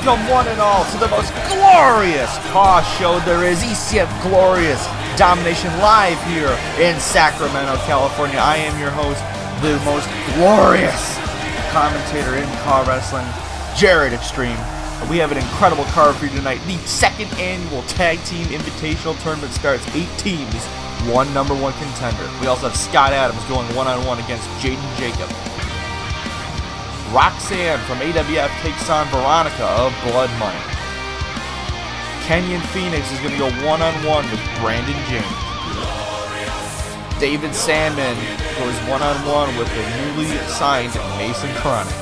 Welcome one and all to the most glorious car show there is, ECF Glorious Domination, live here in Sacramento, California. I am your host, the most glorious commentator in car wrestling, Jared Extreme. We have an incredible card for you tonight. The second annual Tag Team Invitational Tournament starts. 8 teams, one #1 contender. We also have Scott Adams going one-on-one against Jaden Jacob. Roxanne from AWF takes on Veronica of Blood Money. Kenyon Fenix is going to go one-on-one with Brandon James. David Sandmen goes one-on-one with the newly signed Mason Kronik.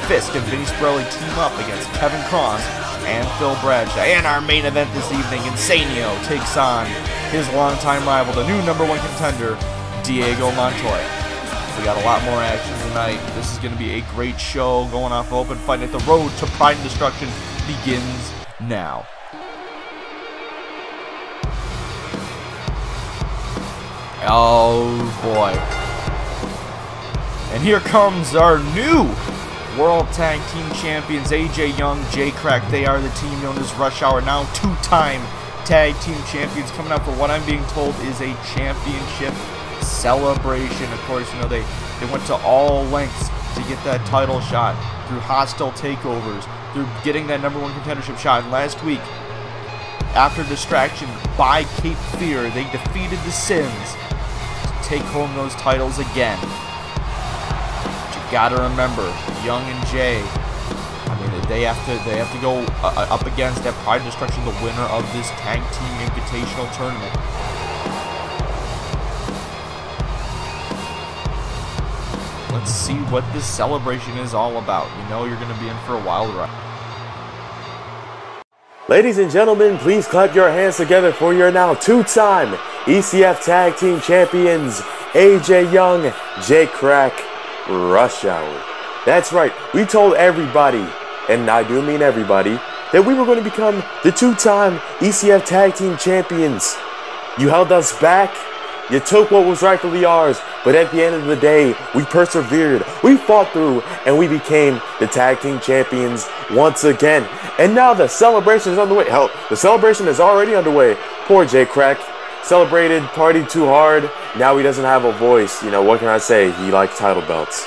Fisk and Vinny Sparelli team up against Kevin Cross and Phil Bradshaw. And our main event this evening, Insanio takes on his longtime rival, the new #1 contender, Diego Montoya. We got a lot more action tonight. This is going to be a great show going off open fight at the road to Pride and Destruction begins now. Oh boy. And here comes our new World Tag Team Champions, AJ Young, J Crack. They are the team known as Rush Hour, now 2-time Tag Team Champions, coming out for what I'm being told is a championship celebration. Of course, you know, they went to all lengths to get that title shot through hostile takeovers, through getting that #1 contendership shot. And last week, after distraction by Cape Fear, they defeated the Sims to take home those titles again. But you gotta remember, Young and Jay, I mean, they have to go up against at Pride and Destruction, the winner of this Tag Team Invitational Tournament. Let's see what this celebration is all about. You know you're going to be in for a wild ride. Ladies and gentlemen, please clap your hands together for your now 2-time ECF Tag Team Champions, AJ Young, J Crack, Rush Hour. That's right, we told everybody, and I do mean everybody, that we were going to become the 2-time ECF Tag Team Champions. You held us back. You took what was rightfully ours, but at the end of the day, we persevered, we fought through, and we became the Tag Team Champions once again. And now the celebration is underway. Hell, the celebration is already underway. Poor J Crack. Celebrated, partied too hard. Now he doesn't have a voice. You know, what can I say? He likes title belts.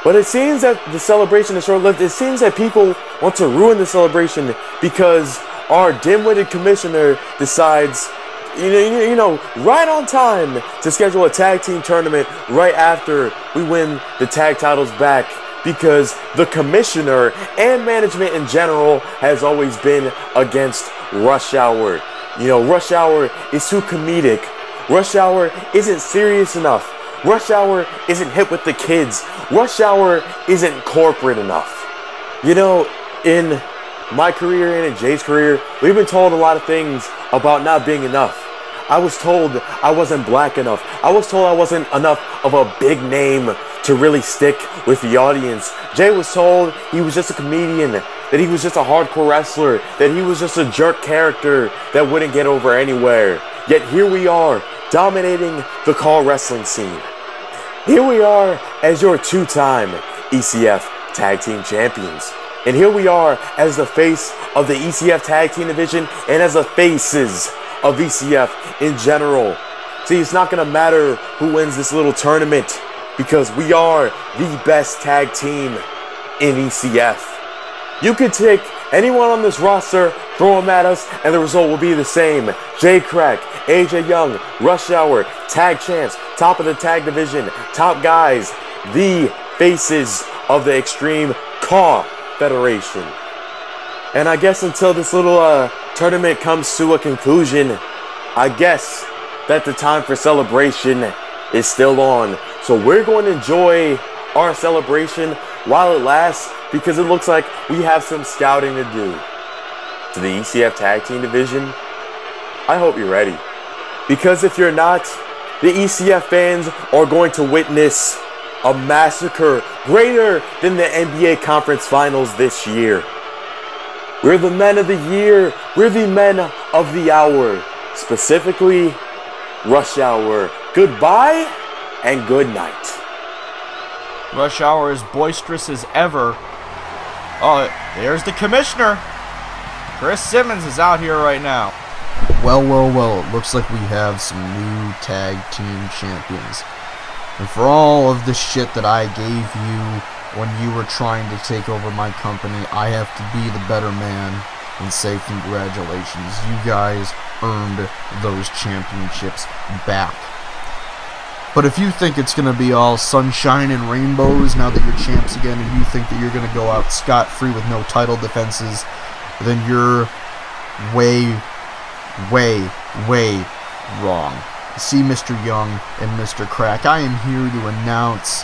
But it seems that the celebration is short-lived. It seems that people want to ruin the celebration because our dim-witted commissioner decides, you know, right on time to schedule a tag team tournament right after we win the tag titles back, because the commissioner and management in general has always been against Rush Hour. You know, Rush Hour is too comedic. Rush Hour isn't serious enough. Rush Hour isn't hip with the kids. Rush Hour isn't corporate enough. You know, in my career and in Jay's career, we've been told a lot of things about not being enough. I was told I wasn't black enough. I was told I wasn't enough of a big name to really stick with the audience. Jay was told he was just a comedian, that he was just a hardcore wrestler, that he was just a jerk character that wouldn't get over anywhere. Yet here we are, dominating the car wrestling scene. Here we are as your 2-time ECF Tag Team Champions. And here we are as the face of the ECF Tag Team Division and as the faces of ECF in general. See, it's not going to matter who wins this little tournament because we are the best tag team in ECF. You could take anyone on this roster, throw them at us, and the result will be the same. J-Crack, AJ Young, Rush Hour, tag champs, top of the tag division, top guys, the faces of the Extreme Caw Federation. And I guess until this little tournament comes to a conclusion, I guess that the time for celebration is still on. So we're going to enjoy our celebration while it lasts because it looks like we have some scouting to do. To the ECF Tag Team Division, I hope you're ready. Because if you're not, the ECF fans are going to witness a massacre greater than the NBA Conference Finals this year. We're the men of the year. We're the men of the hour. Specifically, Rush Hour. Goodbye and good night. Rush Hour is boisterous as ever. Oh, there's the commissioner. Chris Simmons is out here right now. Well, well, well, it looks like we have some new tag team champions. And for all of the shit that I gave you when you were trying to take over my company, I have to be the better man and say congratulations. You guys earned those championships back. But if you think it's going to be all sunshine and rainbows now that you're champs again, and you think that you're going to go out scot-free with no title defenses, then you're way, way, way wrong. See, Mr. Young and Mr. Crack, I am here to announce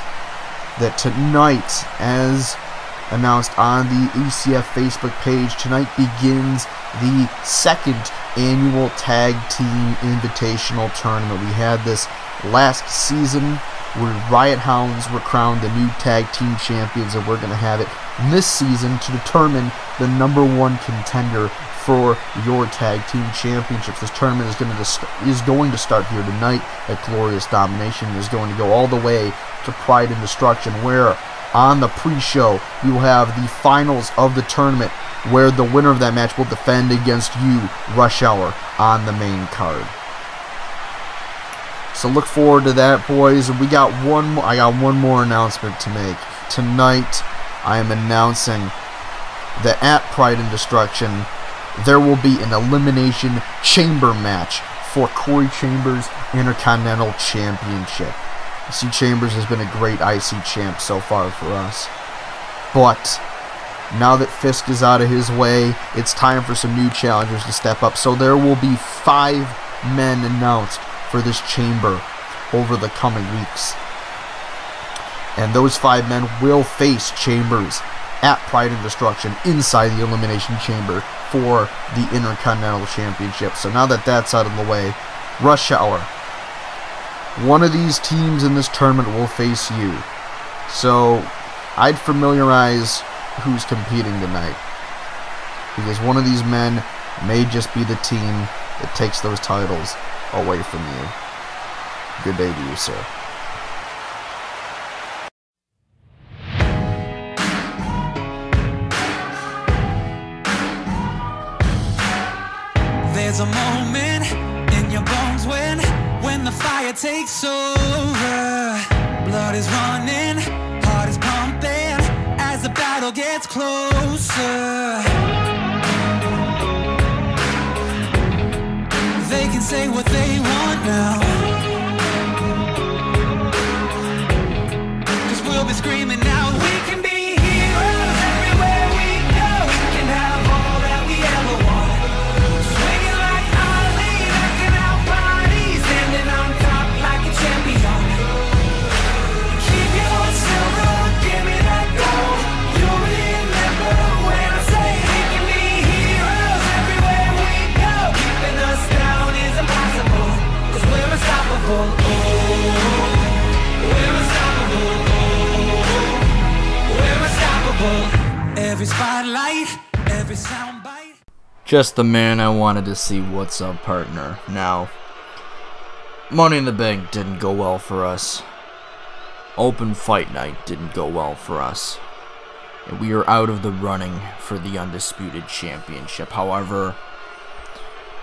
that tonight, as announced on the ECF Facebook page, tonight begins the second annual Tag Team Invitational Tournament. We had this last season where Riot Hounds were crowned the new Tag Team Champions, and we're going to have it this season to determine the #1 contender for your Tag Team Championships. This tournament is going to start here tonight at Glorious Domination. It is going to go all the way to Pride and Destruction, where on the pre-show we will have the finals of the tournament, where the winner of that match will defend against you, Rush Hour, on the main card. So look forward to that, boys. And I got one more announcement to make. Tonight, I am announcing that at Pride and Destruction, there will be an Elimination Chamber match for Corey Chambers' Intercontinental Championship. See, Chambers has been a great IC champ so far for us. But now that Fisk is out of his way, it's time for some new challengers to step up. So there will be 5 men announced for this chamber over the coming weeks. And those 5 men will face Chambers at Pride and Destruction inside the Elimination Chamber for the Intercontinental Championship. So now that that's out of the way, Rush Hour, one of these teams in this tournament will face you. So I'd familiarize who's competing tonight, because one of these men may just be the team that takes those titles away from you. Good day to you, sir. There's a moment in your bones when the fire takes over. Blood is running, heart is pumping as the battle gets closer. They can say what they want now, 'cause we'll be screaming out, we can be heroes everywhere we go. We can have all that we ever want. Swinging like Ali, knocking out bodies, standing on top like a champion. Keep your silver, give me that gold. You'll remember when I say we can be heroes everywhere we go. Keeping us down is impossible, 'cause we're unstoppable. Oh, we're unstoppable. Oh, we're unstoppable. Every spotlight, every soundbite. Just the man I wanted to see. What's up, partner? Now, Money in the Bank didn't go well for us. Open Fight Night didn't go well for us. And we are out of the running for the Undisputed Championship. However,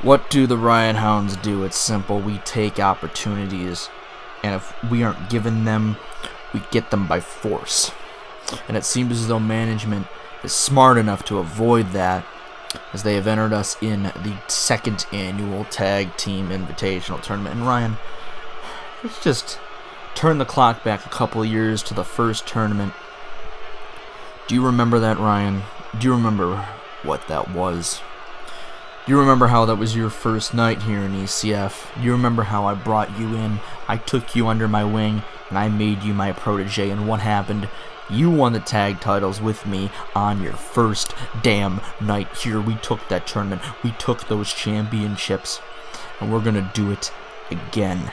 What do the Riot Hounds do? It's simple. We take opportunities, and if we aren't given them, we get them by force. And it seems as though management is smart enough to avoid that, as they have entered us in the 2nd annual Tag Team Invitational Tournament. And Ryan, let's just turn the clock back a couple of years to the first tournament. Do you remember that, Ryan? Do you remember what that was? Do you remember how that was your first night here in ECF? Do you remember how I brought you in, I took you under my wing, and I made you my protege, and what happened? You won the tag titles with me on your first damn night here. We took that tournament, we took those championships, and we're gonna do it again.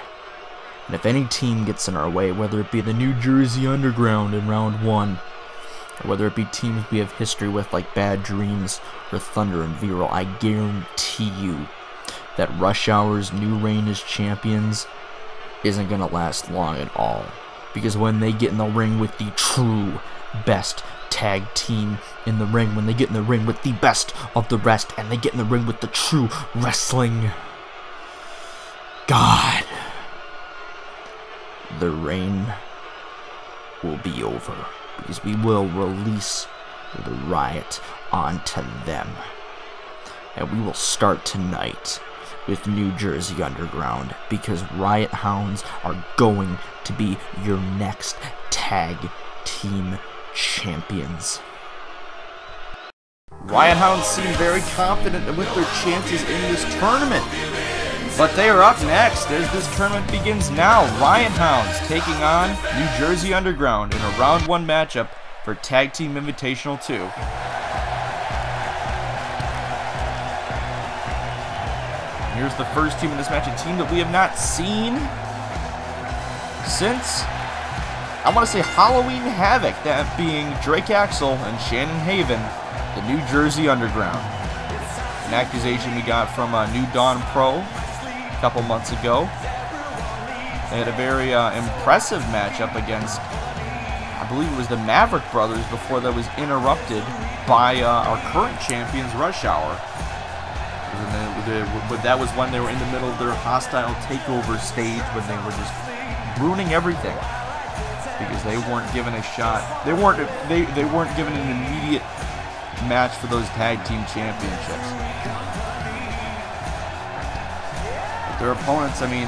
And if any team gets in our way, whether it be the New Jersey Underground in round 1, or whether it be teams we have history with like Bad Dreams or Thunder and Viral, I guarantee you that Rush Hour's new reign as champions isn't going to last long at all. Because when they get in the ring with the true best tag team in the ring, when they get in the ring with the best of the rest, and they get in the ring with the true wrestling God, the reign will be over. Because we will release the Riot onto them. And we will start tonight with New Jersey Underground, because Riot Hounds are going to be your next tag team champions. Riot Hounds seem very confident with their chances in this tournament. But they are up next as this tournament begins now. Riot Hounds taking on New Jersey Underground in a round 1 matchup for Tag Team Invitational 2. Here's the first team in this match, a team that we have not seen since, I want to say, Halloween Havoc, that being Drake Axel and Shannon Haven, the New Jersey Underground. An accusation we got from New Dawn Pro a couple months ago. They had a very impressive matchup against, I believe it was the Maverick Brothers, before that was interrupted by our current champions, Rush Hour. But that was when they were in the middle of their hostile takeover stage, when they were just ruining everything because they weren't given a shot. They weren't given an immediate match for those tag team championships. Their opponents, I mean,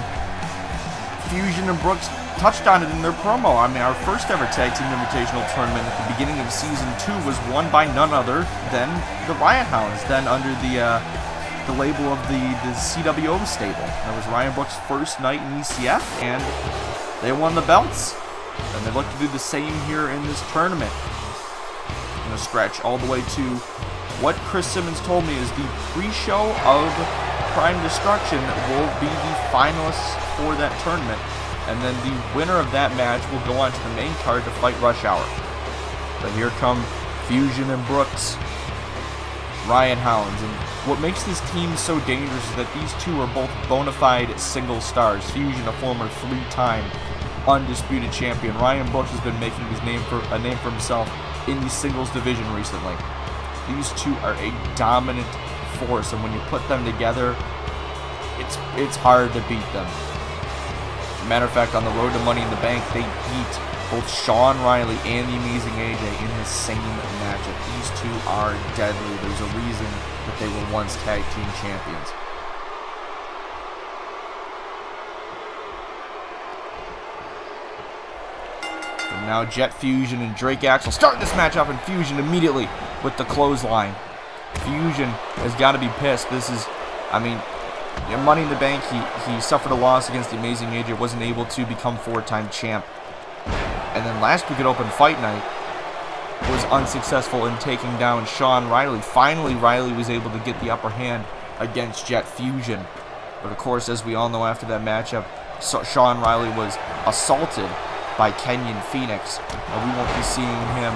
Fusion and Brooks touched on it in their promo. I mean, our first ever Tag Team Invitational Tournament at the beginning of Season 2 was won by none other than the Riot Hounds, then under the label of the CWO stable. That was Ryan Brooks' first night in ECF, and they won the belts. And they look to do the same here in this tournament. In a stretch all the way to what Chris Simmons told me is the pre-show of Prime Destruction will be the finalists for that tournament, and then the winner of that match will go on to the main card to fight Rush Hour. But here come Fusion and Brooks, Riot Hounds, and what makes this team so dangerous is that these two are both bona fide single stars. Fusion, a former 3-time undisputed champion. Ryan Brooks has been making his name for himself in the singles division recently. These two are a dominant force, and when you put them together, it's hard to beat them. As a matter of fact, on the road to Money in the Bank, they beat both Sean Riley and the Amazing AJ in the same matchup. These two are deadly. There's a reason that they were once tag team champions. And now Jet Fusion and Drake Axel start this match off, and Fusion immediately with the clothesline. Fusion has got to be pissed. This is, I mean, Money in the Bank, he suffered a loss against the Amazing AJ, wasn't able to become 4-time champ. And then last week at Open Fight Night was unsuccessful in taking down Sean Riley. Finally, Riley was able to get the upper hand against Jet Fusion. But of course, as we all know, after that matchup, Sean Riley was assaulted by Kenyon Fenix. And we won't be seeing him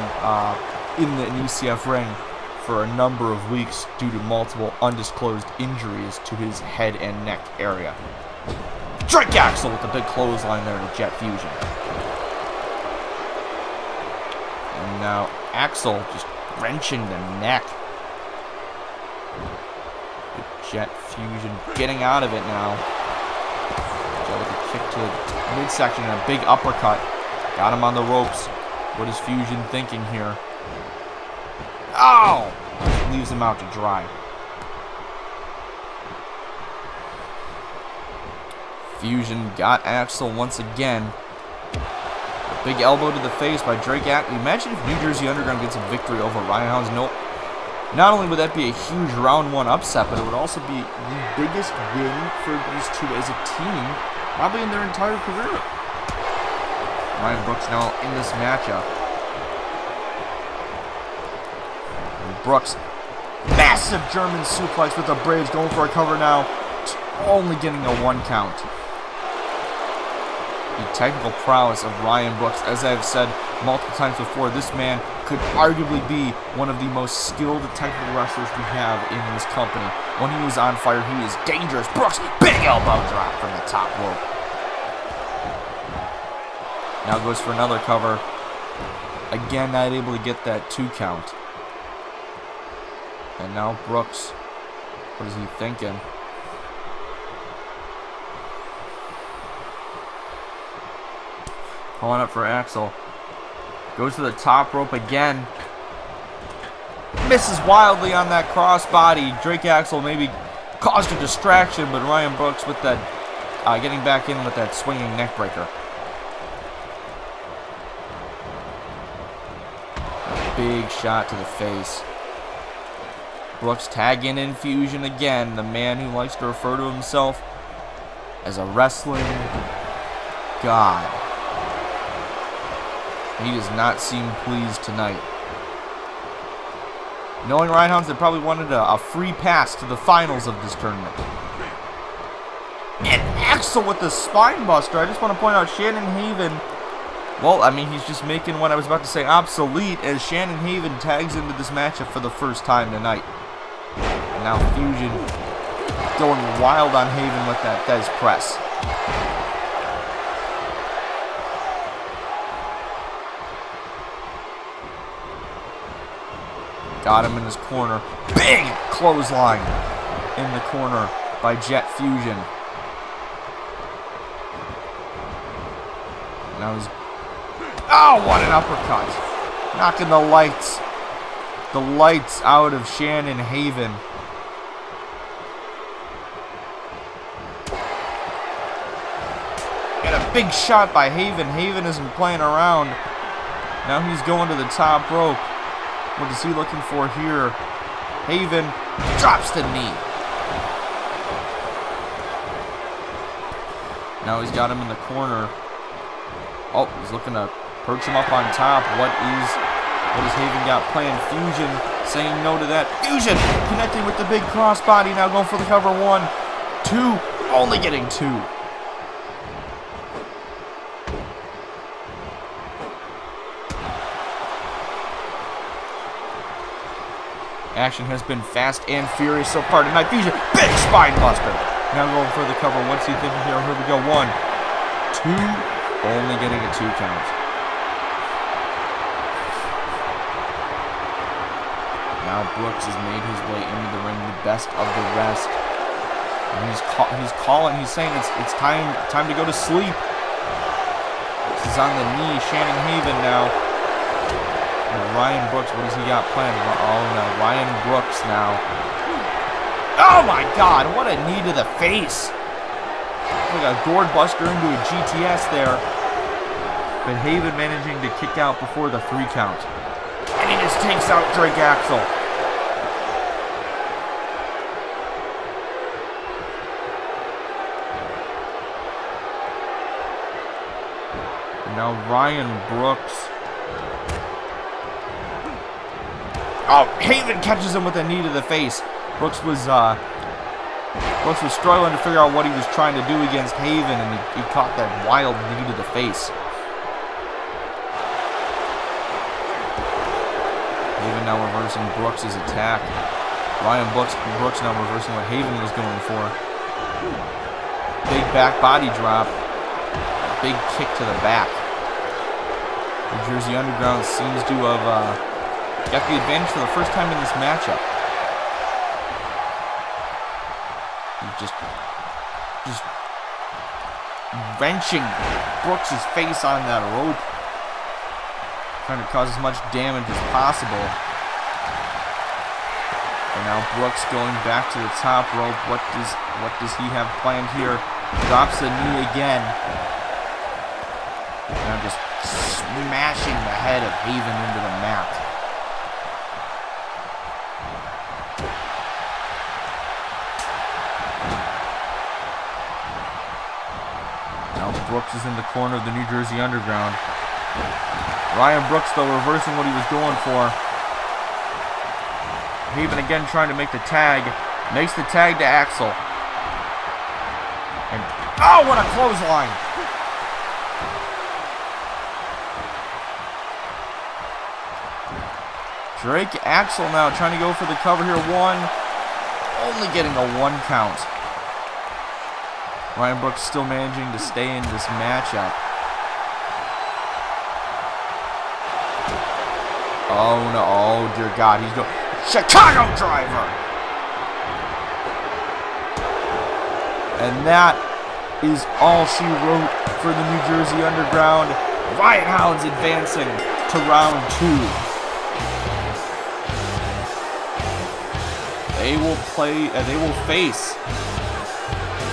in the ECF ring for a number of weeks due to multiple undisclosed injuries to his head and neck area. Drake Axel with the big clothesline there to Jet Fusion. And now Axel just wrenching the neck. Jet Fusion getting out of it now. Jet with a kick to the midsection and a big uppercut. Got him on the ropes. What is Fusion thinking here? Oh! Leaves him out to dry. Fusion got Axel once again. A big elbow to the face by Drake Axel. Imagine if New Jersey Underground gets a victory over Riot Hounds. Nope. Not only would that be a huge round 1 upset, but it would also be the biggest win for these two as a team, probably in their entire career. Ryan Brooks now in this matchup. And Brooks, massive German suplex with the braids, going for a cover now. Only getting a 1 count. The technical prowess of Ryan Brooks, as I've said multiple times before, this man could arguably be one of the most skilled technical wrestlers we have in this company. When he is on fire, he is dangerous. Brooks, big elbow drop from the top rope. Now goes for another cover. Again, not able to get that 2 count. And now Brooks, what is he thinking? Pulling up for Axel. Goes to the top rope again. Misses wildly on that crossbody. Drake Axel maybe caused a distraction, but Ryan Brooks with that, getting back in with that swinging neckbreaker. Big shot to the face. Brooks tagging in Fusion again, the man who likes to refer to himself as a wrestling god. He does not seem pleased tonight. Knowing Riot Hounds, they probably wanted a free pass to the finals of this tournament. And Axel with the spine buster. I just want to point out Shannon Haven. Well, I mean, he's just making what I was about to say obsolete as Shannon Haven tags into this matchup for the first time tonight. And now Fusion going wild on Haven with that Des press. Got him in his corner. Big clothesline in the corner by Jet Fusion. Now he's... Oh, what an uppercut. Knocking the lights out of Shannon Haven. Got a big shot by Haven. Haven isn't playing around. Now he's going to the top rope. What is he looking for here? Haven drops the knee. Now he's got him in the corner. Oh, he's looking to perch him up on top. What is Haven got planned? Fusion saying no to that. Fusion connecting with the big crossbody. Now going for the cover. 1, 2, only getting 2. Action has been fast and furious so far tonight. Fusion, big spine buster. Now going for the cover. What's he thinking here? Here we go. 1, 2, only getting a 2 count. Now Brooks has made his way into the ring, the best of the rest. And he's calling. He's saying it's time to go to sleep. This is on the knee. Shannon Haven now. Ryan Brooks, what does he got planned? Oh no, Ryan Brooks now. Oh my god, what a knee to the face. Like a gourd buster into a GTS there. But Haven managing to kick out before the 3 count. And he just takes out Drake Axel. And now Ryan Brooks. Oh, Haven catches him with a knee to the face. Brooks was struggling to figure out what he was trying to do against Haven, and he caught that wild knee to the face. Haven now reversing Brooks' attack. Ryan Brooks now reversing what Haven was going for. Big back body drop. Big kick to the back. New Jersey Underground seems to have got the advantage for the first time in this matchup. just wrenching Brooks' face on that rope. Trying to cause as much damage as possible. And now Brooks going back to the top rope. What does he have planned here? Drops the knee again. And I'm just smashing the head of Haven into the mat. Now Brooks is in the corner of the New Jersey Underground. Ryan Brooks, though, reversing what he was going for. Haven again trying to make the tag. Makes the tag to Axel. And, oh, what a clothesline! Drake Axel now trying to go for the cover here. One. Only getting a 1 count. Ryan Brooks still managing to stay in this matchup. Oh no, oh dear God, he's going Chicago driver! And that is all she wrote for the New Jersey Underground. Riot Hounds advancing to round 2. They will face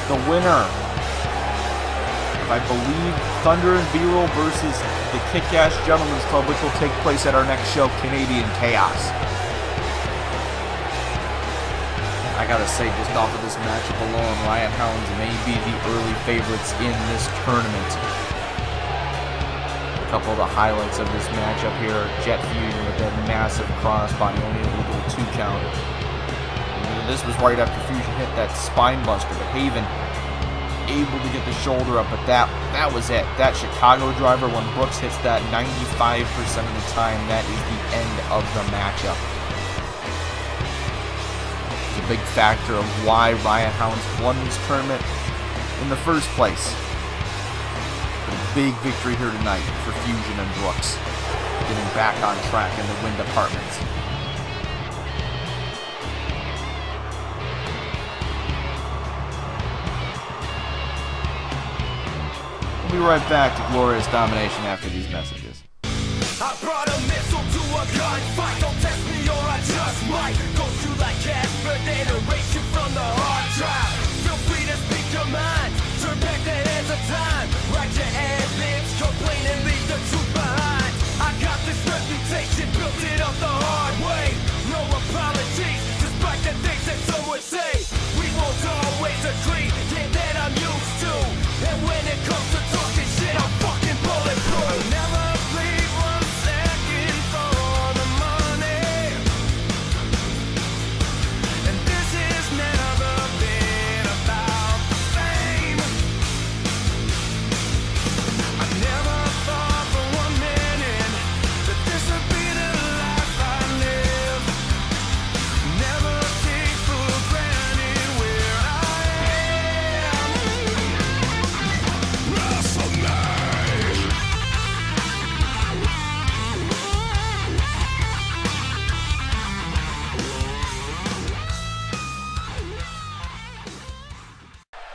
the winner of, I believe, Thunder and Viral versus the Kick-Ass Gentlemen's Club, which will take place at our next show, Canadian Chaos. I gotta say, just off of this matchup alone, Riot Hounds may be the early favorites in this tournament. A couple of the highlights of this matchup here, Jet Fusion with that massive crossbody, only able to do a 2 count. This was right after Fusion hit that spine buster, but Haven able to get the shoulder up, but that was it. That Chicago driver, when Brooks hits that 95% of the time, that is the end of the matchup. It's a big factor of why Riot Hounds won this tournament in the first place. But a big victory here tonight for Fusion and Brooks, getting back on track in the win departments. We'll be right back to Glorious Domination after these messages. I brought a missile to a gunfight. Don't test me or I just might go through like Casper, then erase you from the hard drive. Feel free to speak your mind. Turn back the hands of time. Write your ad-libs, complain and leave the truth behind. I got this reputation, built it up the hard way. No apologies, despite the things that some would say. We won't always agree, yeah, that I'm used to. And when it comes to talking shit, I'm fucking bulletproof. I'll never leave 1 second for the money. And this has never been about the fame. I never thought for 1 minute that this would be the life I live. Never take for granted where I am.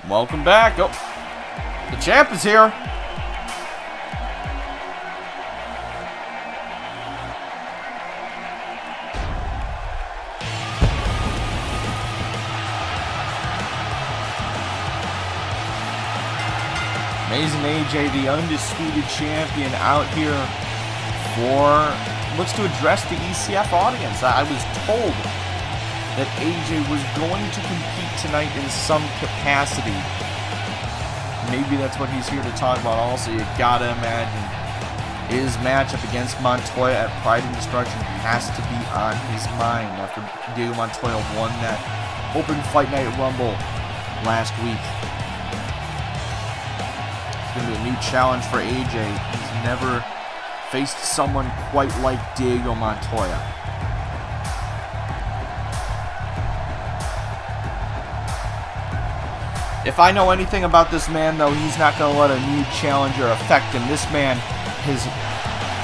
Welcome back. Oh, the champ is here. Amazing AJ, the undisputed champion, out here looks to address the ECF audience. I was told that AJ was going to compete tonight in some capacity. Maybe that's what he's here to talk about also. You gotta imagine his matchup against Montoya at Pride and Destruction has to be on his mind after Diego Montoya won that Open Fight Night Rumble last week. It's gonna be a new challenge for AJ. He's never faced someone quite like Diego Montoya. If I know anything about this man, though, he's not going to let a new challenger affect him. This man has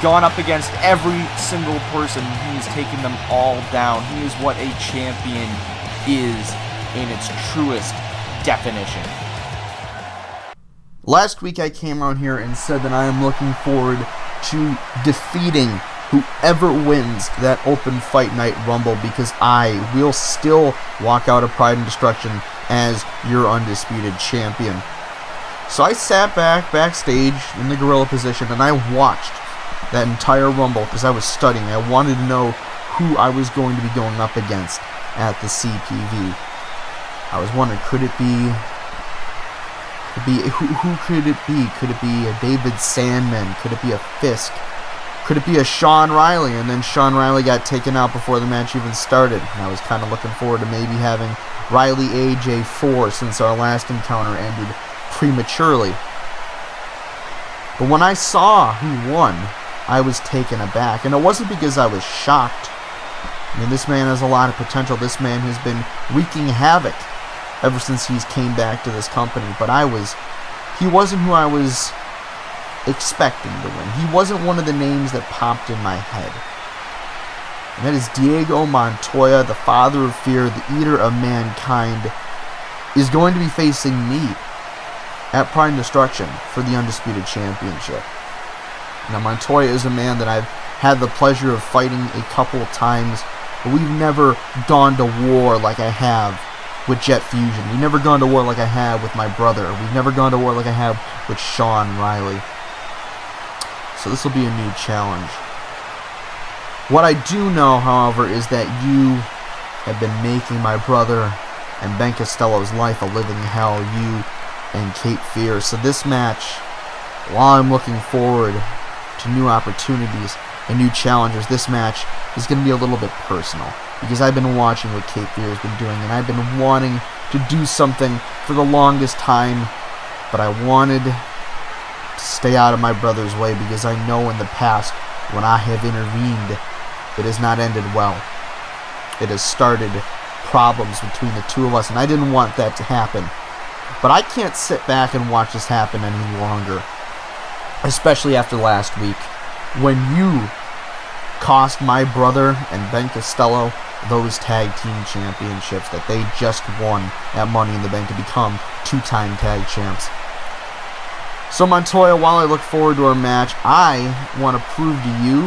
gone up against every single person. He's taken them all down. He is what a champion is in its truest definition. Last week I came out here and said that I am looking forward to defeating whoever wins that open fight night rumble, because I will still walk out of Pride and Destruction as your undisputed champion. So I sat backstage in the gorilla position and I watched that entire rumble because I was studying. I wanted to know who I was going to be going up against at the CPV. I was wondering, could it be who could it be? Could it be a David Sandmen? Could it be a Fisk? Could it be a Sean Riley? And then Sean Riley got taken out before the match even started. And I was kind of looking forward to maybe having Riley AJ4 since our last encounter ended prematurely. But when I saw who won, I was taken aback. And it wasn't because I was shocked. I mean, this man has a lot of potential. This man has been wreaking havoc ever since he's came back to this company. But he wasn't who I was expecting to win. He wasn't one of the names that popped in my head. And that is Diego Montoya, the father of fear, the eater of mankind, is going to be facing me at Pride and Destruction for the Undisputed Championship. Now, Montoya is a man that I've had the pleasure of fighting a couple of times, but we've never gone to war like I have with Jet Fusion. We've never gone to war like I have with my brother. We've never gone to war like I have with Sean Riley. So this will be a new challenge. What I do know, however, is that you have been making my brother and Ben Costello's life a living hell, you and Cape Fear. So this match, while I'm looking forward to new opportunities and new challenges, this match is going to be a little bit personal, because I've been watching what Cape Fear has been doing, and I've been wanting to do something for the longest time, but I wanted to stay out of my brother's way, because I know in the past, when I have intervened, it has not ended well. It has started problems between the two of us, and I didn't want that to happen. But I can't sit back and watch this happen any longer, especially after last week, when you cost my brother and Ben Costello those tag team championships that they just won at Money in the Bank to become two-time tag champs. So Montoya, while I look forward to our match, I want to prove to you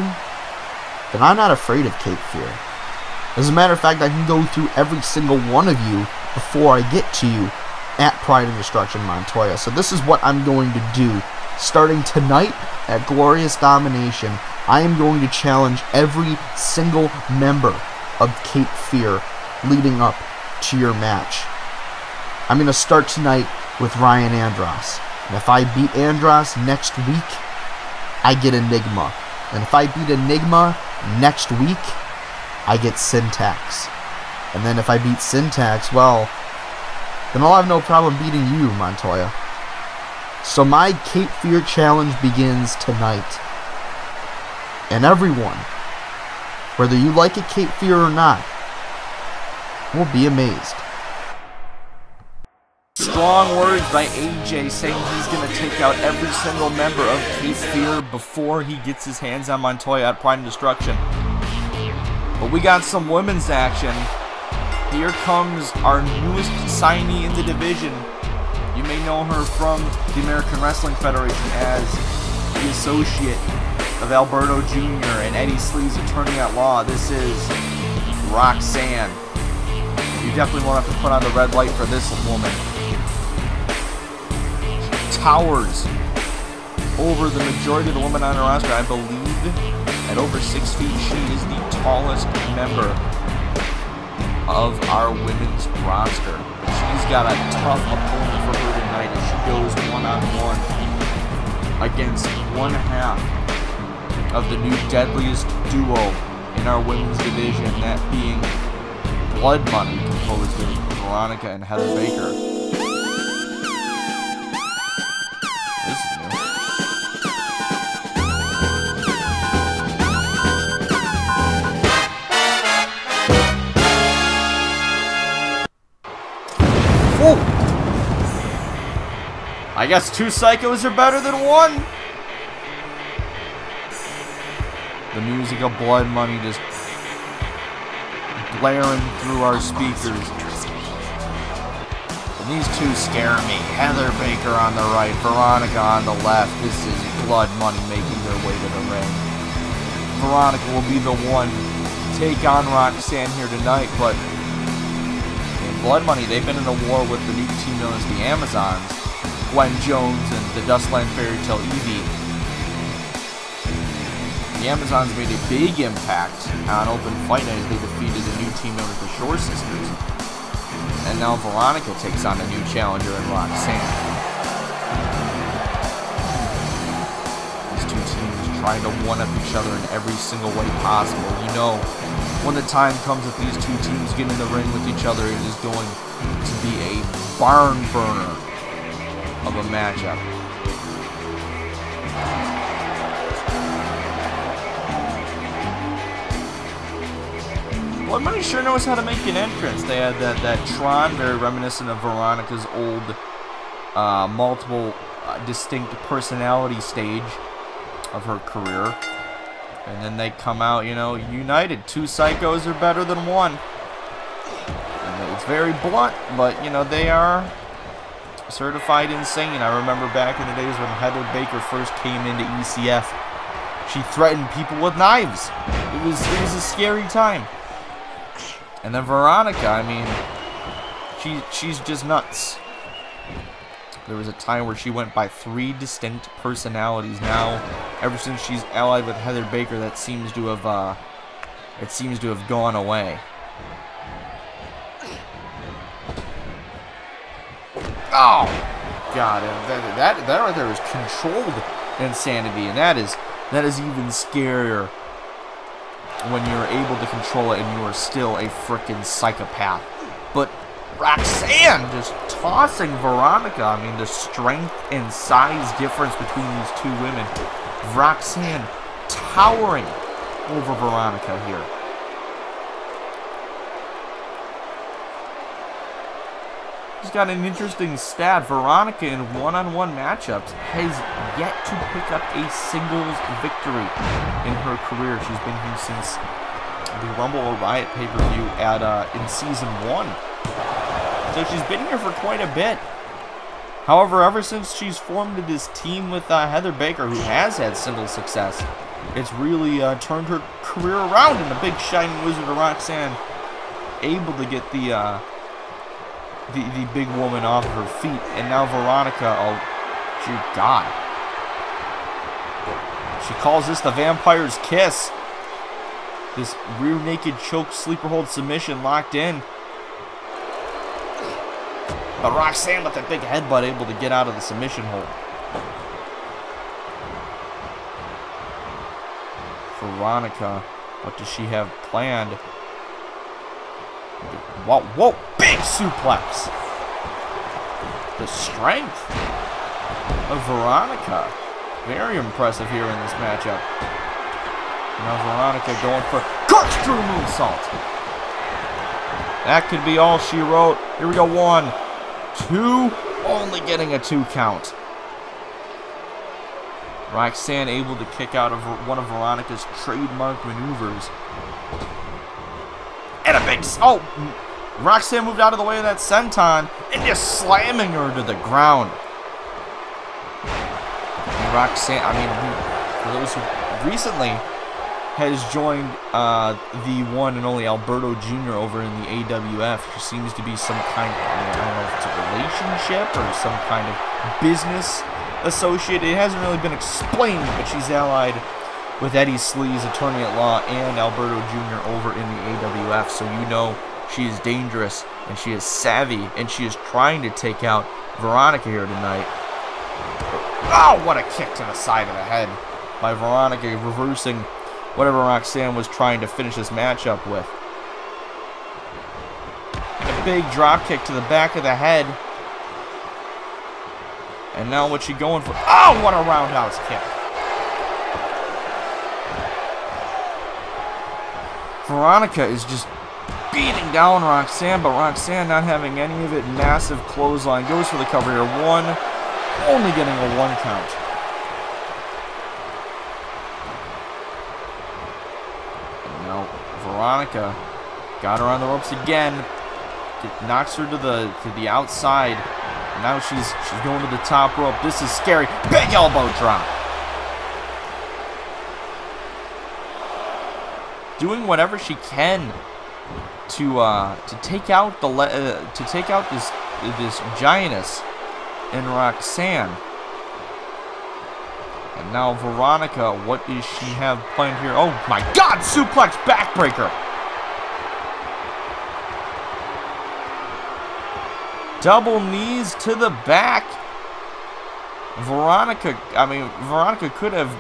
that I'm not afraid of Cape Fear. As a matter of fact, I can go through every single one of you before I get to you at Pride and Destruction Montoya. So this is what I'm going to do. Starting tonight at Glorious Domination, I am going to challenge every single member of Cape Fear leading up to your match. I'm going to start tonight with Ryan Andras. And if I beat Andras next week, I get Enigma. And if I beat Enigma next week, I get Syntax. And then if I beat Syntax, well, then I'll have no problem beating you, Montoya. So my Cape Fear challenge begins tonight. And everyone, whether you like it Cape Fear or not, will be amazed. Strong words by AJ saying he's going to take out every single member of Cape Fear before he gets his hands on Montoya at Pride and Destruction. But we got some women's action. Here comes our newest signee in the division. You may know her from the American Wrestling Federation as the associate of Alberto Jr. and Eddie Sleaze Attorney at Law. This is Roxanne. You definitely won't have to put on the red light for this woman. Towers over the majority of the women on her roster. I believe at over 6 feet, she is the tallest member of our women's roster. She's got a tough opponent for her tonight as she goes one-on-one against one half of the new deadliest duo in our women's division, that being Blood Money, composed of Veronica and Heather Baker. This is new. Whoa! I guess two psychos are better than one. The music of Blood Money just blaring through our speakers. And these two scare me. Heather Baker on the right, Veronica on the left. This is blood money making their way to the ring. Veronica will be the one to take on Roxanne here tonight, but in Blood Money, they've been in a war with the new team known as the Amazons, Gwen Jones and the Dustland Fairy Tale Evie. The Amazons made a big impact on Open Fight Night as they defeated a new team known as the Shore Sisters. And now Veronica takes on a new challenger in Roxanne. These two teams trying to one-up each other in every single way possible. You know, when the time comes that these two teams get in the ring with each other, it is going to be a barn burner of a matchup. Blood Money sure knows how to make an entrance. They had that Tron, very reminiscent of Veronica's old multiple distinct personality stage of her career. And then they come out, you know, united. Two psychos are better than one. And it's very blunt, but, you know, they are certified insane. I remember back in the days when Heather Baker first came into ECF, she threatened people with knives. It was a scary time. And then Veronica, I mean, she's just nuts. There was a time where she went by 3 distinct personalities. Now, ever since she's allied with Heather Baker, that seems to have gone away. Oh, God, that right there is controlled insanity, and that is even scarier when you're able to control it and you are still a frickin' psychopath. But Roxanne just tossing Veronica. I mean, the strength and size difference between these two women. Roxanne towering over Veronica here. She's got an interesting stat. Veronica in one-on-one matchups has yet to pick up a singles victory in her career. She's been here since the Rumble or Riot pay-per-view in Season 1. So she's been here for quite a bit. However, ever since she's formed this team with Heather Baker, who has had singles success, it's really turned her career around, and the big shining wizard of Roxanne able to get the big woman off of her feet. And now Veronica, oh dear God, she calls this the vampire's kiss. This rear naked choke sleeper hold submission locked in. But Roxanne with that big headbutt able to get out of the submission hold. Veronica, what does she have planned? Whoa, whoa, big suplex. The strength of Veronica. Very impressive here in this matchup. Now Veronica going for corkscrew moonsault. That could be all she wrote. Here we go, 1, 2, only getting a 2 count. Roxanne able to kick out of one of Veronica's trademark maneuvers. And a big... Oh! Roxanne moved out of the way of that senton and just slamming her to the ground. And Roxanne, I mean, for those who recently has joined the one and only Alberto Jr. over in the AWF, there seems to be some kind of, I don't know if it's a relationship or some kind of business associated. It hasn't really been explained, but she's allied with Eddie Slee's attorney at law and Alberto Jr. over in the AWF, so you know she is dangerous and she is savvy and she is trying to take out Veronica here tonight. Oh, what a kick to the side of the head by Veronica, reversing whatever Roxanne was trying to finish this matchup with. And a big drop kick to the back of the head. And now what's she going for? Oh, what a roundhouse kick. Veronica is just beating down Roxanne, but Roxanne not having any of it. Massive clothesline. Goes for the cover here. 1, only getting a 1 count. And now Veronica got her on the ropes again. knocks her to the outside. And now she's going to the top rope. This is scary. Big elbow drop. Doing whatever she can to take out this giantess in Roxanne. And now Veronica, what does she have planned here? Oh my God! Suplex backbreaker. Double knees to the back. Veronica could have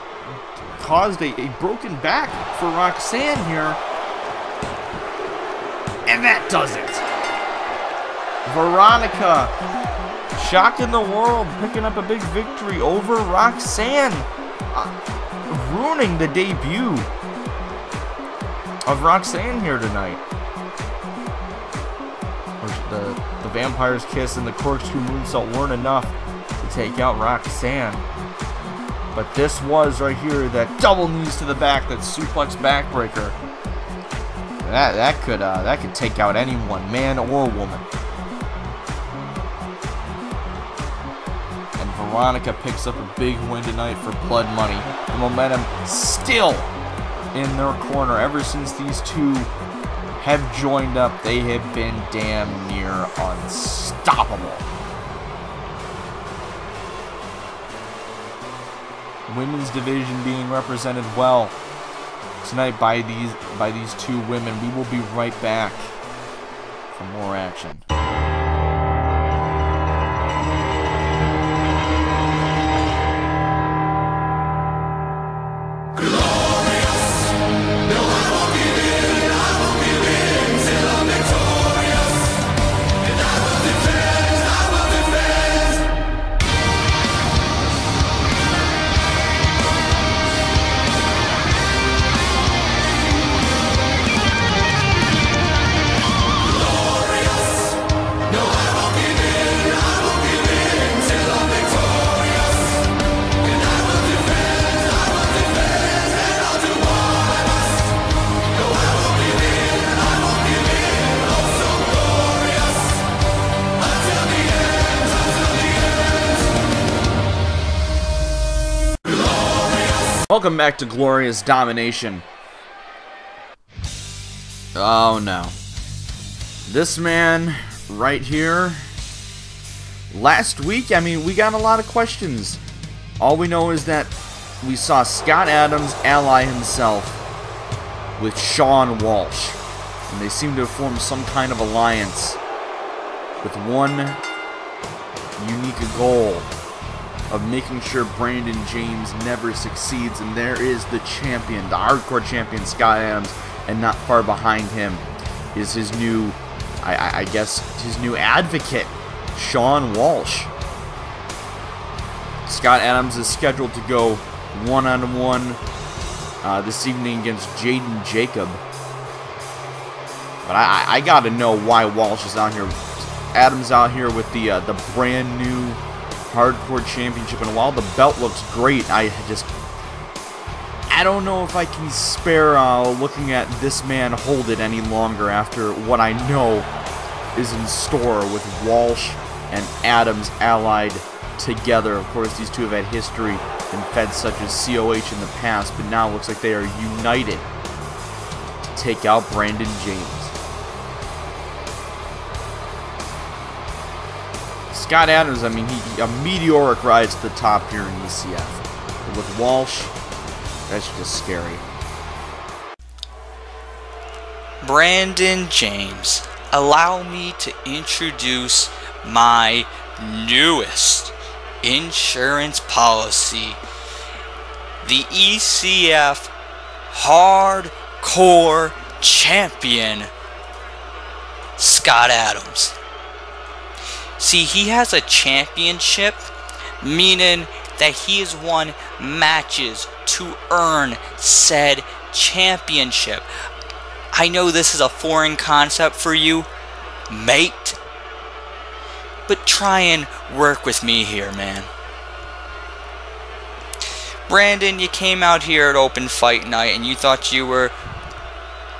caused a broken back for Roxanne here. And that does it. Veronica, shocking the world, picking up a big victory over Roxanne. Ruining the debut of Roxanne here tonight. The Vampire's Kiss and the Corkscrew Moonsault weren't enough to take out Roxanne. But this was right here, that double knees to the back, that suplex backbreaker. That could take out anyone, man or woman. And Veronica picks up a big win tonight for Blood Money. The momentum still in their corner ever since these two have joined up. They have been damn near unstoppable. Women's division being represented well tonight by these two women. We will be right back for more action. Welcome back to Glorious Domination. Oh no. This man right here. Last week, I mean, we got a lot of questions. All we know is that we saw Scott Adams ally himself with Sean Walsh. And they seem to have formed some kind of alliance with one unique goal of making sure Brandon James never succeeds. And there is the champion, the hardcore champion, Scott Adams, and not far behind him is his new, I guess, his new advocate, Sean Walsh. Scott Adams is scheduled to go one-on-one this evening against Jaden Jacob. But I gotta know why Walsh is out here. Adams out here with the brand new hardcore championship, and while the belt looks great, I don't know if I can spare looking at this man hold it any longer after what I know is in store with Walsh and Adams allied together. Of course, these two have had history in feds such as COH in the past, but now it looks like they are united to take out Brandon James. Scott Adams, I mean, he a meteoric rise to the top here in ECF. But with Walsh, that's just scary. Brandon James, allow me to introduce my newest insurance policy. The ECF Hardcore Champion, Scott Adams. See, he has a championship, meaning that he has won matches to earn said championship. I know this is a foreign concept for you, mate, but try and work with me here, man. Brandon, you came out here at open fight night and you thought you were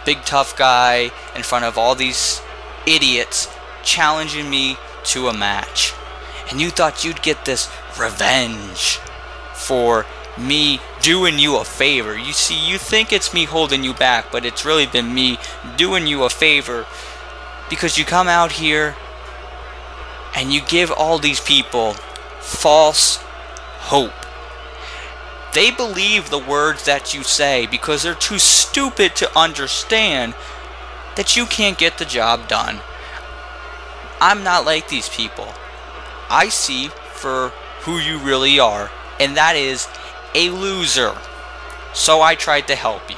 big tough guy in front of all these idiots challenging me to a match. And you thought you'd get this revenge for me doing you a favor. You see, you think it's me holding you back, but it's really been me doing you a favor, because you come out here and you give all these people false hope. They believe the words that you say because they're too stupid to understand that you can't get the job done. I'm not like these people. I see for who you really are, and that is a loser. So I tried to help you,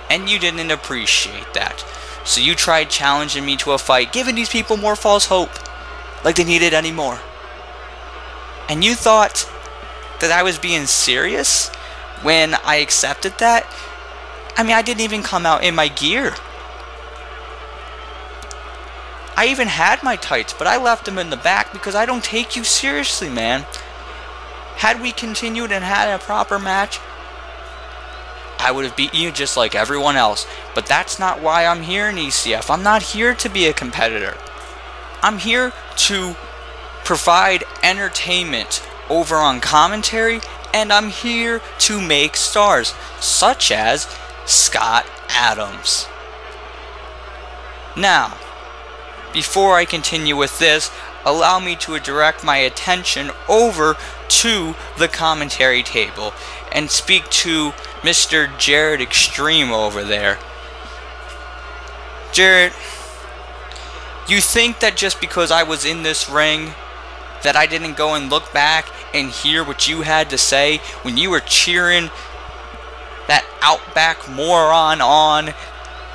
and you didn't appreciate that. So you tried challenging me to a fight, giving these people more false hope, like they needed any more. And you thought that I was being serious when I accepted that? I mean, I didn't even come out in my gear. I even had my tights, but I left them in the back because I don't take you seriously, man. Had we continued and had a proper match, I would have beaten you just like everyone else. But that's not why I'm here in ECF. I'm not here to be a competitor. I'm here to provide entertainment over on commentary, and I'm here to make stars, such as Scott Adams. Now, before I continue with this, allow me to direct my attention over to the commentary table and speak to Mr. Jared Extreme over there. Jared, you think that just because I was in this ring that I didn't go and look back and hear what you had to say when you were cheering that Outback moron on,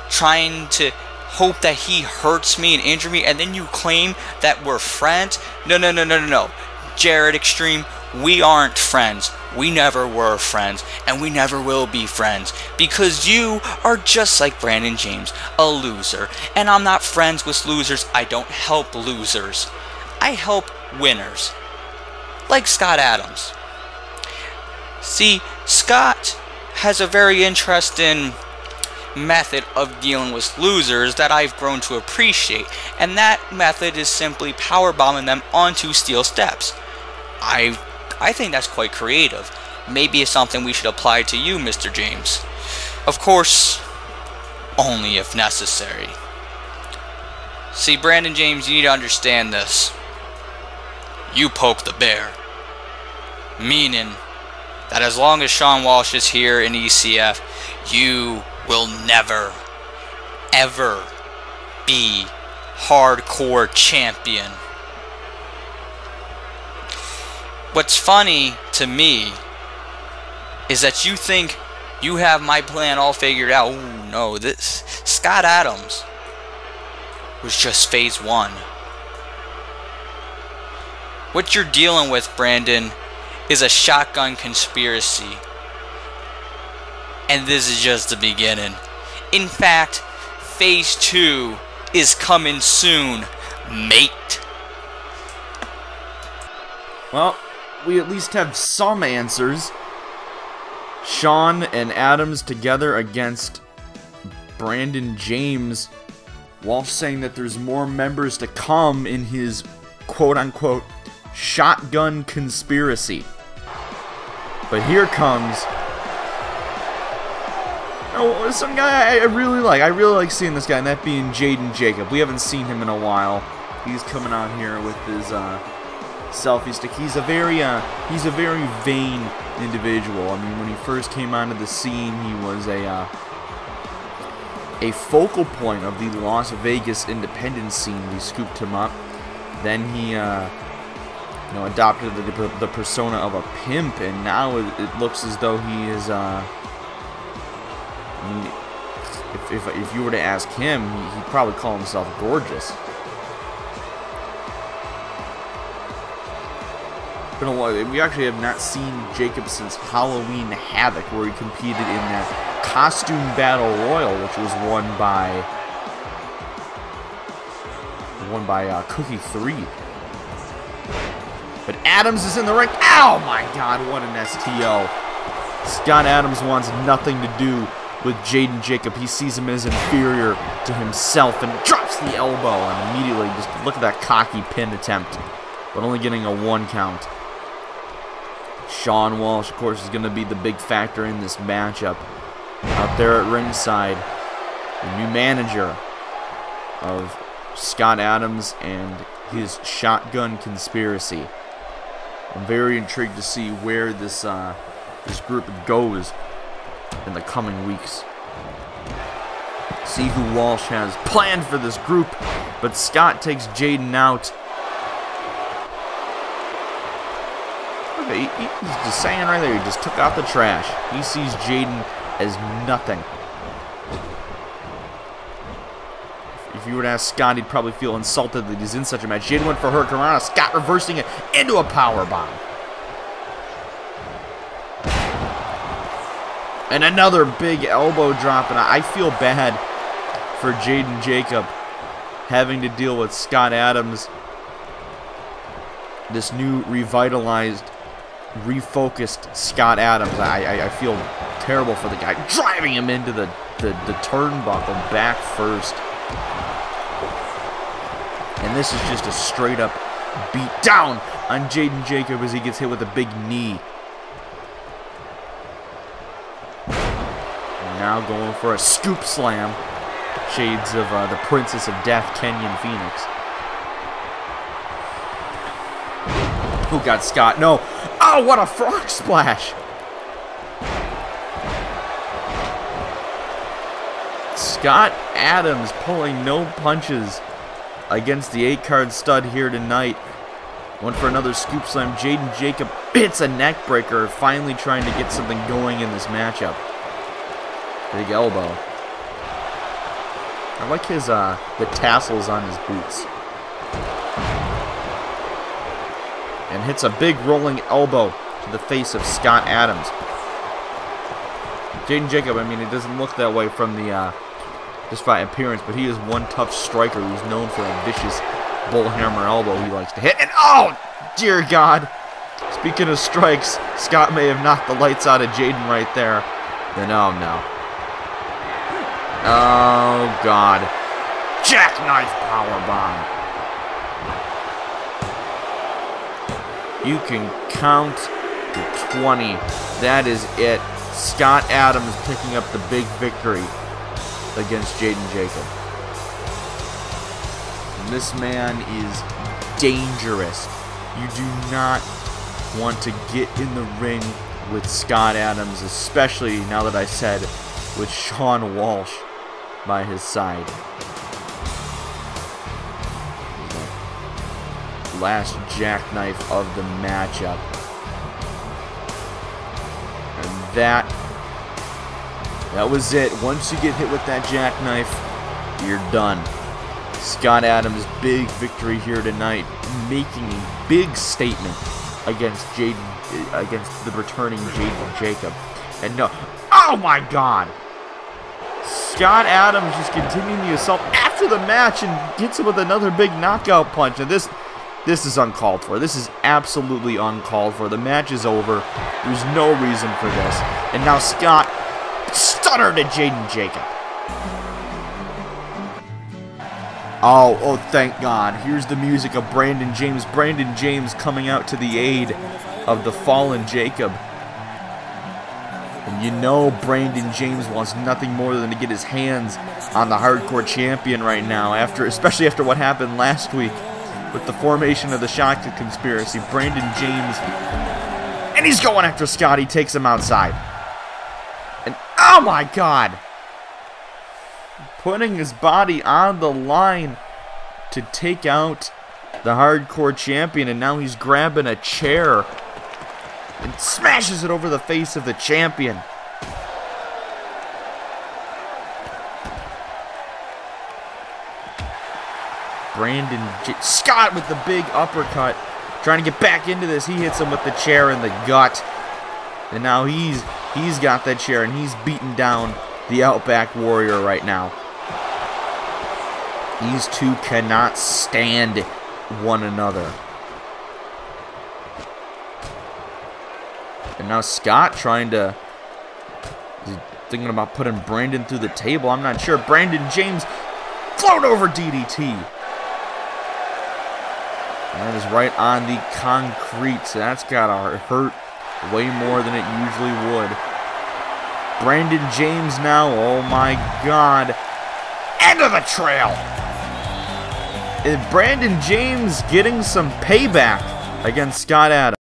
trying to hope that he hurts me and injure me, and then you claim that we're friends? No. Jared Extreme, we aren't friends. We never were friends, and we never will be friends, because you are just like Brandon James, a loser. And I'm not friends with losers. I don't help losers. I help winners, like Scott Adams. See, Scott has a very interesting method of dealing with losers that I've grown to appreciate, and that method is simply powerbombing them onto steel steps. I think that's quite creative. Maybe it's something we should apply to you, Mr. James. Of course, only if necessary. See, Brandon James, you need to understand this. You poke the bear. Meaning that as long as Sean Walsh is here in ECF, you will never, ever be hardcore champion. What's funny to me is that you think you have my plan all figured out. Ooh, no, this Scott Adams was just phase 1. What you're dealing with, Brandon, is a shotgun conspiracy. And this is just the beginning. In fact, phase 2 is coming soon, mate. Well, we at least have some answers. Sean and Adams together against Brandon James. Walsh saying that there's more members to come in his quote-unquote shotgun conspiracy. But here comes some guy I really like. I really like seeing this guy, and that being Jaden Jacob. We haven't seen him in a while. He's coming out here with his selfie stick. He's a very vain individual. I mean, when he first came onto the scene, he was a focal point of the Las Vegas independent scene. We scooped him up. Then he adopted the persona of a pimp, and now it looks as though he is I mean, if you were to ask him, he'd probably call himself gorgeous. Been a while. We actually have not seen Jacob since Halloween Havoc, where he competed in that costume battle royal, which was won by Cookie 3. But Adams is in the ring. Oh my God! What an STO! Scott Adams wants nothing to do with Jaden Jacob. He sees him as inferior to himself and drops the elbow, and immediately just look at that cocky pin attempt, but only getting a 1 count. Sean Walsh, of course, is going to be the big factor in this matchup. Out there at ringside, the new manager of Scott Adams and his Shotgun Conspiracy. I'm very intrigued to see where this group goes in the coming weeks. See who Walsh has planned for this group, but Scott takes Jaden out. Okay, he's just saying right there, he just took out the trash. He sees Jaden as nothing. If you were to ask Scott, he'd probably feel insulted that he's in such a match. Jaden went for Hurricanrana, Scott reversing it into a powerbomb. And another big elbow drop, and I feel bad for Jaden Jacob having to deal with Scott Adams, this new revitalized, refocused Scott Adams. I feel terrible for the guy, driving him into the turnbuckle back first. And this is just a straight up beat down on Jaden Jacob as he gets hit with a big knee. And now going for a scoop slam. Shades of the Princess of Death, Kenyon Fenix. Who got Scott? No. Oh, what a frog splash. Scott Adams pulling no punches against the 8-card stud here tonight. Went for another scoop slam. Jaden Jacob hits a neck breaker, finally trying to get something going in this matchup. Big elbow. I like his the tassels on his boots. And hits a big rolling elbow to the face of Scott Adams. Jaden Jacob, I mean, it doesn't look that way from the just by appearance, but he is one tough striker who's known for a vicious bullhammer elbow he likes to hit. And oh, dear God! Speaking of strikes, Scott may have knocked the lights out of Jaden right there. Then oh no. Oh God. Jackknife powerbomb. You can count to 20. That is it. Scott Adams picking up the big victory against Jaden Jacob. And this man is dangerous. You do not want to get in the ring with Scott Adams, especially now that I said with Sean Walsh by his side. Last jackknife of the matchup. And that was it. Once you get hit with that jackknife, you're done. Scott Adams' big victory here tonight, making a big statement against the returning Jaden Jacob. And no, oh my God! Scott Adams just continuing the assault after the match and hits him with another big knockout punch. And this is uncalled for. This is absolutely uncalled for. The match is over. There's no reason for this. And now Scott stuttered at Jaden Jacob. Oh, thank God. Here's the music of Brandon James. Brandon James coming out to the aid of the fallen Jacob. And you know Brandon James wants nothing more than to get his hands on the hardcore champion right now, especially after what happened last week with the formation of the Shotgun Conspiracy. Brandon James, and he's going after Scott. He takes him outside. And oh my God! Putting his body on the line to take out the hardcore champion, and now he's grabbing a chair and smashes it over the face of the champion. Scott with the big uppercut, trying to get back into this. He hits him with the chair in the gut, and now he's got that chair and he's beating down the Outback Warrior right now. These two cannot stand one another. And now Scott trying to Is he thinking about putting Brandon through the table? I'm not sure. Brandon James, float over DDT. That is right on the concrete, so that's gotta hurt way more than it usually would. Brandon James now, oh my God. End of the trail. Is Brandon James getting some payback against Scott Adams?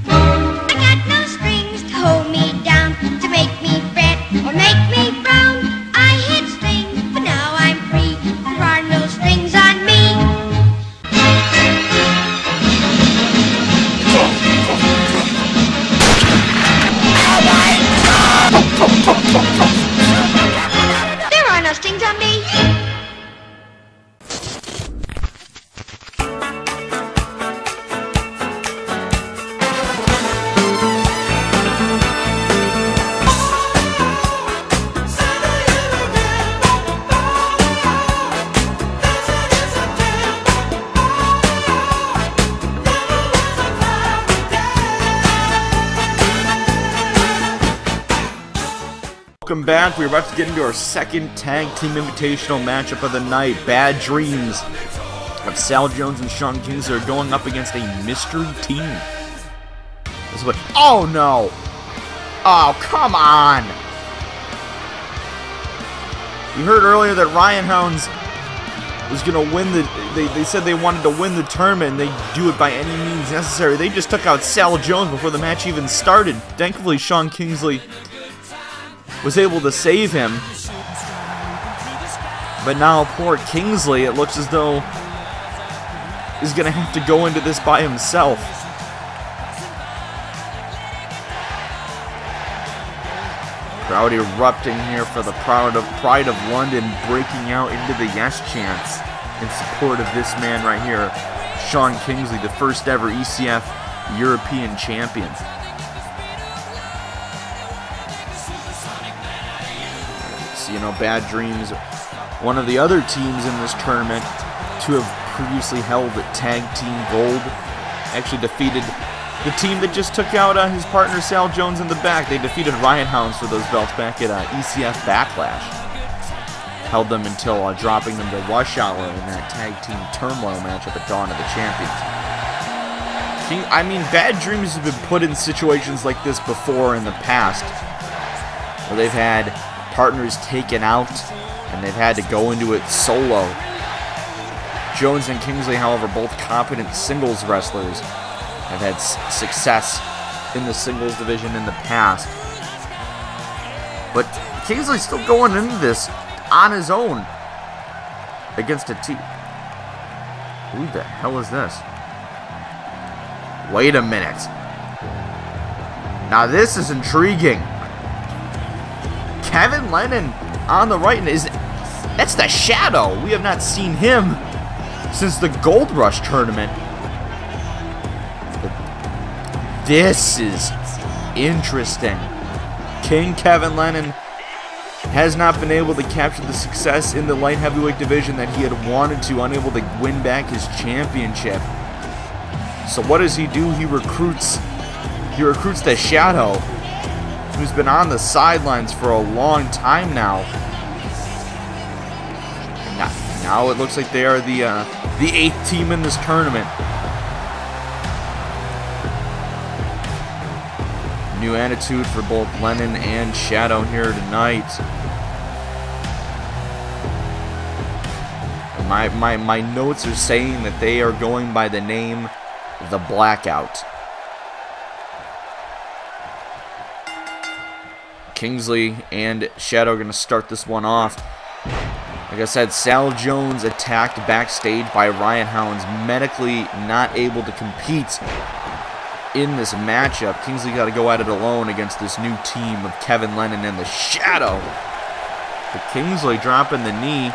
I got no strings to hold me down, to make me fret or make me frown. I hit strings, but now I'm free. There are no strings on me. There are no strings on me. Welcome back. We're about to get into our second tag team invitational matchup of the night. Bad Dreams of Sal Jones and Sean Kingsley are going up against a mystery team. This is what. Oh no! Oh, come on! You heard earlier that Hounds was going to win the. They said they wanted to win the tournament and they'd do it by any means necessary. They just took out Sal Jones before the match even started. Thankfully, Sean Kingsley was able to save him. But now poor Kingsley, it looks as though he's going to have to go into this by himself. Crowd erupting here for the Pride of London, breaking out into the yes chants in support of this man right here, Sean Kingsley, the first ever ECF European champion. You know, Bad Dreams, one of the other teams in this tournament to have previously held tag team gold, actually defeated the team that just took out his partner Sal Jones in the back. They defeated Riot Hounds for those belts back at ECF Backlash. Held them until dropping them to Rush Hour in that tag team turmoil matchup at Dawn of the Champions. I mean, Bad Dreams have been put in situations like this before in the past, where they've had partners taken out, and they've had to go into it solo. Jones and Kingsley, however, both competent singles wrestlers, have had success in the singles division in the past. But Kingsley's still going into this on his own against a team. Who the hell is this? Wait a minute. Now this is intriguing. Kevin Lennon on the right, and that's the Shadow. We have not seen him since the Gold Rush tournament. But this is interesting. King Kevin Lennon has not been able to capture the success in the light heavyweight division that he had wanted to, unable to win back his championship. So what does he do? He recruits the Shadow, who's been on the sidelines for a long time now. Now it looks like they are the 8th team in this tournament. New attitude for both Lennon and Shadow here tonight. My notes are saying that they are going by the name The Blackout. Kingsley and Shadow are going to start this one off. Like I said, Sal Jones attacked backstage by Riot Hounds, medically not able to compete in this matchup. Kingsley got to go at it alone against this new team of Kevin Lennon and the Shadow. But Kingsley dropping the knee.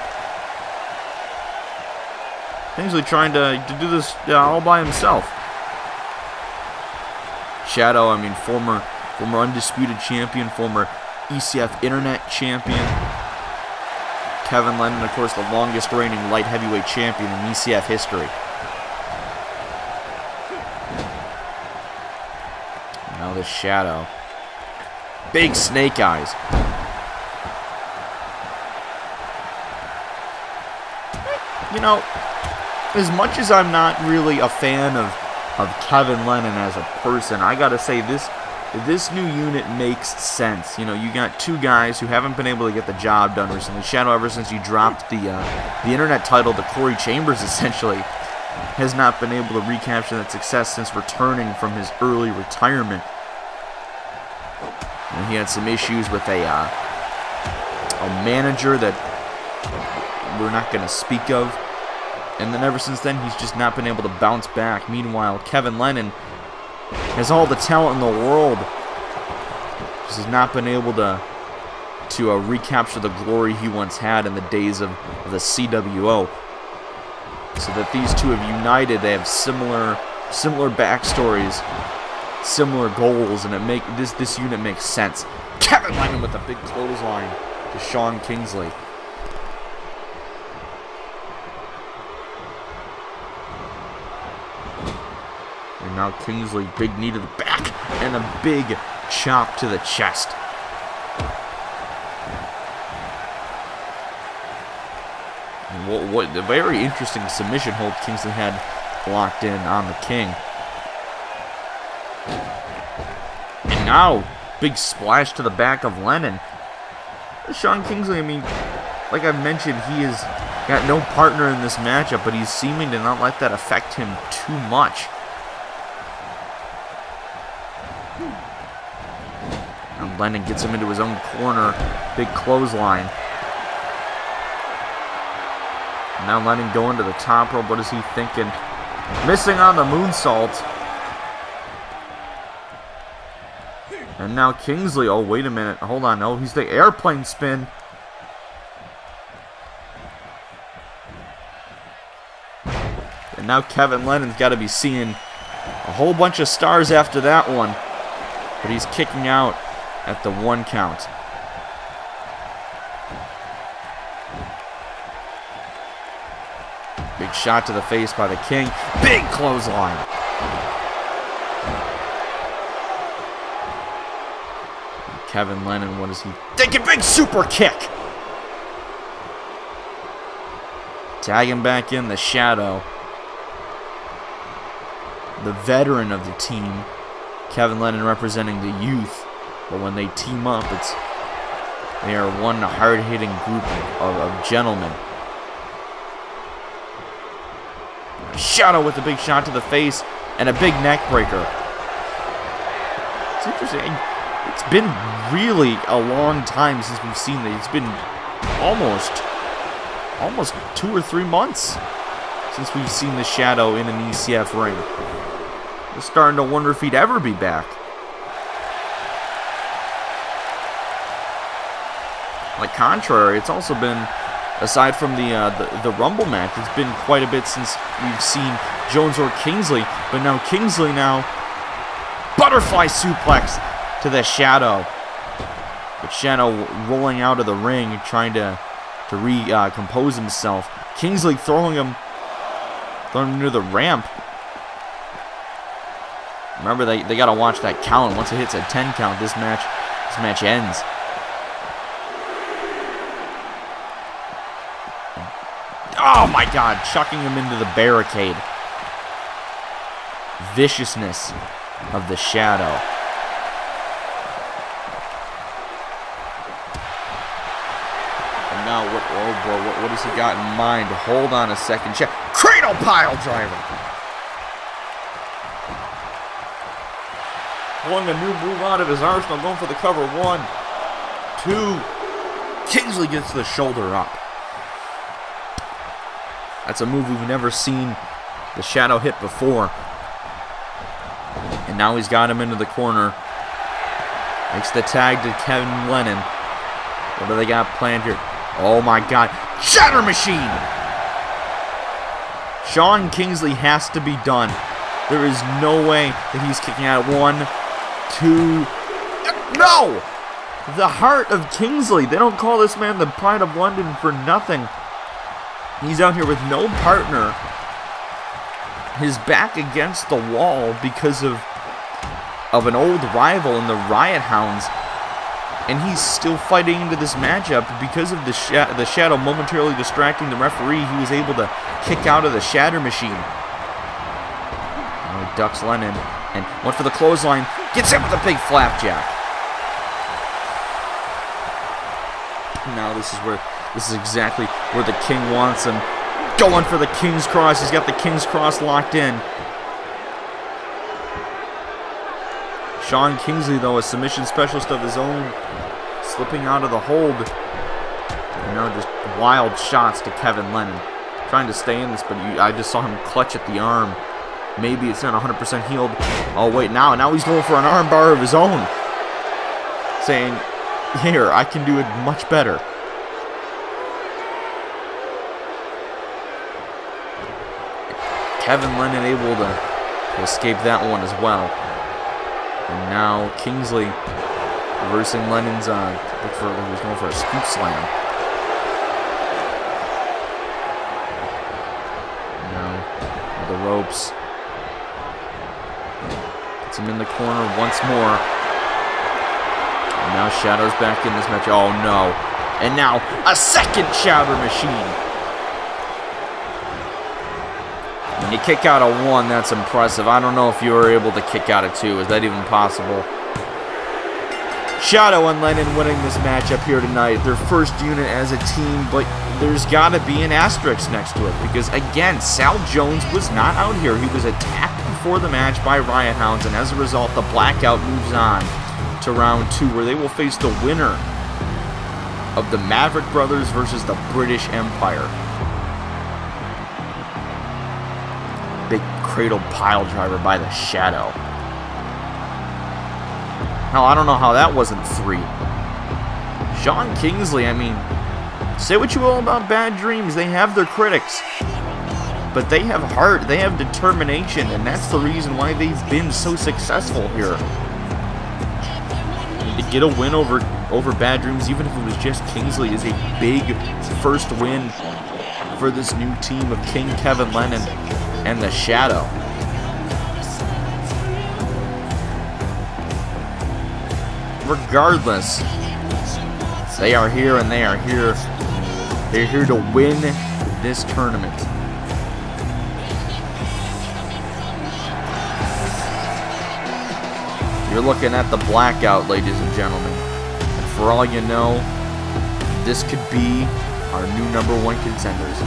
Kingsley trying to do this all by himself. Shadow, I mean, former undisputed champion, former ECF Internet champion. Kevin Lennon, of course, the longest reigning light heavyweight champion in ECF history. Now the Shadow. Big snake eyes. You know, as much as I'm not really a fan of Kevin Lennon as a person, I gotta say this new unit makes sense. You know, you got two guys who haven't been able to get the job done recently. Shadow, ever since you dropped the internet title to Corey Chambers, essentially, has not been able to recapture that success since returning from his early retirement. And he had some issues with a manager that we're not going to speak of. And then ever since then, he's just not been able to bounce back. Meanwhile, Kevin Lennon has all the talent in the world. Just has not been able to recapture the glory he once had in the days of the CWO. So that these two have united. They have similar backstories, similar goals, and this unit makes sense. Kevin Lennon with a big clothesline to Sean Kingsley. And now Kingsley, big knee to the back, and a big chop to the chest. What a very interesting submission hold Kingsley had locked in on the King. And now, big splash to the back of Lennon. Sean Kingsley, I mean, like I've mentioned, he has got no partner in this matchup, but he's seeming to not let that affect him too much. And Lennon gets him into his own corner, big clothesline. Now Lennon going to the top rope. What is he thinking? Missing on the moonsault. And now Kingsley. Oh, wait a minute. Hold on. Oh, he's the airplane spin. And now Kevin Lennon's got to be seeing a whole bunch of stars after that one. But he's kicking out at the 1 count. Big shot to the face by the King. Big clothesline. Kevin Lennon, what is he thinking? Big super kick. Tagging back in the Shadow. The veteran of the team. Kevin Lennon representing the youth. But when they team up, they are one hard-hitting group of gentlemen. Shadow with a big shot to the face and a big neck breaker. It's interesting. It's been really a long time since we've seen that. It's been almost 2 or 3 months since we've seen the Shadow in an ECF ring. We're starting to wonder if he'd ever be back. On the contrary, it's also been, aside from the Rumble match, it's been quite a bit since we've seen Jones or Kingsley. But now Kingsley butterfly suplex to the Shadow. But Shadow rolling out of the ring, trying to recompose himself. Kingsley throwing him near the ramp. Remember, they gotta watch that count. Once it hits a 10 count, this match ends. Oh my God, chucking him into the barricade. Viciousness of the Shadow. And now, what has he got in mind? Hold on a second. Cradle pile driver. Pulling a new move out of his arsenal, going for the cover. 1, 2. Kingsley gets the shoulder up. That's a move we've never seen the Shadow hit before. And now he's got him into the corner. Makes the tag to Kevin Lennon. What do they got planned here? Oh my God. Shatter Machine! Sean Kingsley has to be done. There is no way that he's kicking out. 1, 2. No! The heart of Kingsley. They don't call this man the Pride of London for nothing. He's out here with no partner. His back against the wall because of of an old rival in the Riot Hounds. And he's still fighting into this matchup because of the shadow momentarily distracting the referee. He was able to kick out of the shatter machine. Now he ducks Lennon and went for the clothesline. Gets hit with a big flapjack. Now this is exactly where the King wants him. Going for the King's Cross. He's got the King's Cross locked in. Sean Kingsley, though, a submission specialist of his own, slipping out of the hold. And now just wild shots to Kevin Lennon. Trying to stay in this, but I just saw him clutch at the arm. Maybe it's not 100% healed. Oh, wait, now he's going for an arm bar of his own. Saying, here, I can do it much better. Kevin Lennon able to escape that one as well. And now Kingsley reversing Lennon's he was going for a scoop slam. Now with the ropes. Gets him in the corner once more. And now Shadow's back in this match. Oh no. And now a second shatter machine. When you kick out of one, that's impressive. I don't know if you were able to kick out of two. Is that even possible? Shadow and Lennon winning this matchup here tonight. Their first unit as a team, but there's got to be an asterisk next to it. Because, again, Sal Jones was not out here. He was attacked before the match by Riot Hounds, and as a result, the Blackout moves on to round 2, where they will face the winner of the Maverick Brothers versus the British Empire. Big cradle pile driver by the Shadow. Hell, I don't know how that wasn't 3. Sean Kingsley, I mean, say what you will about Bad Dreams, they have their critics. But they have heart, they have determination, and that's the reason why they've been so successful here. To get a win over Bad Dreams, even if it was just Kingsley, is a big first win for this new team of King Kevin Lennon and the Shadow. Regardless, they are here and they are here. They're here to win this tournament. You're looking at the Blackout, ladies and gentlemen. And for all you know, this could be our new #1 contenders.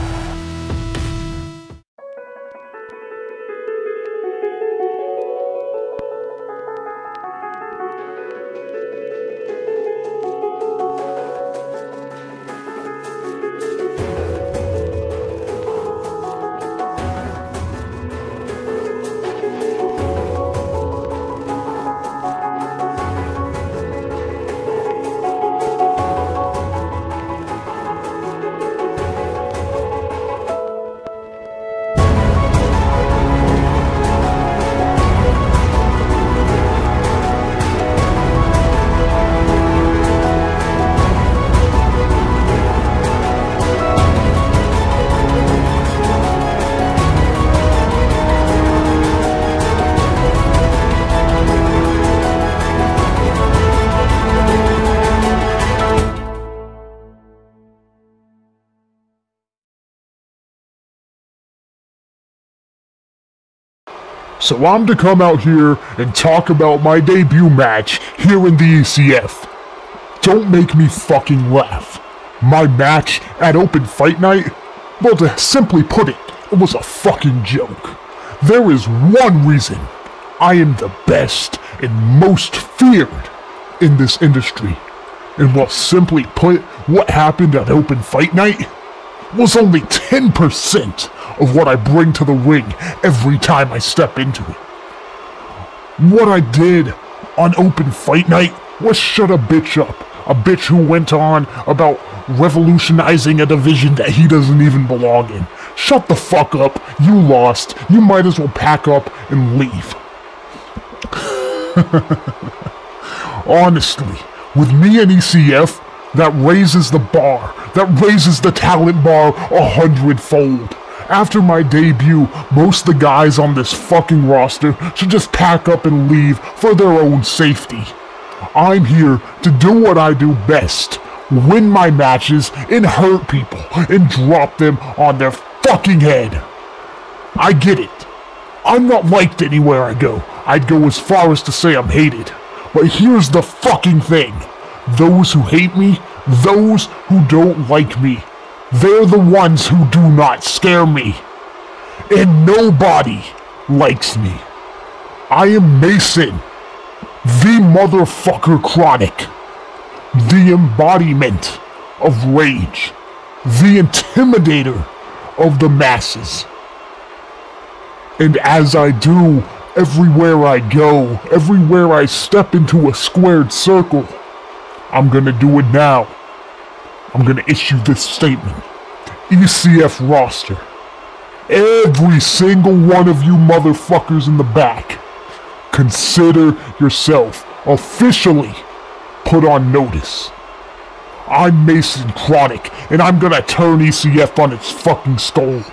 So I'm to come out here and talk about my debut match here in the ECF. Don't make me fucking laugh. My match at Open Fight Night? Well, to simply put it, it was a fucking joke. There is one reason I am the best and most feared in this industry. And well, simply put, what happened at Open Fight Night was only 10% of what I bring to the ring every time I step into it. What I did on Open Fight Night was shut a bitch up. A bitch who went on about revolutionizing a division that he doesn't even belong in. Shut the fuck up. You lost. You might as well pack up and leave. Honestly, with me and ECF, that raises the bar. That raises the talent bar 100-fold. After my debut, most of the guys on this fucking roster should just pack up and leave for their own safety. I'm here to do what I do best. Win my matches and hurt people and drop them on their fucking head. I get it. I'm not liked anywhere I go. I'd go as far as to say I'm hated. But here's the fucking thing. Those who hate me, those who don't like me, they're the ones who do not scare me. And nobody likes me. I am Mason, the motherfucker Kronik, the embodiment of rage, the intimidator of the masses. And as I do, everywhere I go, everywhere I step into a squared circle, I'm gonna do it now. I'm gonna issue this statement. ECF roster. Every single one of you motherfuckers in the back, consider yourself officially put on notice. I'm Mason Kronik, and I'm gonna turn ECF on its fucking skull.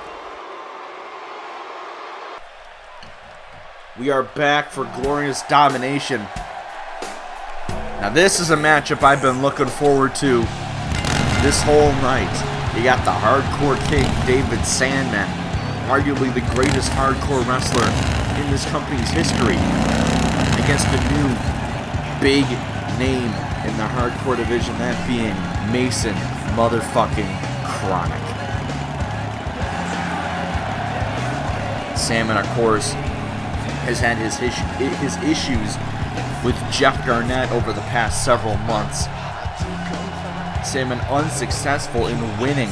We are back for Glorious Domination. Now this is a matchup I've been looking forward to this whole night. You got the Hardcore King, David Sandmen, arguably the greatest hardcore wrestler in this company's history, against a new big name in the hardcore division, that being Mason motherfucking Kronik. Sandman, of course, has had his issues with Jeff Garnett over the past several months. Sandman unsuccessful in winning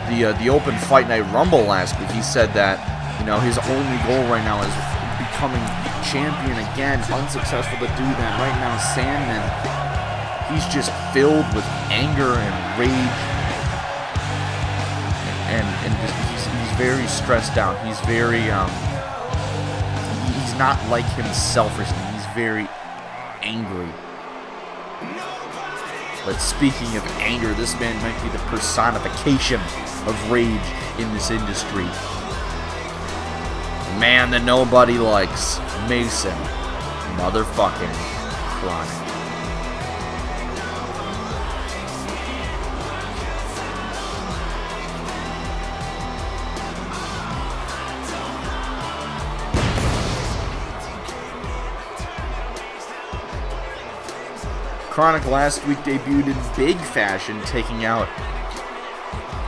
the Open Fight Night Rumble last week. He said that, you know, his only goal right now is becoming champion again. Unsuccessful to do that. Right now, Sandman, he's just filled with anger and rage, and he's very stressed out. He's very he's not like himself or something. He's very angry. But speaking of anger, this man might be the personification of rage in this industry. The man that nobody likes, Mason motherfucking Kronik. Kronik last week debuted in big fashion, taking out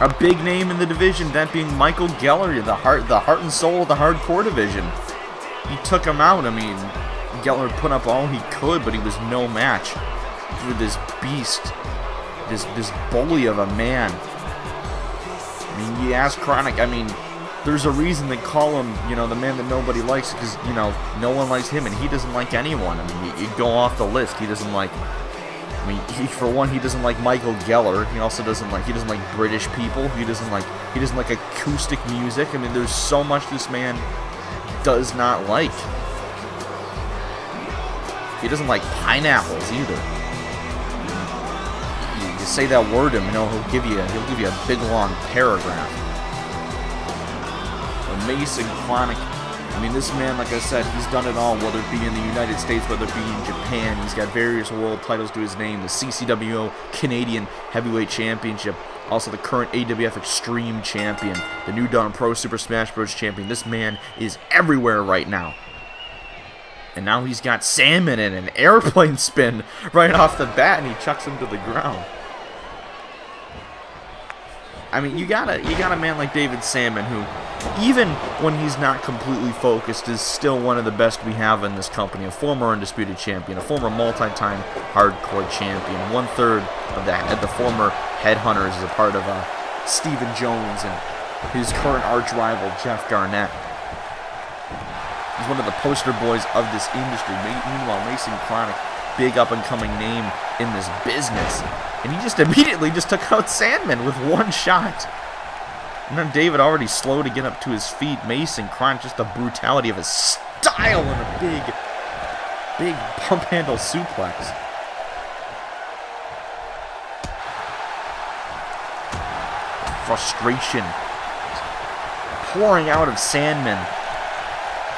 a big name in the division, that being Michael Geller, the heart and soul of the hardcore division. He took him out. I mean, Geller put up all he could, but he was no match for this beast, this bully of a man. I mean, you ask Kronik, I mean, there's a reason they call him, you know, the man that nobody likes, because, you know, no one likes him, and he doesn't like anyone. I mean, you go off the list. He doesn't like, I mean, for one, he doesn't like Michael Geller. He also doesn't like British people. He doesn't like acoustic music. I mean, there's so much this man does not like. He doesn't like pineapples either. You say that word to him, you know, he'll give you a big long paragraph. But Mason Kronik, I mean, this man, like I said, he's done it all, whether it be in the United States, whether it be in Japan. He's got various world titles to his name, the CCWO Canadian Heavyweight Championship, also the current AWF Extreme Champion, the New Dawn Pro Super Smash Bros. Champion. This man is everywhere right now. And now he's got Sandman in an airplane spin right off the bat, and he chucks him to the ground. I mean, you got a man like David Sandman who, even when he's not completely focused, is still one of the best we have in this company. A former Undisputed Champion, a former multi-time hardcore champion. 1/3 of the former Headhunters is a part of Stephen Jones and his current arch rival, Jeff Garnett. He's one of the poster boys of this industry. Meanwhile, Mason Kronik, big up-and-coming name in this business. And he just immediately just took out Sandman with one shot. And then David already slow to get up to his feet. Mason Kronik, just the brutality of his style and a big pump handle suplex. Frustration pouring out of Sandmen,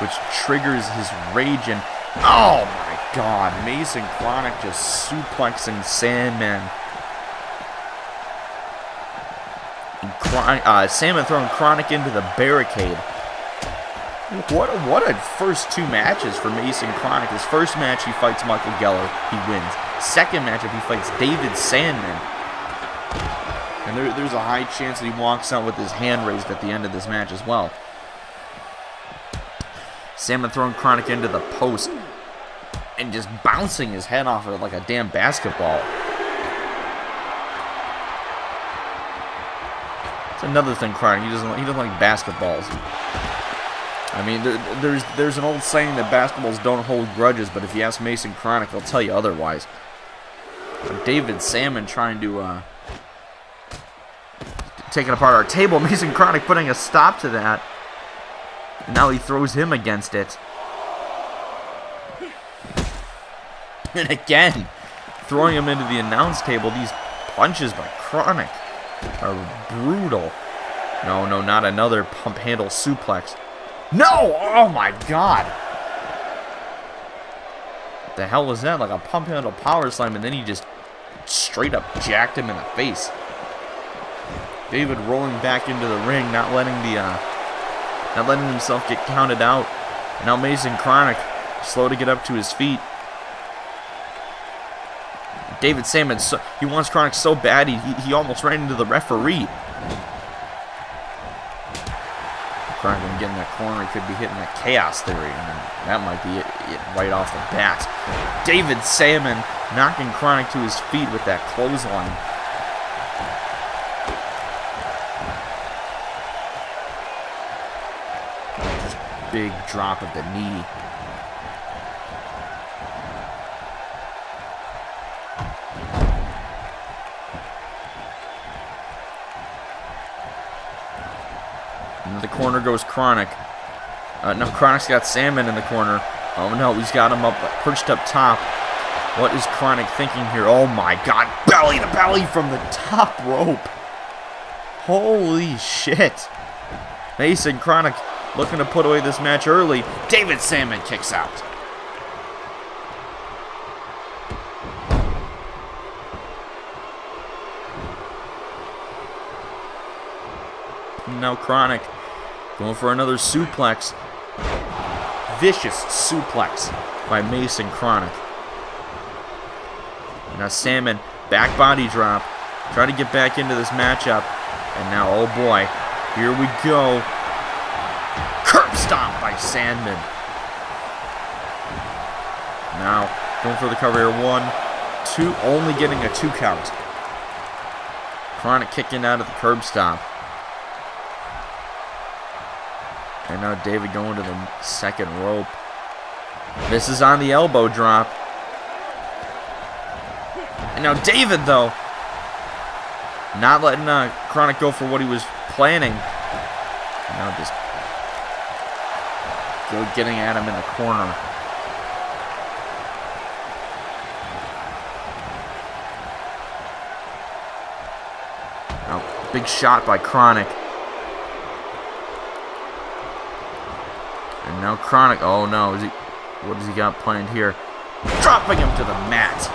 which triggers his rage. And oh my God, Mason Kronik just suplexing Sandman. Sandman throwing Kronik into the barricade. What a first two matches for Mason Kronik. His first match, he fights Michael Geller. He wins. Second matchup, he fights David Sandman. And there's a high chance that he walks out with his hand raised at the end of this match as well. Sandman throwing Kronik into the post and just bouncing his head off of it like a damn basketball. It's another thing, Kronik. He doesn't like basketballs. I mean, there's an old saying that basketballs don't hold grudges, but if you ask Mason Kronik, he'll tell you otherwise. David Sandman trying to taking apart our table. Mason Kronik putting a stop to that. And now he throws him against it. And again, throwing him into the announce table. These punches by Kronik are brutal. No, not another pump handle suplex. No! Oh my God! What the hell was that? Like a pump handle power slam, and then he just straight up jacked him in the face. David rolling back into the ring, not letting himself get counted out. And now Mason Kronik slow to get up to his feet. David Sandman, he wants Kronik so bad he almost ran into the referee. Kronik gonna get in that corner. He could be hitting the chaos theory, and that might be it right off the bat. David Sandman knocking Kronik to his feet with that clothesline. Big drop of the knee. Into the corner goes Kronik. No, Kronik's got Sandman in the corner. Oh no, he's got him up, perched up top. What is Kronik thinking here? Oh my God, belly to belly from the top rope. Holy shit. Mason Kronik looking to put away this match early. David Sandman kicks out. Now Kronik going for another suplex. Vicious suplex by Mason Kronik. Now Sandman, back body drop. Trying to get back into this matchup. And now, oh boy, here we go. Curb stomp by Sandman. Now, going for the cover here. 1, 2, only getting a 2 count. Kronik kicking out of the curb stomp. And now David going to the second rope. Misses on the elbow drop. And now David, though, not letting Kronik go for what he was planning. And now just getting at him in the corner. Now, big shot by Kronik. And now Kronik, oh no, what has he got planned here? Dropping him to the mat.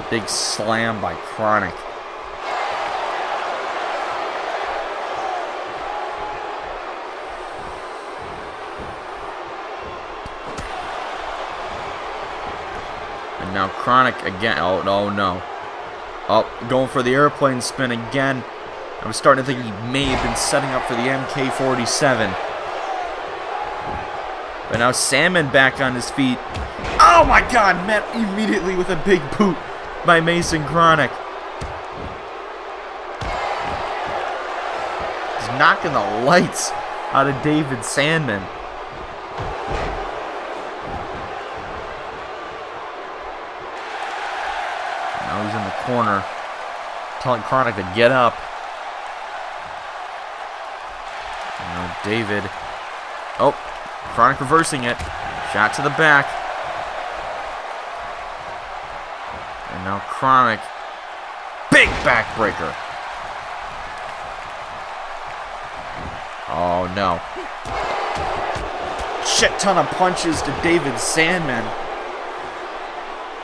Big slam by Kronik. And now Kronik again, oh no. Oh, going for the airplane spin again. I was starting to think he may have been setting up for the MK47. But now Sandman back on his feet. Oh my God, met immediately with a big boot by Mason Kronik. He's knocking the lights out of David Sandman. Now he's in the corner, telling Kronik to get up. And now David. Oh. Kronik reversing it. Shot to the back. And now Kronik. Big backbreaker. Oh, no. Shit ton of punches to David Sandman.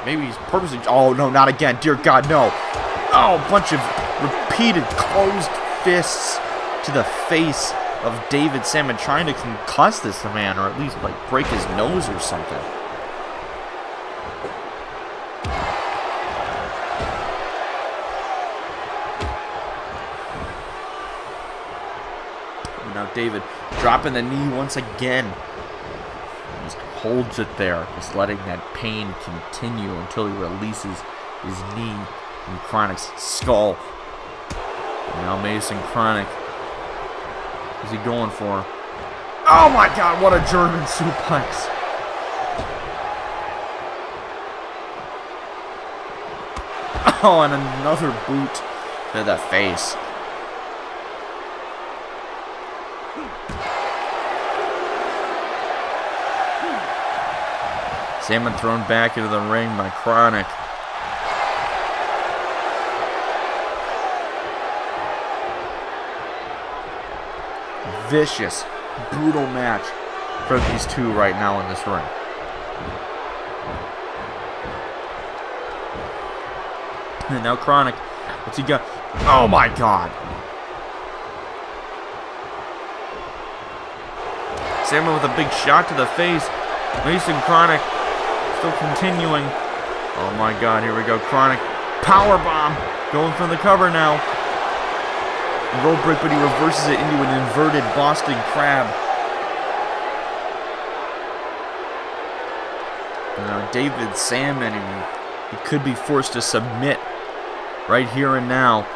Maybe he's purposely... Oh, no, not again. Dear God, no. Oh, a bunch of repeated closed fists to the face of David Sandman, trying to concuss this man, or at least, like, break his nose or something. Now David dropping the knee once again. Just holds it there, just letting that pain continue until he releases his knee from Kronik's skull. And now Mason Kronik. What's he going for? Oh my God, what a German suplex. Oh, and another boot to the face. Sandman thrown back into the ring by Kronik. Vicious, brutal match for these two right now in this ring. And now Kronik, what's he got? Oh my God! Sandman with a big shot to the face. Mason Kronik still continuing. Oh my God, here we go. Kronik, power bomb, going for the cover now. Rope break, but he reverses it into an inverted Boston Crab. And now David Sandman, he could be forced to submit right here and now.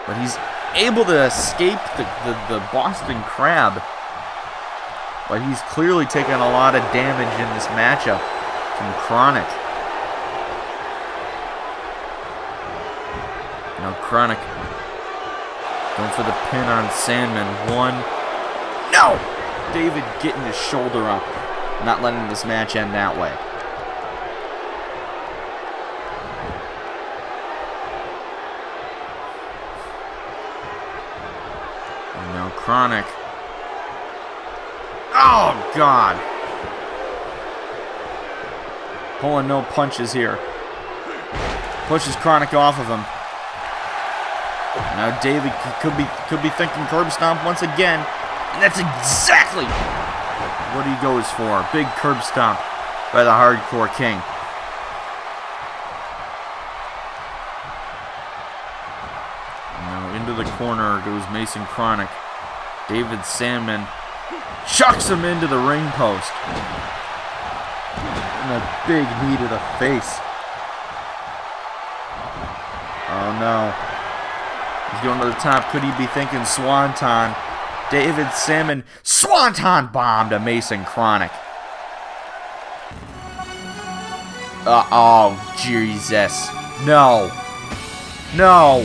But he's able to escape the Boston Crab. But he's clearly taken a lot of damage in this matchup from Kronik. Now Kronik going for the pin on Sandman. One. No! David getting his shoulder up. Not letting this match end that way. And now Kronik. Oh, God. Pulling no punches here. Pushes Kronik off of him. Now David could be thinking curb stomp once again. And that's exactly what he goes for. Big curb stomp by the Hardcore King. Now into the corner goes Mason Kronik. David Sandman chucks him into the ring post. And a big knee to the face. Oh no. He's going to the top. Could he be thinking Swanton? David Sandman Swanton bomb to Mason Kronik. Oh, Jesus. No. No.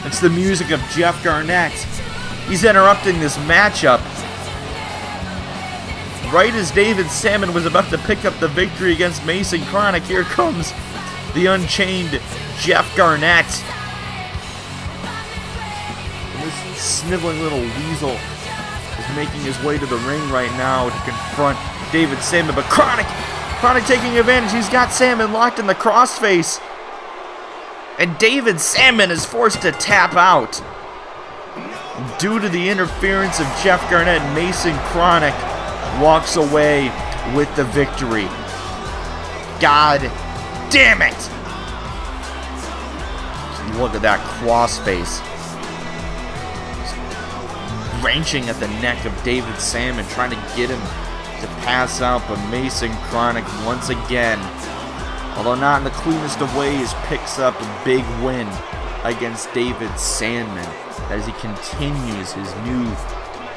It's the music of Jeff Garnett. He's interrupting this matchup. Right as David Sandman was about to pick up the victory against Mason Kronik, here comes the Unchained Jeff Garnett. This sniveling little weasel is making his way to the ring right now to confront David Sandman, but Kronik taking advantage. He's got Sandman locked in the crossface, and David Sandman is forced to tap out. Due to the interference of Jeff Garnett, Mason Kronik walks away with the victory. God damn it! Look at that crossface. Wrenching at the neck of David Sandman, trying to get him to pass out, but Mason Kronik once again, although not in the cleanest of ways, picks up a big win against David Sandman as he continues his new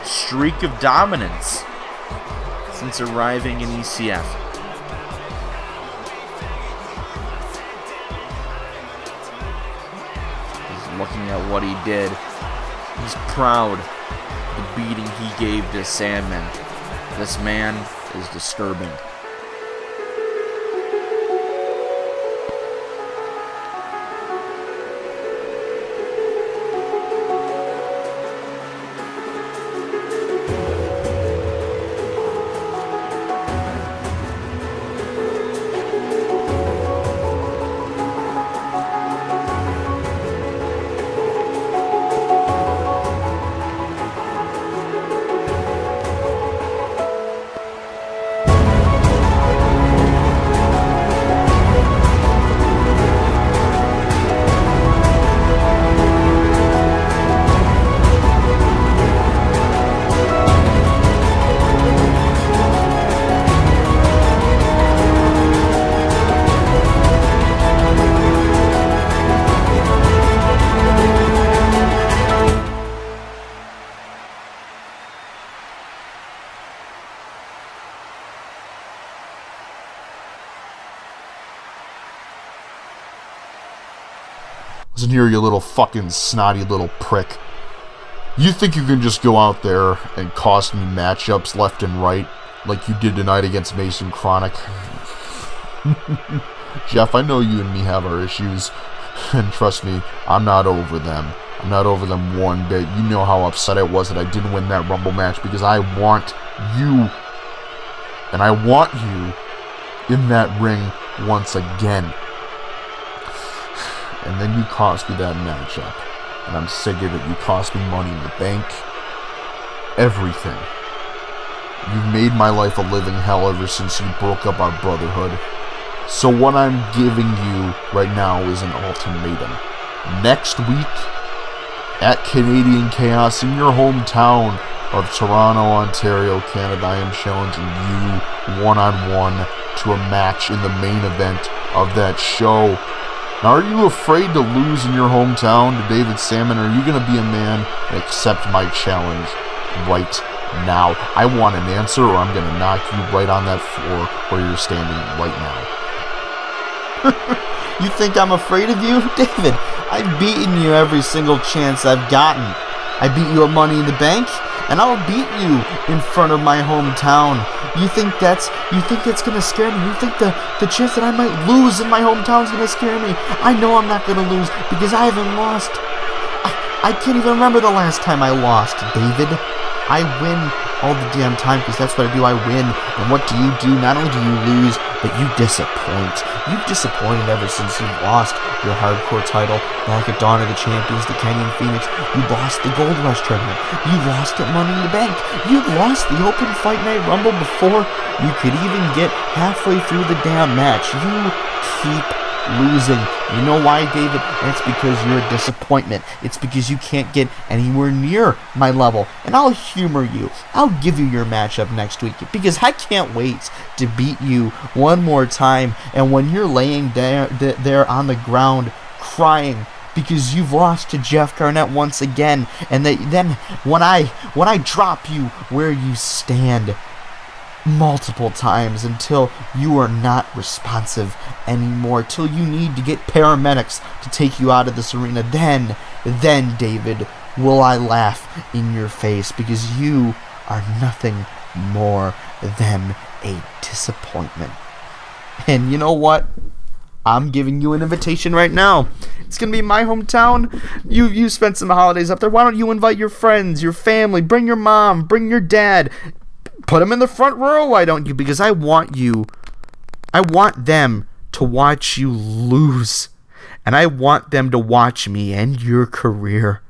streak of dominance since arriving in ECF. He's looking at what he did. He's proud of the beating he gave to Sandman. This man is disturbing. Listen here, you little fucking snotty little prick. You think you can just go out there and cost me matchups left and right like you did tonight against Mason Kronik? Jeff, I know you and me have our issues, and trust me, I'm not over them. I'm not over them one bit. You know how upset I was that I didn't win that Rumble match because I want you, and I want you in that ring once again. And then you cost me that matchup. And I'm sick of it. You cost me money in the bank. Everything. You've made my life a living hell ever since you broke up our brotherhood. So what I'm giving you right now is an ultimatum. Next week, at Canadian Chaos in your hometown of Toronto, Ontario, Canada, I am challenging you one-on-one to a match in the main event of that show. Now, are you afraid to lose in your hometown to David Sandmen, or are you going to be a man and accept my challenge right now? I want an answer, or I'm going to knock you right on that floor where you're standing right now. You think I'm afraid of you? David, I've beaten you every single chance I've gotten. I beat you at Money in the Bank, and I'll beat you in front of my hometown. You think that's gonna scare me? You think the chance that I might lose in my hometown is gonna scare me? I know I'm not gonna lose because I haven't lost. I can't even remember the last time I lost, David. I win all the damn time because that's what I do. I win. And what do? Not only do you lose, but you disappoint. You've disappointed ever since you lost your hardcore title back at Dawn of the Champions to Kenyon Fenix. You lost the Gold Rush tournament. You lost at Money in the Bank. You lost the Open Fight Night Rumble before you could even get halfway through the damn match. You keep losing. You know why, David? It's because you're a disappointment. It's because you can't get anywhere near my level. And I'll humor you. I'll give you your matchup next week because I can't wait to beat you one more time. And when you're laying there on the ground crying because you've lost to Jeff Garnett once again, and then when I drop you where you stand multiple times until you are not responsive anymore, till you need to get paramedics to take you out of this arena, then David, will I laugh in your face because you are nothing more than a disappointment. And you know what? I'm giving you an invitation right now. It's gonna be my hometown. You spent some holidays up there. Why don't you invite your friends, your family, bring your mom, bring your dad. Put them in the front row, why don't you? Because I want them to watch you lose. And I want them to watch me end your career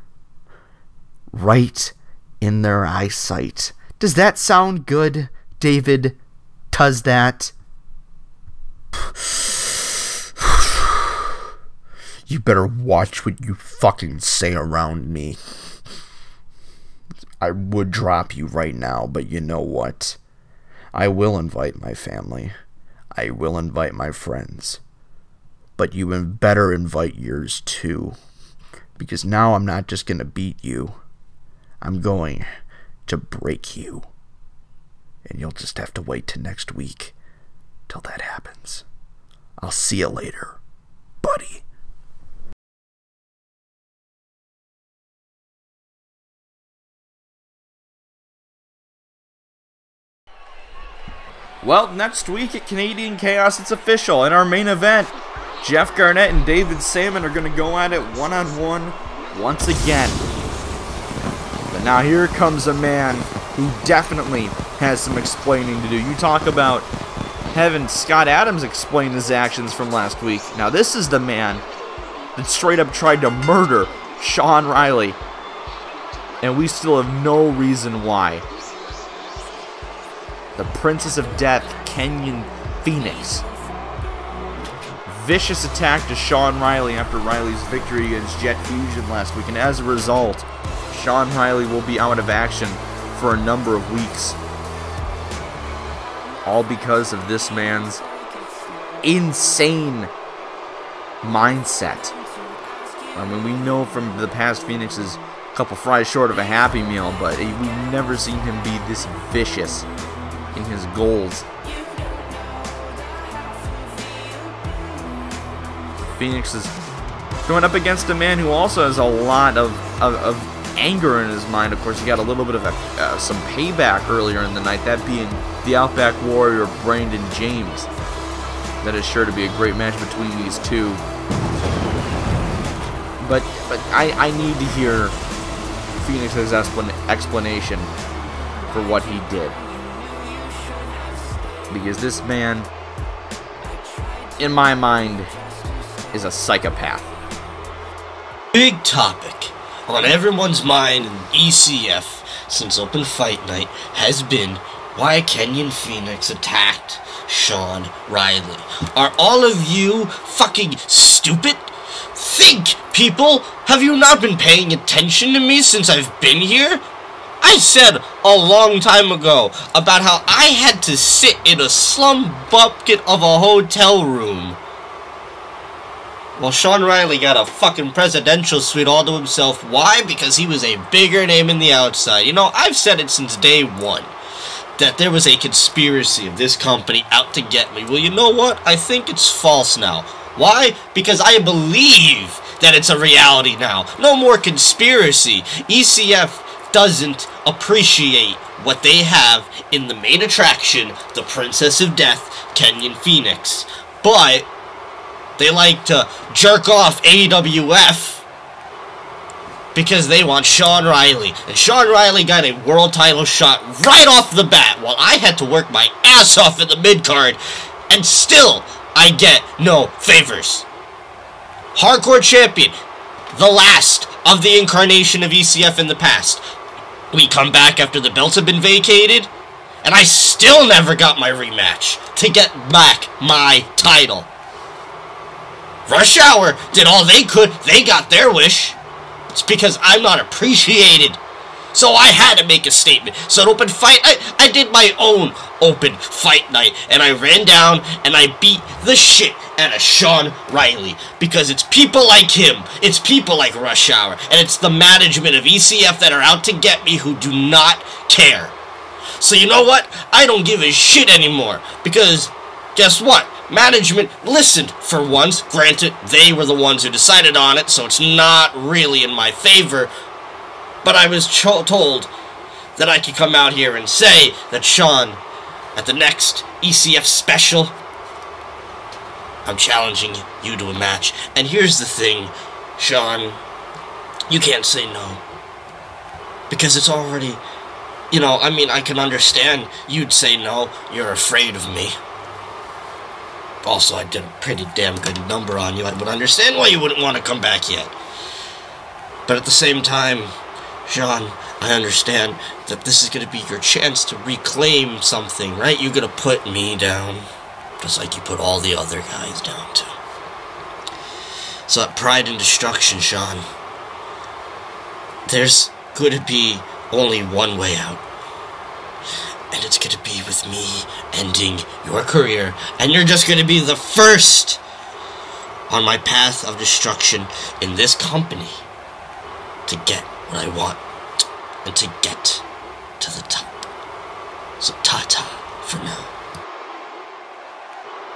right in their eyesight. Does that sound good, David? Does that? You better watch what you fucking say around me. I would drop you right now, but you know what? I will invite my family. I will invite my friends. But you better invite yours too. Because now I'm not just going to beat you. I'm going to break you. And you'll just have to wait till next week till that happens. I'll see you later, buddy. Well, next week at Canadian Chaos, it's official. In our main event, Jeff Garnett and David Sandmen are going to go at it one-on-one once again. But now here comes a man who definitely has some explaining to do. You talk about having Scott Adams explain his actions from last week. Now this is the man that straight up tried to murder Sean Riley. And we still have no reason why. The Princess of Death, Kenyon Fenix. Vicious attack to Sean Riley after Riley's victory against Jet Fusion last week. And as a result, Sean Riley will be out of action for a number of weeks. All because of this man's insane mindset. I mean, we know from the past Phoenix is a couple fries short of a Happy Meal, but we've never seen him be this vicious in his goals. Phoenix is going up against a man who also has a lot of anger in his mind. Of course, he got a little bit of some payback earlier in the night, that being the Outback Warrior, Brandon James. That is sure to be a great match between these two. But I need to hear Fenix's explanation for what he did. Because this man, in my mind, is a psychopath. Big topic on everyone's mind in ECF since open fight night has been why Kenyon Fenix attacked Sean Riley. Are all of you fucking stupid? Think, people! Have you not been paying attention to me since I've been here? I said a long time ago about how I had to sit in a slum bucket of a hotel room. Well, Sean Riley got a fucking presidential suite all to himself. Why? Because he was a bigger name in the outside. You know, I've said it since day one, that there was a conspiracy of this company out to get me. Well, you know what? I think it's false now. Why? Because I believe that it's a reality now. No more conspiracy. ECF doesn't appreciate what they have in the main attraction, the Princess of Death, Kenyon Fenix. But they like to jerk off AWF because they want Sean Riley. And Sean Riley got a world title shot right off the bat, while I had to work my ass off in the mid-card, and still I get no favors. Hardcore champion, the last of the incarnation of ECF in the past. We come back after the belts have been vacated, and I still never got my rematch to get back my title. Rush Hour did all they could. They got their wish. It's because I'm not appreciated. So I had to make a statement. So at open fight, I did my own open fight night. And I ran down and I beat the shit out of Sean Riley. Because it's people like him. It's people like Rush Hour. And it's the management of ECF that are out to get me who do not care. So you know what? I don't give a shit anymore. Because guess what? Management listened for once. Granted, they were the ones who decided on it, so it's not really in my favor. But I was told that I could come out here and say that Sean, at the next ECF special, I'm challenging you to a match. And here's the thing, Sean, you can't say no. Because it's already, you know, I mean, I can understand you'd say no. You're afraid of me. Also, I did a pretty damn good number on you. I would understand why you wouldn't want to come back yet. But at the same time, Sean, I understand that this is going to be your chance to reclaim something, right? You're going to put me down, just like you put all the other guys down too. So at Pride and Destruction, Sean, there's going to be only one way out. And it's going to be with me ending your career. And you're just going to be the first on my path of destruction in this company to get what I want and to get to the top. So ta-ta for now.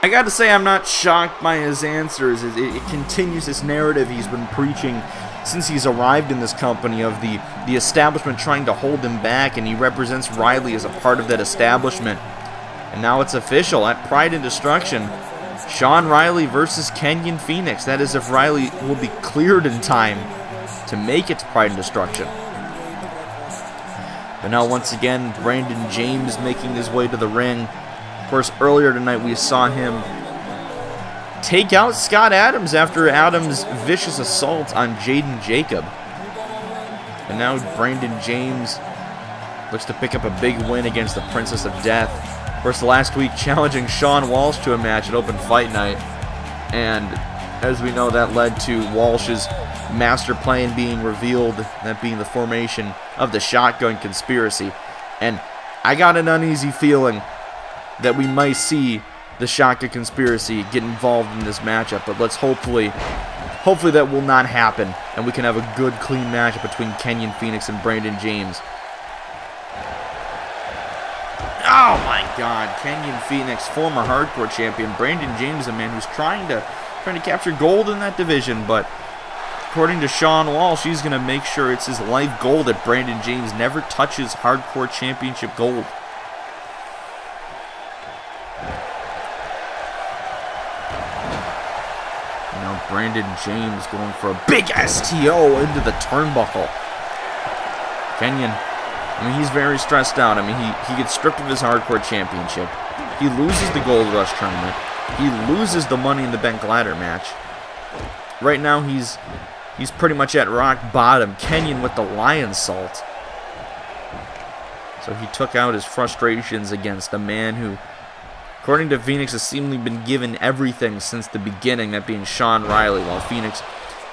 I gotta say, I'm not shocked by his answers. It continues this narrative he's been preaching since he's arrived in this company of the establishment trying to hold him back, and he represents Riley as a part of that establishment. And now it's official at Pride and Destruction. Sean Riley versus Kenyon Fenix. That is if Riley will be cleared in time to make it to Pride and Destruction. But now once again, Brandon James making his way to the ring. Of course, earlier tonight we saw him take out Scott Adams after Adams' vicious assault on Jaden Jacob. And now Brandon James looks to pick up a big win against the Princess of Death. Of course, last week challenging Sean Walsh to a match at Open Fight Night. And as we know, that led to Walsh's master plan being revealed, that being the formation of the Shotgun Conspiracy. And I got an uneasy feeling that we might see the Shotgun Conspiracy get involved in this matchup, but let's hopefully that will not happen, and we can have a good, clean matchup between Kenyon Fenix and Brandon James. Oh my God, Kenyon Fenix, former hardcore champion. Brandon James, a man who's trying to capture gold in that division, but according to Sean Wall, she's going to make sure it's his life goal that Brandon James never touches Hardcore Championship gold. Now Brandon James going for a big STO into the turnbuckle. Kenyon, I mean, he's very stressed out. I mean, he gets stripped of his Hardcore Championship. He loses the Gold Rush tournament. He loses the Money in the Bank ladder match. Right now, he's pretty much at rock bottom. Kenyon with the lion salt. So he took out his frustrations against a man who, according to Fenix, has seemingly been given everything since the beginning, that being Sean Riley. While Fenix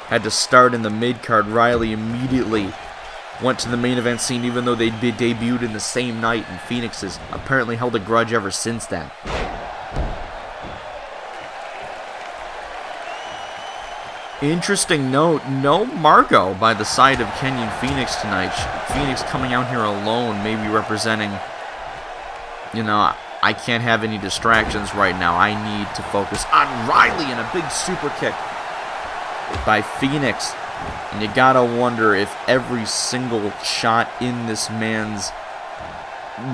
had to start in the mid-card, Riley immediately went to the main event scene, even though they'd been debuted in the same night, and Fenix has apparently held a grudge ever since then. Interesting note, no Margot by the side of Kenyon Fenix tonight. Fenix coming out here alone, maybe representing, you know, I can't have any distractions right now. I need to focus on Riley, and a big super kick by Fenix. And you gotta wonder if every single shot in this man's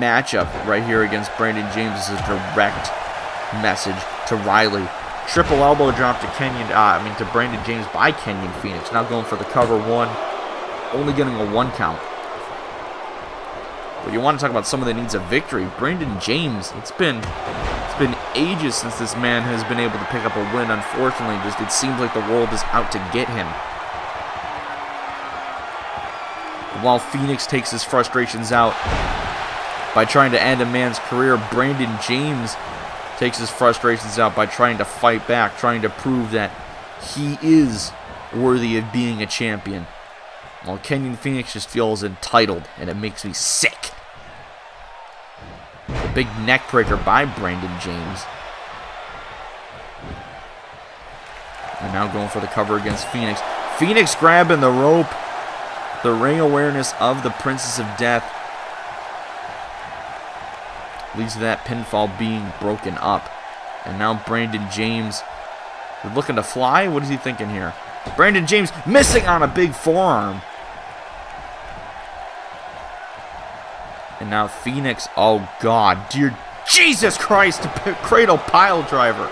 matchup right here against Brandon James is a direct message to Riley. Triple elbow drop to to Brandon James by Kenyon Fenix. Now going for the cover one, only getting a 1 count. But you want to talk about someone that needs a victory. Brandon James, it's been ages since this man has been able to pick up a win. Unfortunately, just it seems like the world is out to get him. While Fenix takes his frustrations out by trying to end a man's career, Brandon James takes his frustrations out by trying to fight back, trying to prove that he is worthy of being a champion. While Kenyon Fenix just feels entitled, and it makes me sick. A big neck breaker by Brandon James. And now going for the cover against Fenix. Fenix grabbing the rope. The ring awareness of the Princess of Death leads to that pinfall being broken up. And now Brandon James looking to fly. What is he thinking here? Brandon James missing on a big forearm. And now Fenix, oh God, dear Jesus Christ, cradle pile driver.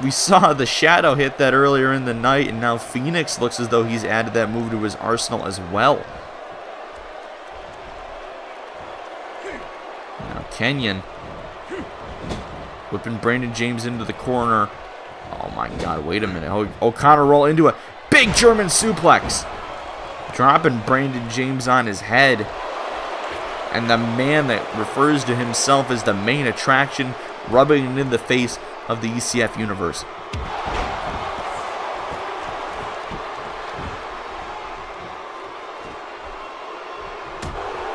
We saw the Shadow hit that earlier in the night, and now Fenix looks as though he's added that move to his arsenal as well. Now Kenyon whipping Brandon James into the corner. Oh my God, wait a minute. O'Connor roll into a big German suplex. Dropping Brandon James on his head. And the man that refers to himself as the main attraction, rubbing it in the face of the ECF universe.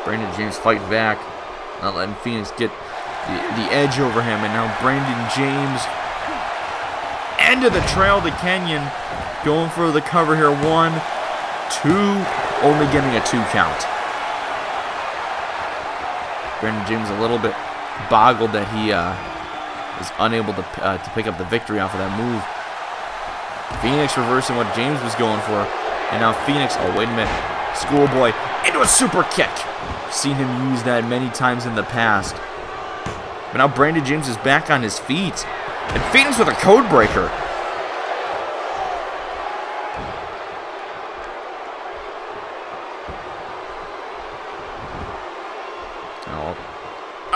Brandon James fighting back, not letting Fenix get the edge over him, and now Brandon James, end of the trail to Kenyon, going for the cover here, 1, 2, only getting a 2 count. Brandon James a little bit boggled that he is unable to pick up the victory off of that move. Fenix reversing what James was going for. And now Fenix, oh wait a minute, Schoolboy into a super kick. Seen him use that many times in the past. But now Brandon James is back on his feet. And Fenix with a code breaker.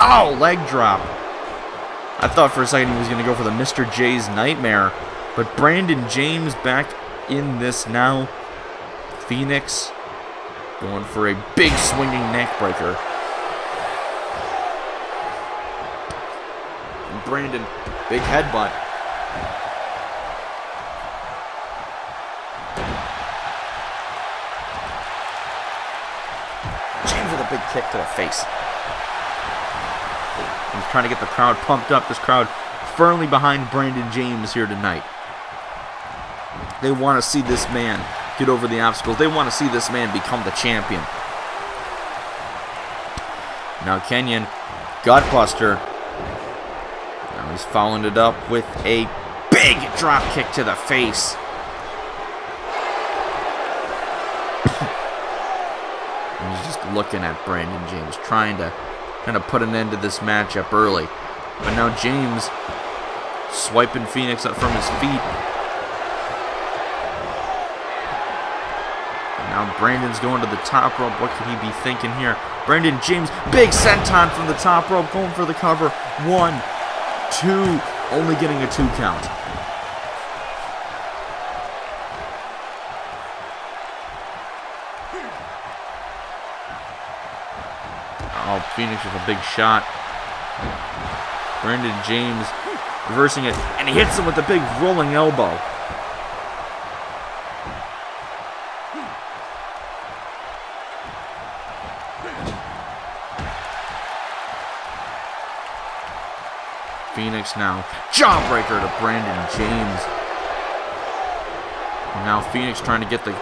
Oh, leg drop. I thought for a second he was going to go for the Mr. J's Nightmare. But Brandon James back in this now. Fenix going for a big swinging neck breaker. And Brandon, big headbutt. James with a big kick to the face. He's trying to get the crowd pumped up. This crowd firmly behind Brandon James here tonight. They want to see this man get over the obstacles. They want to see this man become the champion. Now Kenyon, gutbuster. Now he's following it up with a big drop kick to the face. And he's just looking at Brandon James, trying to kind of put an end to this matchup early. But now James swiping Fenix up from his feet. And now Brandon's going to the top rope. What could he be thinking here? Brandon James, big senton from the top rope, going for the cover. 1, 2, only getting a 2 count. Oh, Fenix with a big shot. Brandon James reversing it, and he hits him with a big rolling elbow. Fenix now, jawbreaker to Brandon James. And now Fenix trying to get the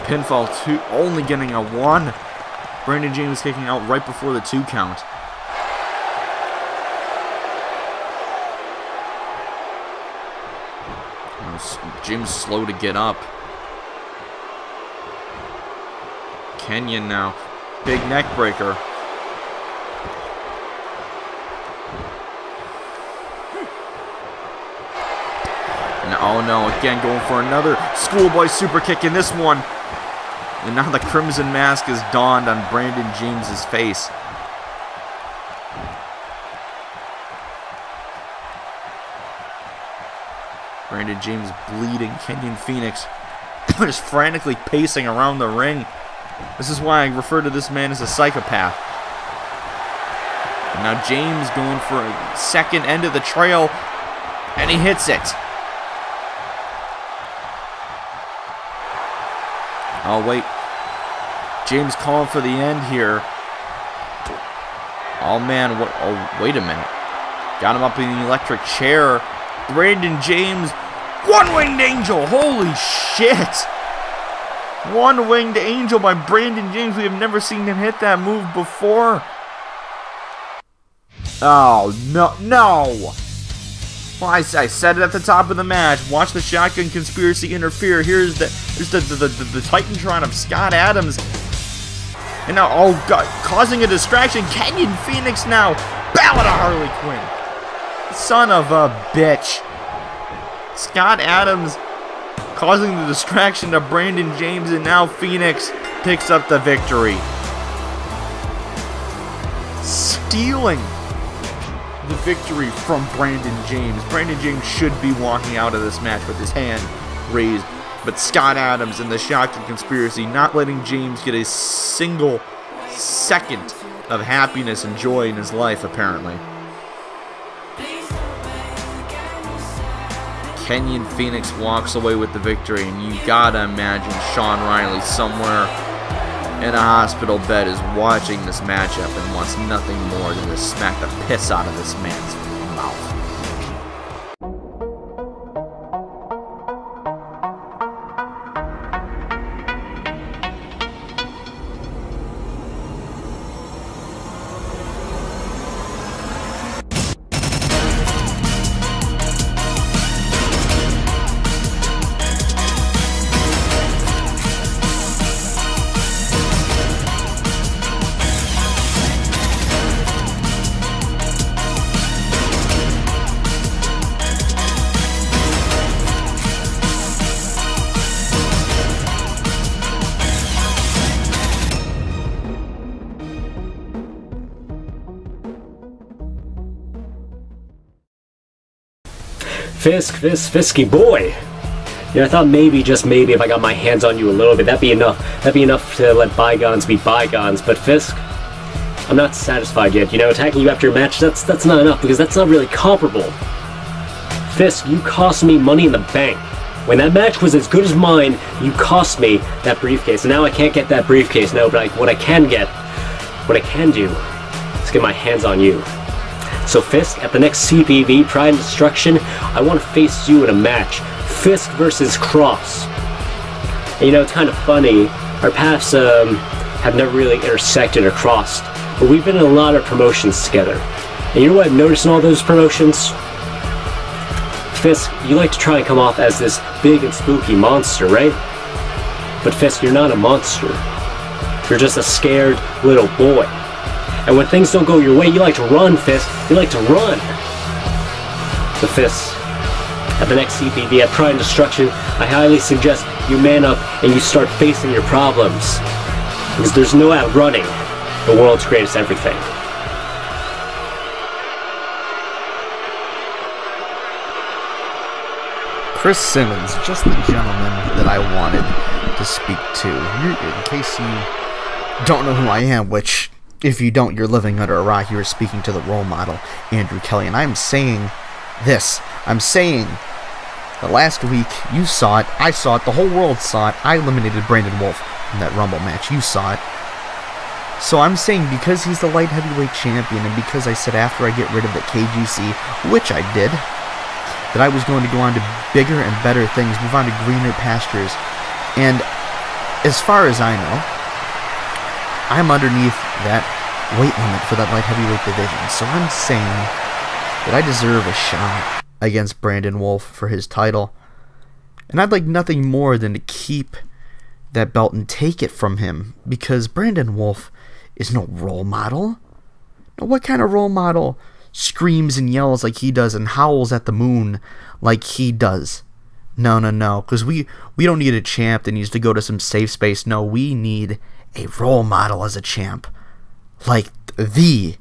pinfall, only getting a 1. Brandon James kicking out right before the 2 count. James slow to get up. Kenyon now, big neck breaker. And oh no, again going for another schoolboy super kick in this one. And now the crimson mask is donned on Brandon James's face. Brandon James bleeding. Kenyon Fenix just frantically pacing around the ring. This is why I refer to this man as a psychopath. And now James going for a second end of the trail, and he hits it. Oh wait, James calling for the end here. Oh man, what? Oh wait a minute, got him up in the electric chair. Brandon James, one-winged angel. Holy shit! One-winged angel by Brandon James. We have never seen him hit that move before. Oh no, no! Well, I said it at the top of the match. Watch the Shotgun Conspiracy interfere. Here's the Titantron of Scott Adams. And now, oh god, causing a distraction. Kenyon Fenix now. Ballad of Harley Quinn. Son of a bitch. Scott Adams causing the distraction to Brandon James, and now Fenix picks up the victory. Stealing the victory from Brandon James. Brandon James should be walking out of this match with his hand raised, but Scott Adams and the Shotgun Conspiracy not letting James get a single second of happiness and joy in his life, apparently. Kenyon Fenix walks away with the victory, and you gotta imagine Sean Riley somewhere in a hospital bed is watching this matchup and wants nothing more than to smack the piss out of this man's mouth. Fisky boy. You know, I thought maybe, just maybe, if I got my hands on you a little bit, that'd be enough. That'd be enough to let bygones be bygones. But Fisk, I'm not satisfied yet. You know, attacking you after your match, that's not enough, because that's not really comparable. Fisk, you cost me money in the bank. When that match was as good as mine, you cost me that briefcase. And now I can't get that briefcase. No, but what I can do is get my hands on you. So Fisk, at the next CPV, Pride and Destruction, I want to face you in a match. Fisk versus Cross. And you know, it's kind of funny, our paths have never really intersected or crossed, but we've been in a lot of promotions together. And you know what I've noticed in all those promotions? Fisk, you like to try and come off as this big and spooky monster, right? But Fisk, you're not a monster. You're just a scared little boy. And when things don't go your way, you like to run, Fisk. You like to run. So Fisk, at the next CPV at Pride and Destruction, I highly suggest you man up and you start facing your problems. Because there's no outrunning the world's greatest everything. Chris Simmons, just the gentleman that I wanted to speak to. In case you don't know who I am, which, if you don't, you're living under a rock. You are speaking to the role model, Andrew Kelly. And I'm saying this. I'm saying that last week, you saw it, I saw it, the whole world saw it. I eliminated Brandon Wolf in that Rumble match. You saw it. So I'm saying because he's the light heavyweight champion, and because I said after I get rid of the KGC, which I did, that I was going to go on to bigger and better things, move on to greener pastures. And as far as I know, I'm underneath that weight limit for that light heavyweight division. So I'm saying that I deserve a shot against Brandon Wolf for his title. And I'd like nothing more than to keep that belt and take it from him, because Brandon Wolf is no role model. Now, what kind of role model screams and yells like he does and howls at the moon like he does? No, because we don't need a champ that needs to go to some safe space. No, we need a role model as a champ, like the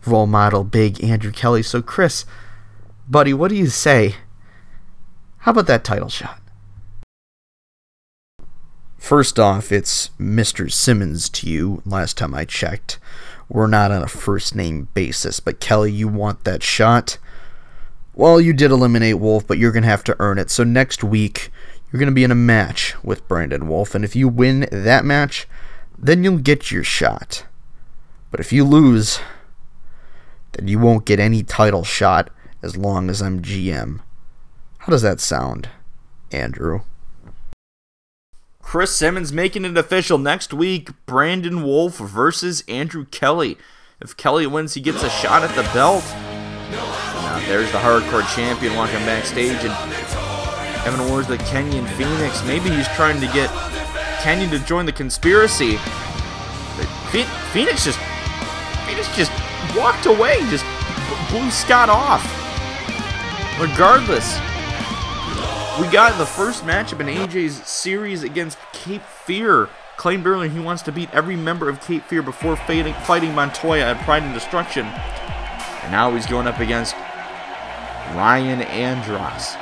role model, Big Andrew Kelly. So Chris, buddy, what do you say? How about that title shot? First off, it's Mr. Simmons to you. Last time I checked, we're not on a first-name basis. But Kelly, you want that shot? Well, you did eliminate Wolf, but you're going to have to earn it. So next week, you're going to be in a match with Brandon Wolf. And if you win that match, then you'll get your shot. But if you lose, then you won't get any title shot as long as I'm GM. How does that sound, Andrew? Chris Simmons making it official next week. Brandon Wolf versus Andrew Kelly. If Kelly wins, he gets a shot at the belt. Now there's the hardcore champion walking backstage, and having awards with Kenyon Fenix. Maybe he's trying to get Kenyon to join the conspiracy. But Fenix just walked away, just blew Scott off. Regardless, we got the first matchup in AJ's series against Cape Fear. Claimed earlier he wants to beat every member of Cape Fear before fighting Montoya at Pride and Destruction. And now he's going up against Ryan Andras,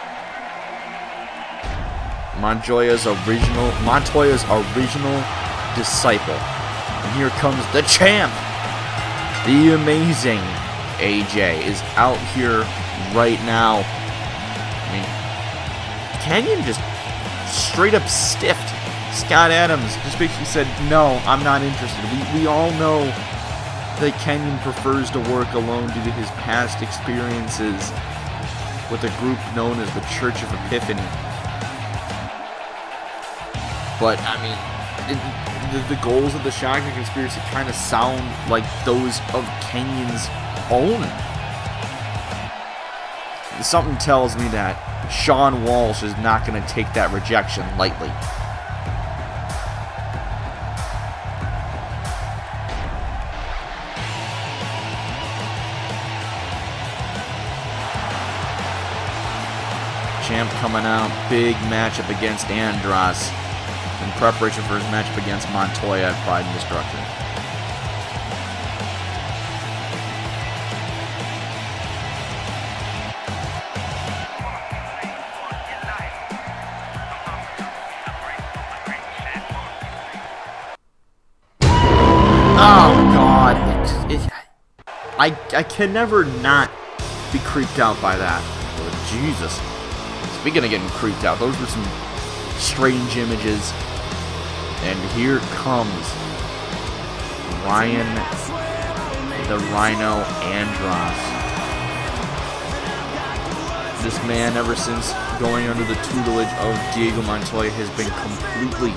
Montoya's original disciple. And here comes the champ. The amazing AJ is out here right now. I mean, Kenyon just straight up stiffed Scott Adams. Just basically said, no, I'm not interested. We all know that Kenyon prefers to work alone due to his past experiences with a group known as the Church of Epiphany. But, I mean, the goals of the Shotgun Conspiracy kind of sound like those of Kenyon's own. Something tells me that Sean Walsh is not going to take that rejection lightly. Champ coming out, big matchup against Andras in preparation for his matchup against Montoya at Pride and Destruction. Oh God, I can never not be creeped out by that. Oh, Jesus. Speaking of getting creeped out, those were some strange images. And here comes Ryan the Rhino Andras. This man, ever since going under the tutelage of Diego Montoya, has been completely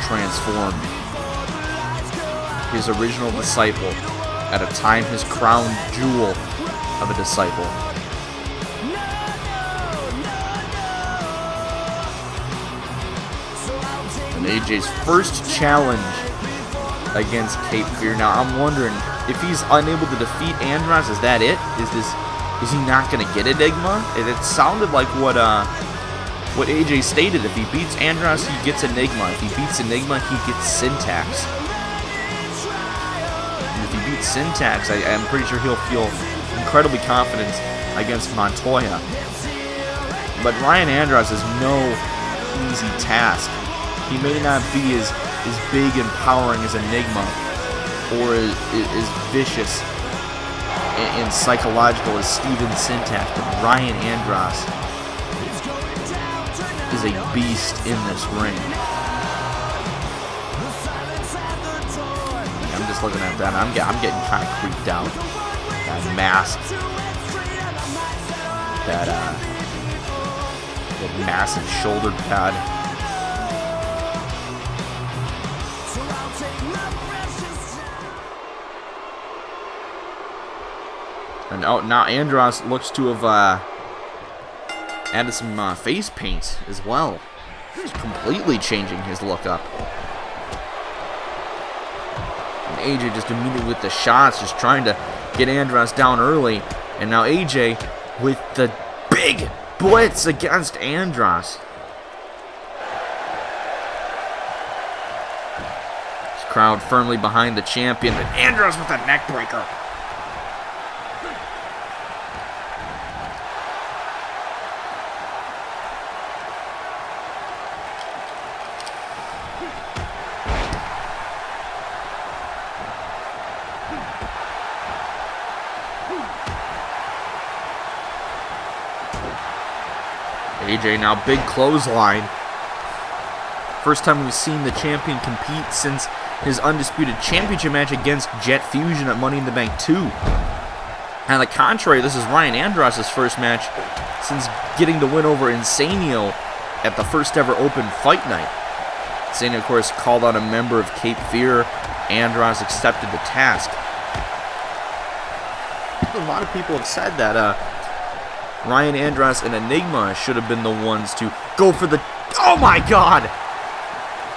transformed. His original disciple, at a time his crown jewel of a disciple. And AJ's first challenge against Cape Fear. Now, I'm wondering, if he's unable to defeat Andras, is that it? Is he not going to get Enigma? It sounded like what AJ stated. If he beats Andras, he gets Enigma. If he beats Enigma, he gets Syntax. And if he beats Syntax, I'm pretty sure he'll feel incredibly confident against Montoya. But Ryan Andras is no easy task. He may not be as big and powering as Enigma, or as vicious and psychological as Steven Syntax, but Ryan Andras is a beast in this ring. I'm just looking at that. I'm getting kind of creeped out. That mask, that massive shoulder pad. And now Andras looks to have added some face paint as well. He's completely changing his look up. And AJ just immediately with the shots, just trying to get Andras down early. And now AJ with the big blitz against Andras. This crowd firmly behind the champion, but Andras with a neck breaker. AJ now big clothesline. First time we've seen the champion compete since his undisputed championship match against Jet Fusion at Money in the Bank 2. On the contrary, this is Ryan Andras' first match since getting the win over Insanio at the first ever open fight night. Insanio, of course, called out a member of Cape Fear. Andras accepted the task. A lot of people have said that Ryan Andras and Enigma should have been the ones to go for the... Oh my god!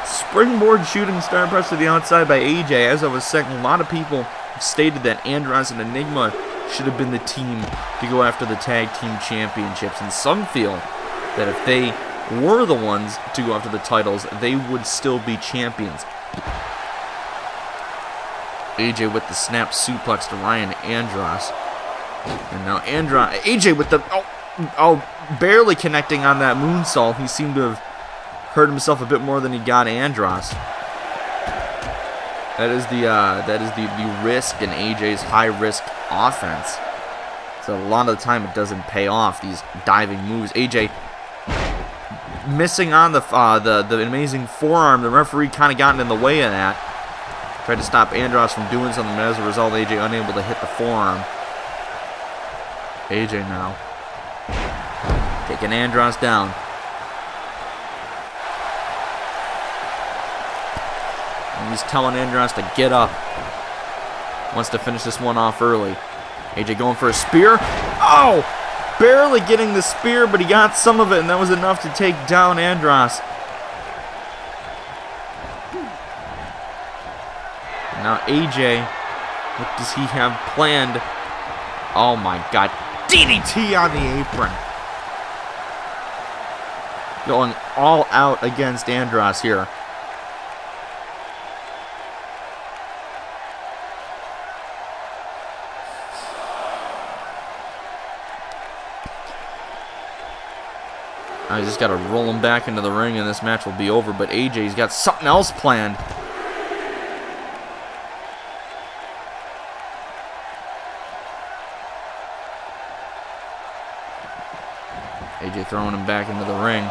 Springboard shooting star press to the outside by AJ. As I was saying, a lot of people have stated that Andras and Enigma should have been the team to go after the tag team championships. And some feel that if they were the ones to go after the titles, they would still be champions. AJ with the snap suplex to Ryan Andras. And now AJ with the, barely connecting on that moonsault. He seemed to have hurt himself a bit more than he got Andras. That is the risk in AJ's high risk offense. So a lot of the time it doesn't pay off, these diving moves. AJ missing on the amazing forearm. The referee kind of gotten in the way of that. Tried to stop Andras from doing something, but as a result, AJ unable to hit the forearm. AJ now taking Andras down. And he's telling Andras to get up. Wants to finish this one off early. AJ going for a spear. Oh! Barely getting the spear, but he got some of it, and that was enough to take down Andras. Now AJ, what does he have planned? Oh my god. DDT on the apron. Going all out against Andras here. I just got to roll him back into the ring and this match will be over. But AJ's got something else planned. AJ throwing him back into the ring.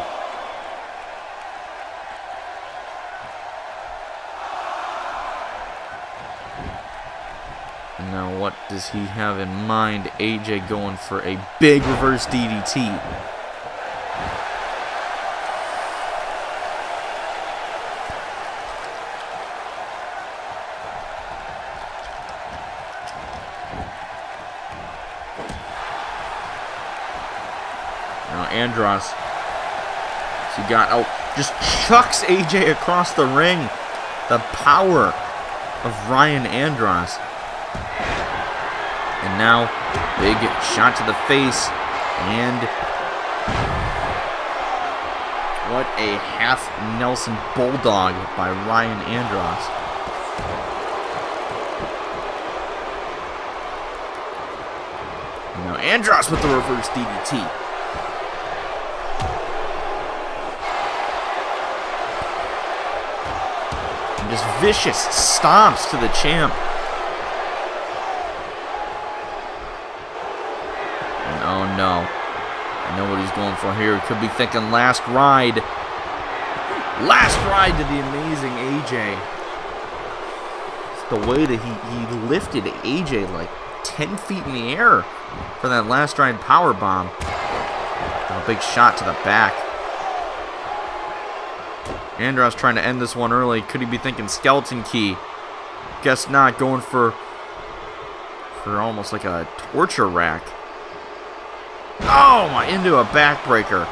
And now what does he have in mind? AJ going for a big reverse DDT. Andras, so he got, just chucks AJ across the ring. The power of Ryan Andras. And now, big shot to the face, and what a half Nelson Bulldog by Ryan Andras. And now Andras with the reverse DDT. And just vicious stomps to the champ. Oh no. I know what he's going for here. He could be thinking last ride. Last ride to the amazing AJ. It's the way that he lifted AJ like 10 feet in the air for that last ride power bomb. A big shot to the back. Andras trying to end this one early. Could he be thinking skeleton key? Guess not. Going for almost like a torture rack. Oh my, into a backbreaker.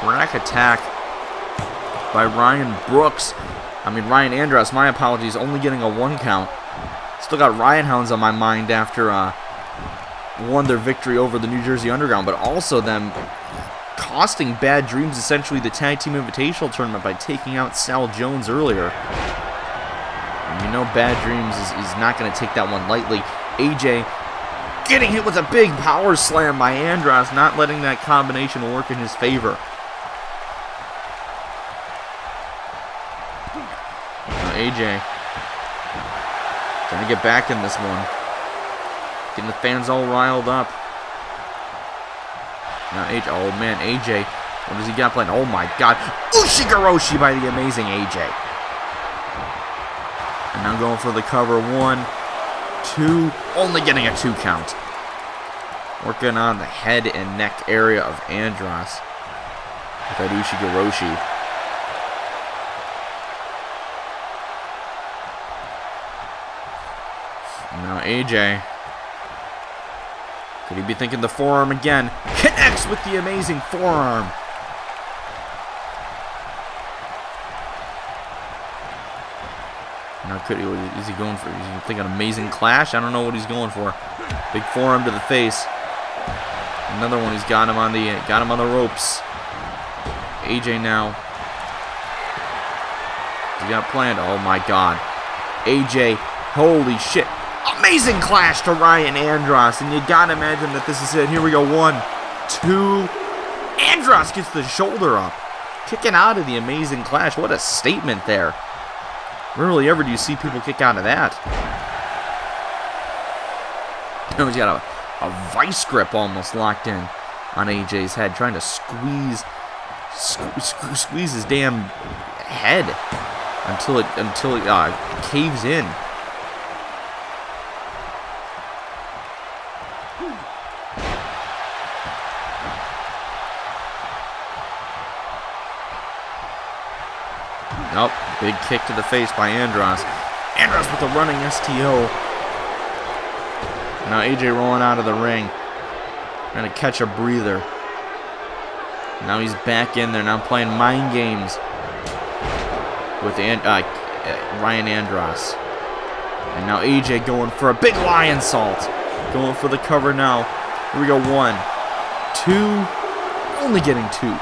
Rack attack by Ryan Ryan Andras, my apologies, only getting a 1 count. Still got Riot Hounds on my mind after won their victory over the New Jersey Underground, but also them costing Bad Dreams essentially the Tag Team Invitational Tournament by taking out Sal Jones earlier. And you know Bad Dreams is not going to take that one lightly. AJ getting hit with a big power slam by Andras, not letting that combination work in his favor. AJ trying to get back in this one. Getting the fans all riled up. Now AJ, oh man, AJ, what does he got planned? Oh my god, Ushigoroshi by the amazing AJ. And now going for the cover, 1, 2, only getting a 2 count. Working on the head and neck area of Andras with that Ushigoroshi. And now AJ. Could he be thinking the forearm again? Connects with the amazing forearm. Now could he, is he going for? Is he thinking amazing clash? I don't know what he's going for. Big forearm to the face. Another one. He's got him on the ropes. AJ now. He got planned. Oh my god. AJ. Holy shit. Amazing clash to Ryan Andras, and you gotta imagine that this is it. Here we go, 1, 2. Andras gets the shoulder up, kicking out of the amazing clash. What a statement there. Rarely ever do you see people kick out of that. You know, he's got a vice grip almost locked in on AJ's head, trying to squeeze his damn head until it caves in. Nope, big kick to the face by Andras. Andras with a running STO. Now AJ rolling out of the ring. Trying to catch a breather. Now he's back in there, now playing mind games with Ryan Andras. And now AJ going for a big lion salt. Going for the cover now. Here we go, 1, 2, only getting 2.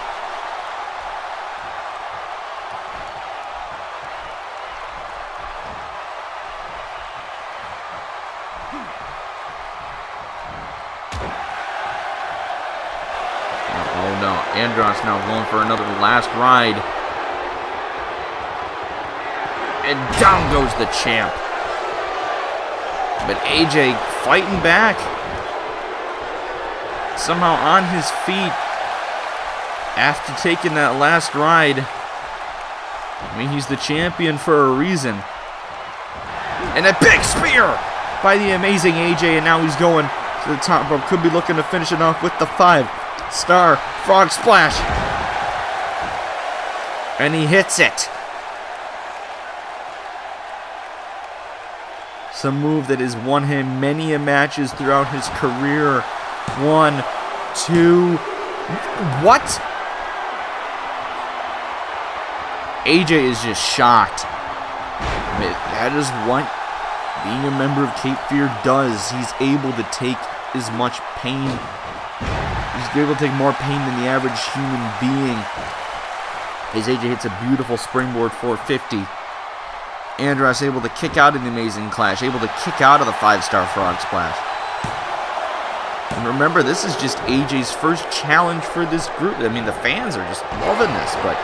Andras now going for another last ride. And down goes the champ. But AJ fighting back. Somehow on his feet after taking that last ride. I mean, he's the champion for a reason. And a big spear by the amazing AJ. And now he's going to the top rope. Could be looking to finish it off with the 5-star frog splash. And he hits it. Some move that has won him many matches throughout his career. 1, 2. What? AJ is just shocked. I mean, that is what being a member of Cape Fear does. He's able to take as much pain. He's able to take more pain than the average human being. As AJ hits a beautiful springboard 450. Andras able to kick out of the amazing clash, able to kick out of the 5-star frog splash. And remember, this is just AJ's first challenge for this group. I mean, the fans are just loving this, but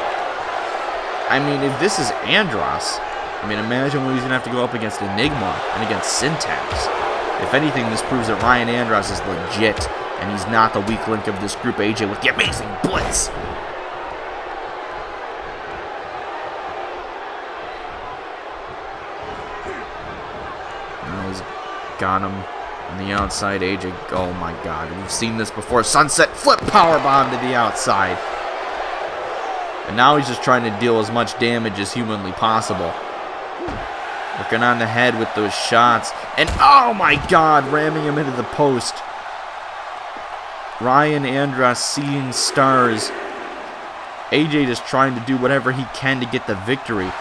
I mean, if this is Andras, I mean, imagine what he's going to have to go up against Enigma and against Syntax. If anything, this proves that Ryan Andras is legit, and he's not the weak link of this group. AJ with the amazing blitz. Now he's got him on the outside. AJ, oh my god, we've seen this before. Sunset flip powerbomb to the outside. And now he's just trying to deal as much damage as humanly possible. Working on the head with those shots. And oh my god, ramming him into the post. Ryan Andras seeing stars. AJ just trying to do whatever he can to get the victory.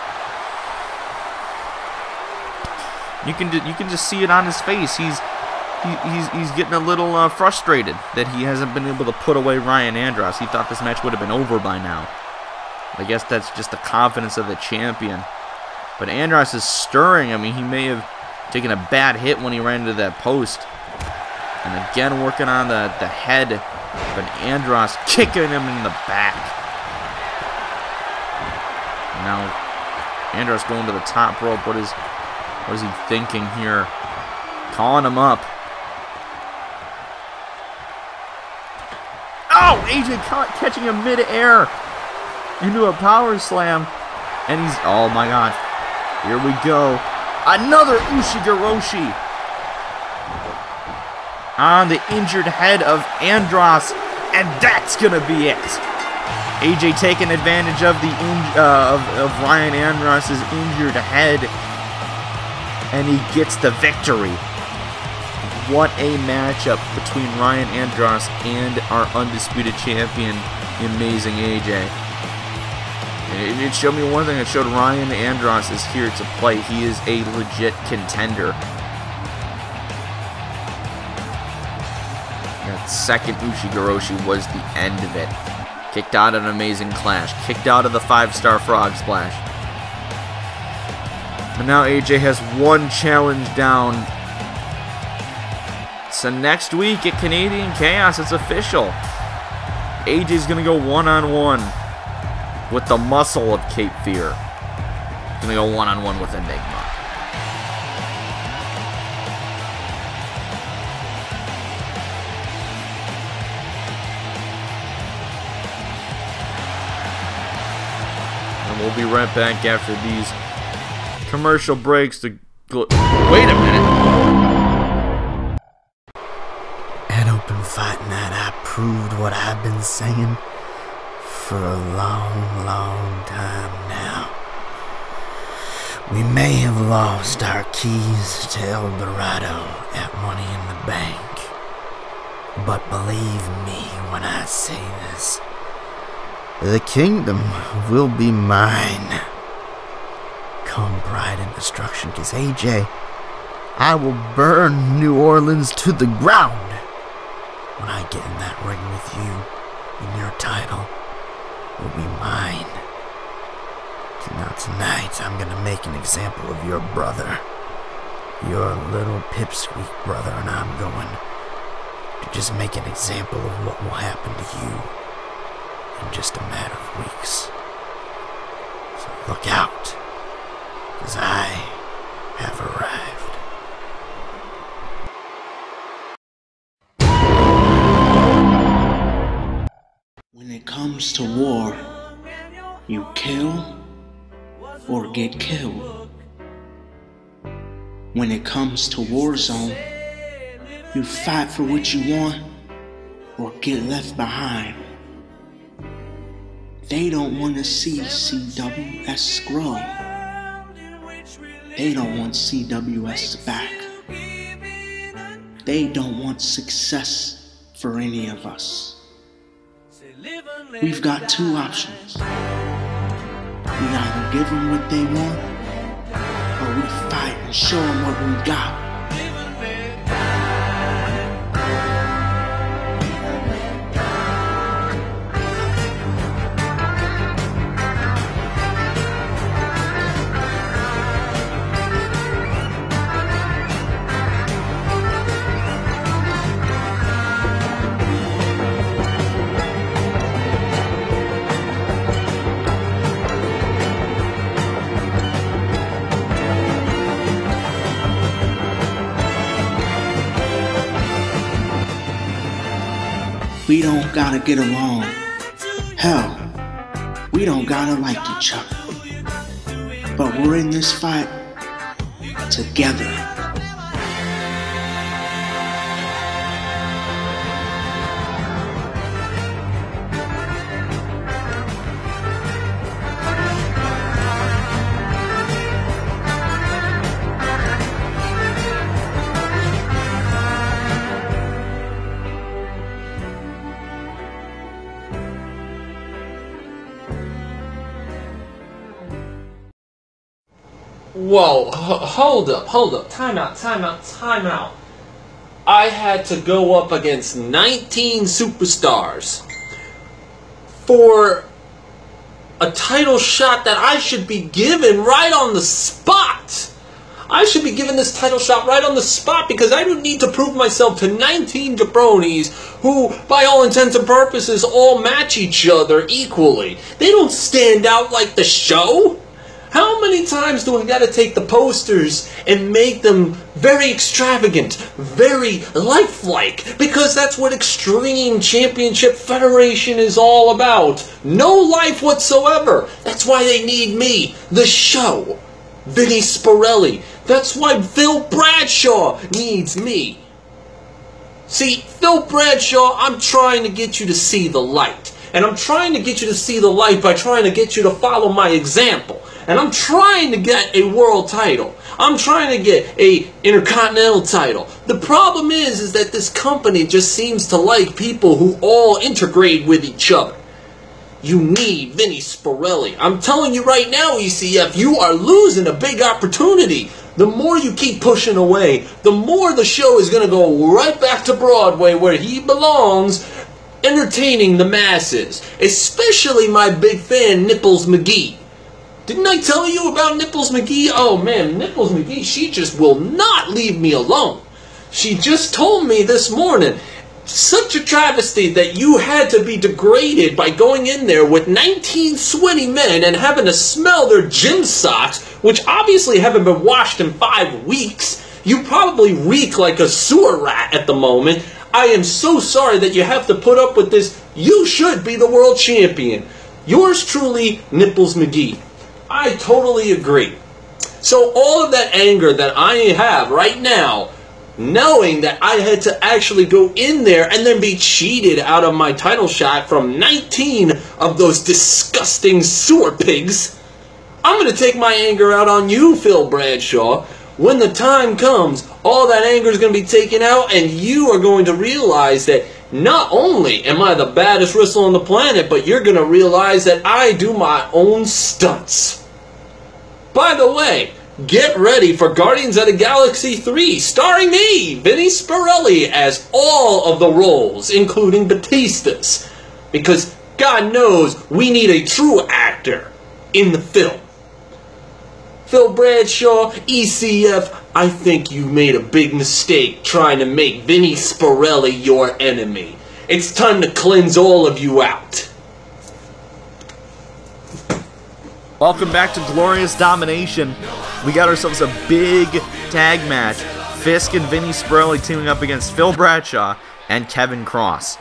You can just see it on his face. He's getting a little frustrated that he hasn't been able to put away Ryan Andras. He thought this match would have been over by now. I guess that's just the confidence of the champion. But Andras is stirring. I mean, he may have taken a bad hit when he ran into that post. And again, working on the head. But Andras kicking him in the back. Now, Andras going to the top rope. What is he thinking here? Calling him up. Oh, AJ catching him mid-air into a power slam. And he's, oh my god. Here we go. Another Ushigoroshi on the injured head of Andras. And that's going to be it. AJ taking advantage of the of Ryan Andras' injured head. And he gets the victory. What a matchup between Ryan Andras and our undisputed champion, the amazing AJ. It showed me one thing. It showed Ryan Andras is here to play. He is a legit contender. That second Ushigoroshi was the end of it. Kicked out of an amazing clash. Kicked out of the 5-star frog splash. But now AJ has one challenge down. So next week at Canadian Chaos, it's official. AJ's going to go one-on-one with the muscle of Cape Fear. Going to go one-on-one with Enigma. And we'll be right back after these commercial breaks to wait a minute. At Open Fight Night, I proved what I've been saying for a long, long time now. We may have lost our keys to El Dorado at Money in the Bank, but believe me when I say this, the kingdom will be mine. Come Pride and Destruction, because AJ, I will burn New Orleans to the ground when I get in that ring with you, and your title will be mine. Now tonight, I'm gonna make an example of your brother, your little pipsqueak brother, and I'm going to just make an example of what will happen to you in just a matter of weeks. So look out, because I have arrived. When it comes to war, you kill or get killed. When it comes to Warzone, you fight for what you want or get left behind. They don't want to see CWS grow. They don't want CWS back. They don't want success for any of us. We've got two options. We either give them what they want, or we fight and show them what we got. We don't gotta get along. Hell, we don't gotta like each other. But we're in this fight together. Whoa, hold up, time out. I had to go up against 19 superstars for a title shot that I should be given right on the spot. I should be given this title shot right on the spot because I don't need to prove myself to 19 jabronis who, by all intents and purposes, all match each other equally. They don't stand out like the show. How many times do I gotta take the posters and make them very extravagant, very lifelike? Because that's what Extreme Championship Federation is all about. No life whatsoever. That's why they need me, the show. Vinny Sparelli. That's why Phil Bradshaw needs me. See, Phil Bradshaw, I'm trying to get you to see the light. And I'm trying to get you to see the light by trying to get you to follow my example. And I'm trying to get a world title. I'm trying to get a intercontinental title. The problem is that this company just seems to like people who all integrate with each other. You need Vinny Sparelli. I'm telling you right now, ECF, you are losing a big opportunity. The more you keep pushing away, the more the show is going to go right back to Broadway where he belongs, entertaining the masses. Especially my big fan, Nipples McGee. Didn't I tell you about Nipples McGee? Oh man, Nipples McGee, she just will not leave me alone. She just told me this morning, such a travesty that you had to be degraded by going in there with 19 sweaty men and having to smell their gym socks, which obviously haven't been washed in 5 weeks. You probably reek like a sewer rat at the moment. I am so sorry that you have to put up with this. You should be the world champion. Yours truly, Nipples McGee. I totally agree. So all of that anger that I have right now, knowing that I had to actually go in there and then be cheated out of my title shot from 19 of those disgusting sewer pigs, I'm going to take my anger out on you, Phil Bradshaw. When the time comes, all that anger is going to be taken out and you are going to realize that not only am I the baddest wrestler on the planet, but you're going to realize that I do my own stunts. By the way, get ready for Guardians of the Galaxy 3, starring me, Vinny Sparelli, as all of the roles, including Batista's. Because God knows we need a true actor in the film. Phil Bradshaw, ECF, I think you made a big mistake trying to make Vinny Sparelli your enemy. It's time to cleanse all of you out. Welcome back to Glorious Domination. We got ourselves a big tag match. Fisk and Vinny Sparelli teaming up against Phil Bradshaw and Kevin Cross.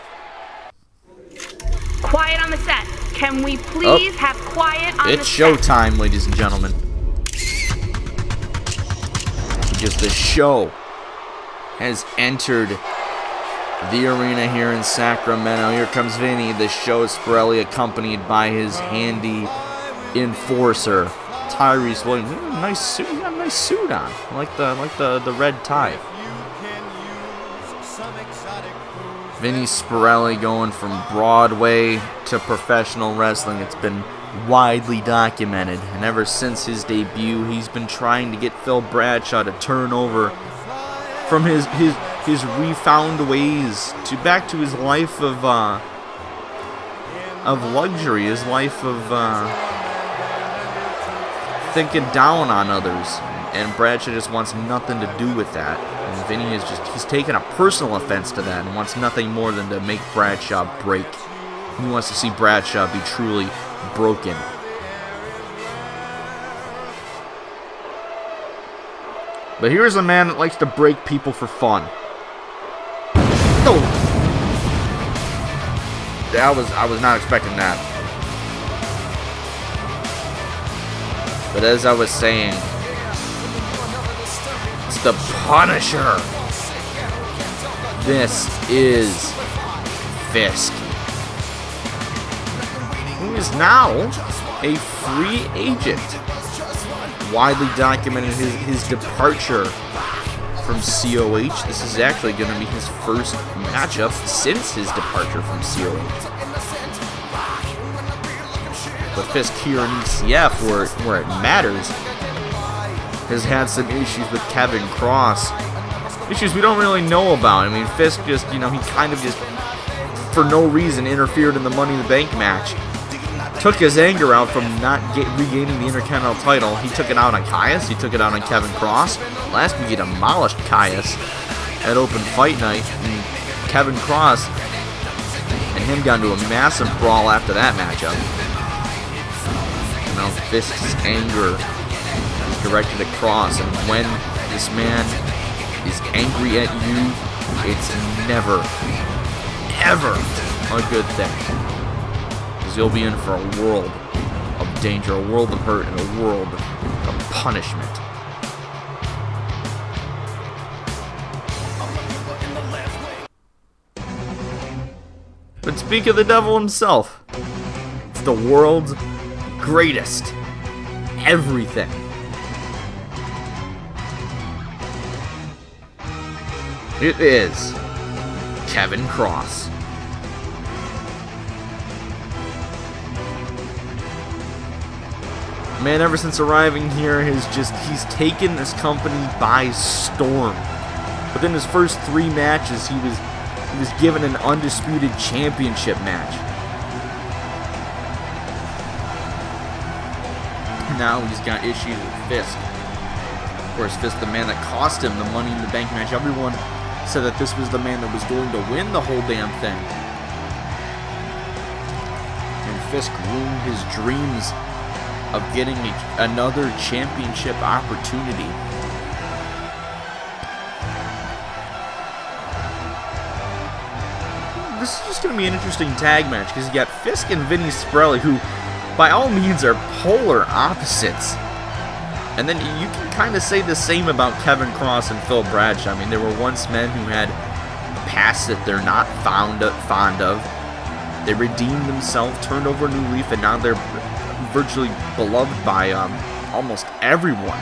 Quiet on the set. Can we please have quiet on the set? It's showtime, ladies and gentlemen. Because the show has entered the arena here in Sacramento. Here comes Vinny. The show is Sparelli, accompanied by his handy enforcer, Tyrese Williams. Nice suit. You got a nice suit on. I like the red tie. Vinny Sparelli going from Broadway to professional wrestling. It's been widely documented, and ever since his debut, he's been trying to get Phil Bradshaw to turn over from his refound ways to back to his life of luxury, his life of thinking down on others, and Bradshaw just wants nothing to do with that. And Vinny is he's taken a personal offense to that and wants nothing more than to make Bradshaw break. He wants to see Bradshaw be truly broken. But here's a man that likes to break people for fun. No! I was not expecting that. But as I was saying, it's the Punisher. This is Fisk, who is now a free agent. Widely documented his departure from COH. This is actually going to be his first matchup since his departure from COH. But Fisk here in ECF, where it matters, has had some issues with Kevin Cross. Issues we don't really know about. I mean, Fisk just, he kind of just, for no reason, interfered in the Money in the Bank match. Took his anger out from not regaining the Intercontinental title. He took it out on Caius. He took it out on Kevin Cross. Last week he demolished Caius at Open Fight Night. And Kevin Cross and him got into a massive brawl after that matchup. Fisk's anger is directed at Cross, and when this man is angry at you, it's never, ever a good thing. Because you'll be in for a world of danger, a world of hurt, and a world of punishment. But speak of the devil himself, it's the world's greatest everything. It is Kevin Cross. Man, ever since arriving here, he's taken this company by storm. Within his first 3 matches, he was given an undisputed championship match. Now he's got issues with Fisk. Of course, Fisk, the man that cost him the Money in the Bank match. Everyone said that this was the man that was going to win the whole damn thing. And Fisk ruined his dreams of getting another championship opportunity. This is just going to be an interesting tag match because you got Fisk and Vinny Sparelli, who by all means are polar opposites. And then you can kind of say the same about Kevin Cross and Phil Bradshaw. I mean, they were once men who had a past that they're not fond of. They redeemed themselves, turned over a new leaf, and now they're virtually beloved by almost everyone.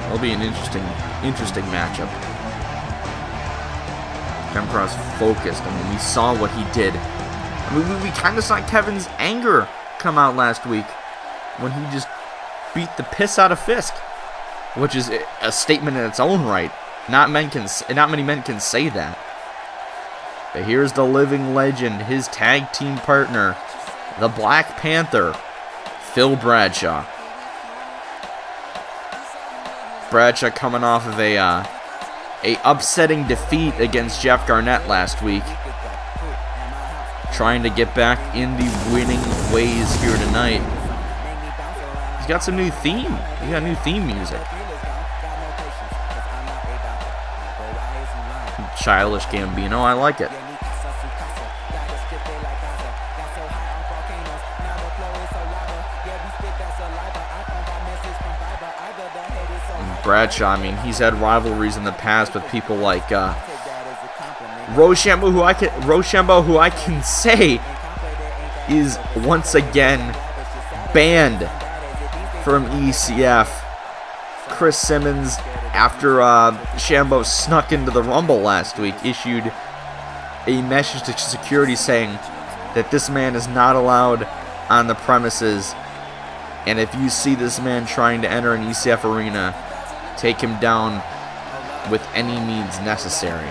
It'll be an interesting matchup. Kevin Cross focused. I mean, we saw what he did. I mean, we kind of saw Kevin's anger come out last week when he just beat the piss out of Fisk, which is a statement in its own right. Not many men can say that. But here's the living legend, his tag team partner, the Black Panther, Phil Bradshaw. Bradshaw coming off of a upsetting defeat against Jeff Garnett last week. Trying to get back in the winning ways here tonight. He's got some new theme. He's got new theme music. Childish Gambino, I like it. And Bradshaw, I mean, he's had rivalries in the past with people like Rochambeau, who I can say is once again banned from ECF. Chris Simmons, after Shambo snuck into the Rumble last week, issued a message to security saying that this man is not allowed on the premises, and if you see this man trying to enter an ECF arena, take him down with any means necessary.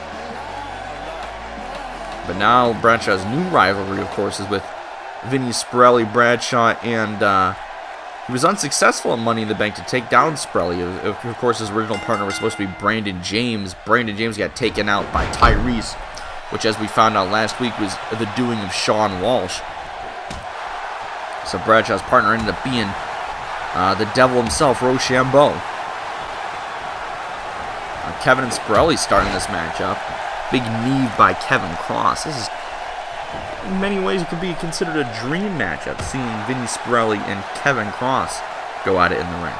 But now Bradshaw's new rivalry, of course, is with Vinny, Sparelli, Bradshaw, and he was unsuccessful in Money in the Bank to take down Sparelli. Of course, his original partner was supposed to be Brandon James. Brandon James got taken out by Tyrese, which, as we found out last week, was the doing of Sean Walsh. So Bradshaw's partner ended up being the devil himself, Rochambeau. Kevin and Sparelli starting this matchup. Big knee by Kevin Cross. This is, in many ways, it could be considered a dream matchup, seeing Vinny Sparelli and Kevin Cross go at it in the ring.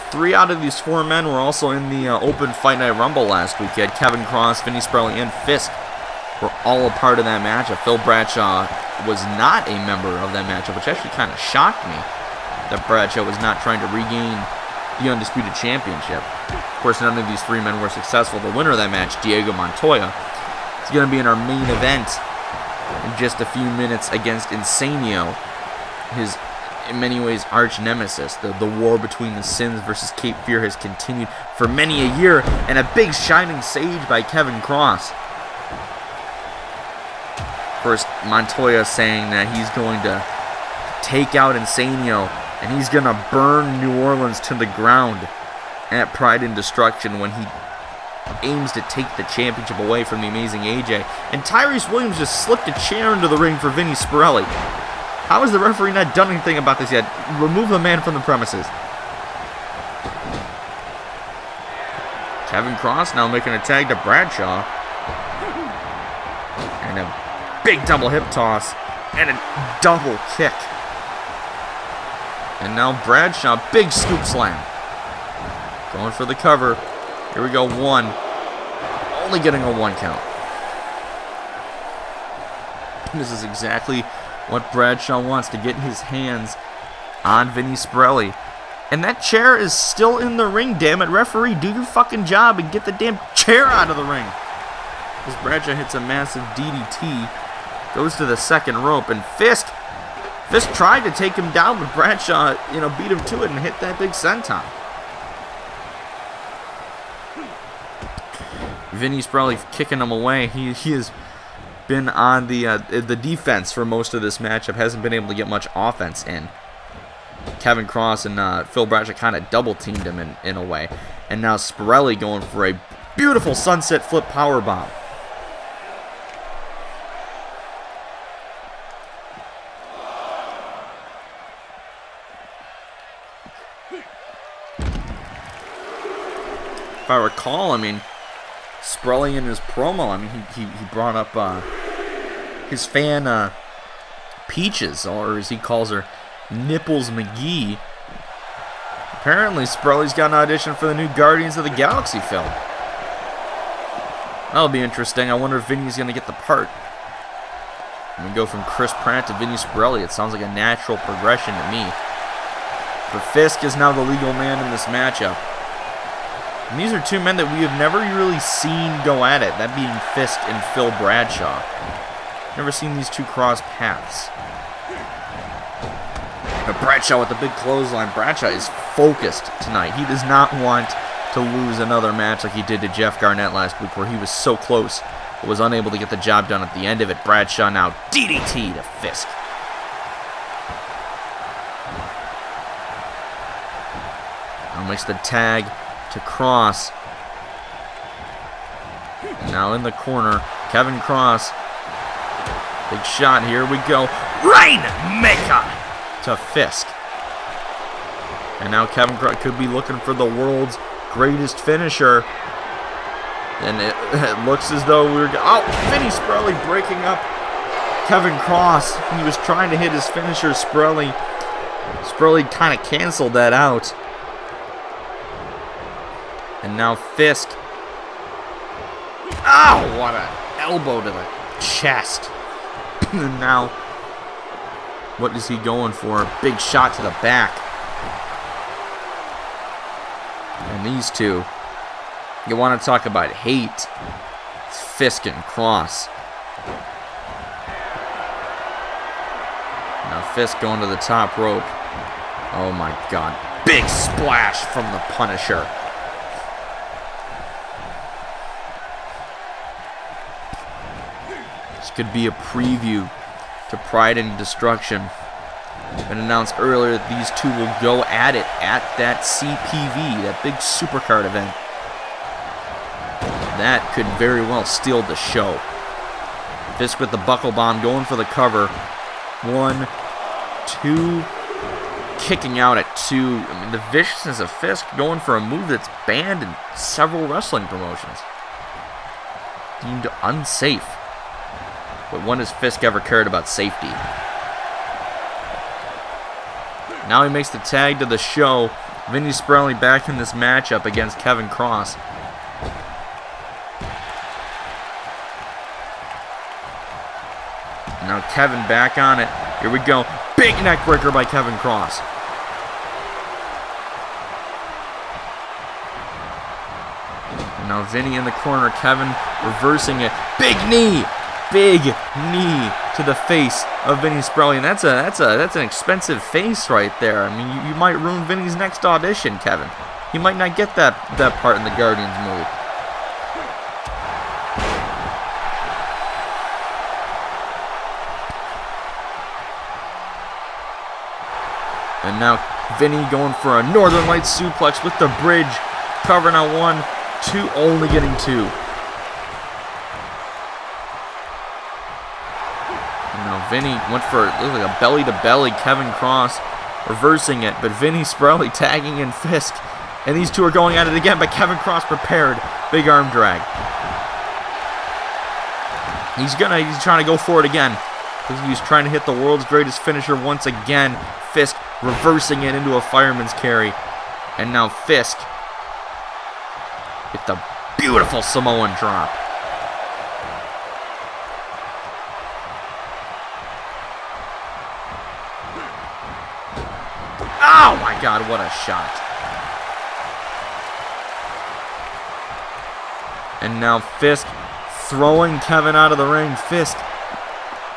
Three out of these four men were also in the Open Fight Night Rumble last week. You had Kevin Cross, Vinny Sparelli, and Fisk were all a part of that matchup. Phil Bradshaw was not a member of that matchup, which actually kind of shocked me, that Bradshaw was not trying to regain the Undisputed Championship. Of course, none of these three men were successful. The winner of that match, Diego Montoya, is going to be in our main event in just a few minutes against Insanio, his, in many ways, arch nemesis. The war between the Sins versus Cape Fear has continued for many a year, and a big shining sage by Kevin Cross. First, Montoya saying that he's going to take out Insanio, and he's going to burn New Orleans to the ground at Pride and Destruction when he aims to take the championship away from the amazing AJ. And Tyrese Williams just slipped a chair into the ring for Vinny Sparelli. How has the referee not done anything about this yet? Remove the man from the premises. Kevin Cross now making a tag to Bradshaw. And a big double hip toss. And a double kick. And now Bradshaw, big scoop slam. Going for the cover. Here we go, one. Only getting a 1 count. This is exactly what Bradshaw wants, to get his hands on Vinny Sparelli. And that chair is still in the ring, damn it. Referee, do your fucking job and get the damn chair out of the ring. As Bradshaw hits a massive DDT, goes to the second rope, and Fisk tried to take him down, but Bradshaw, beat him to it and hit that big senton. Vinny Sparelli kicking him away. He has been on the defense for most of this matchup. Hasn't been able to get much offense in. Kevin Cross and Phil Bradshaw kind of double teamed him in a way. And now Sparelli going for a beautiful sunset flip powerbomb. If I recall, Sparelli in his promo, he brought up his fan Peaches, or as he calls her, Nipples McGee. Apparently, Sparelli's got an audition for the new Guardians of the Galaxy film. That'll be interesting. I wonder if Vinny's going to get the part. We go from Chris Pratt to Vinny Sparelli. It sounds like a natural progression to me. But Fisk is now the legal man in this matchup. And these are two men that we have never really seen go at it, that being Fisk and Phil Bradshaw. Never seen these two cross paths. But Bradshaw with the big clothesline. Bradshaw is focused tonight. He does not want to lose another match like he did to Jeff Garnett last week, where he was so close but was unable to get the job done at the end of it. Bradshaw now DDT to Fisk. Now makes the tag to Cross. And now in the corner, Kevin Cross. Big shot, here we go. Rainmaker to Fisk. And now Kevin Cross could be looking for the world's greatest finisher. And it looks as though we're... Oh, Vinny Sparelli breaking up Kevin Cross. He was trying to hit his finisher. Sparelli kind of canceled that out. And now Fisk. Oh, what an elbow to the chest. And now What is he going for? Big shot to the back. And these two, you want to talk about hate. It's Fisk and Cross. Now Fisk going to the top rope. Oh my God. Big splash from the Punisher. This could be a preview to Pride and Destruction. Been announced earlier that these two will go at it at that CPV, that big supercard event. That could very well steal the show. Fisk with the buckle bomb, going for the cover. 1, 2, kicking out at 2. I mean, the viciousness of Fisk going for a move that's banned in several wrestling promotions. Deemed unsafe. But when has Fisk ever cared about safety? Now he makes the tag to the show. Vinny Sparelli back in this matchup against Kevin Cross. Now Kevin back on it. Here we go. Big neck breaker by Kevin Cross. And now Vinny in the corner. Kevin reversing it. Big knee. Big knee to the face of Vinny Sparelli. And that's an expensive face right there. I mean, you might ruin Vinny's next audition, Kevin. He might not get that part in the Guardians movie. And now Vinny going for a Northern Lights suplex with the bridge. Covering out 1, 2, only getting 2. And now Vinny went for, it looked like a belly-to-belly. Kevin Cross reversing it, but Vinny Sparelli tagging in Fisk. And these two are going at it again, but Kevin Cross prepared. Big arm drag. He's trying to go for it again. He's trying to hit the world's greatest finisher once again. Fisk reversing it into a fireman's carry. And now Fisk with the beautiful Samoan drop. Oh my God, what a shot. And now Fisk throwing Kevin out of the ring. Fisk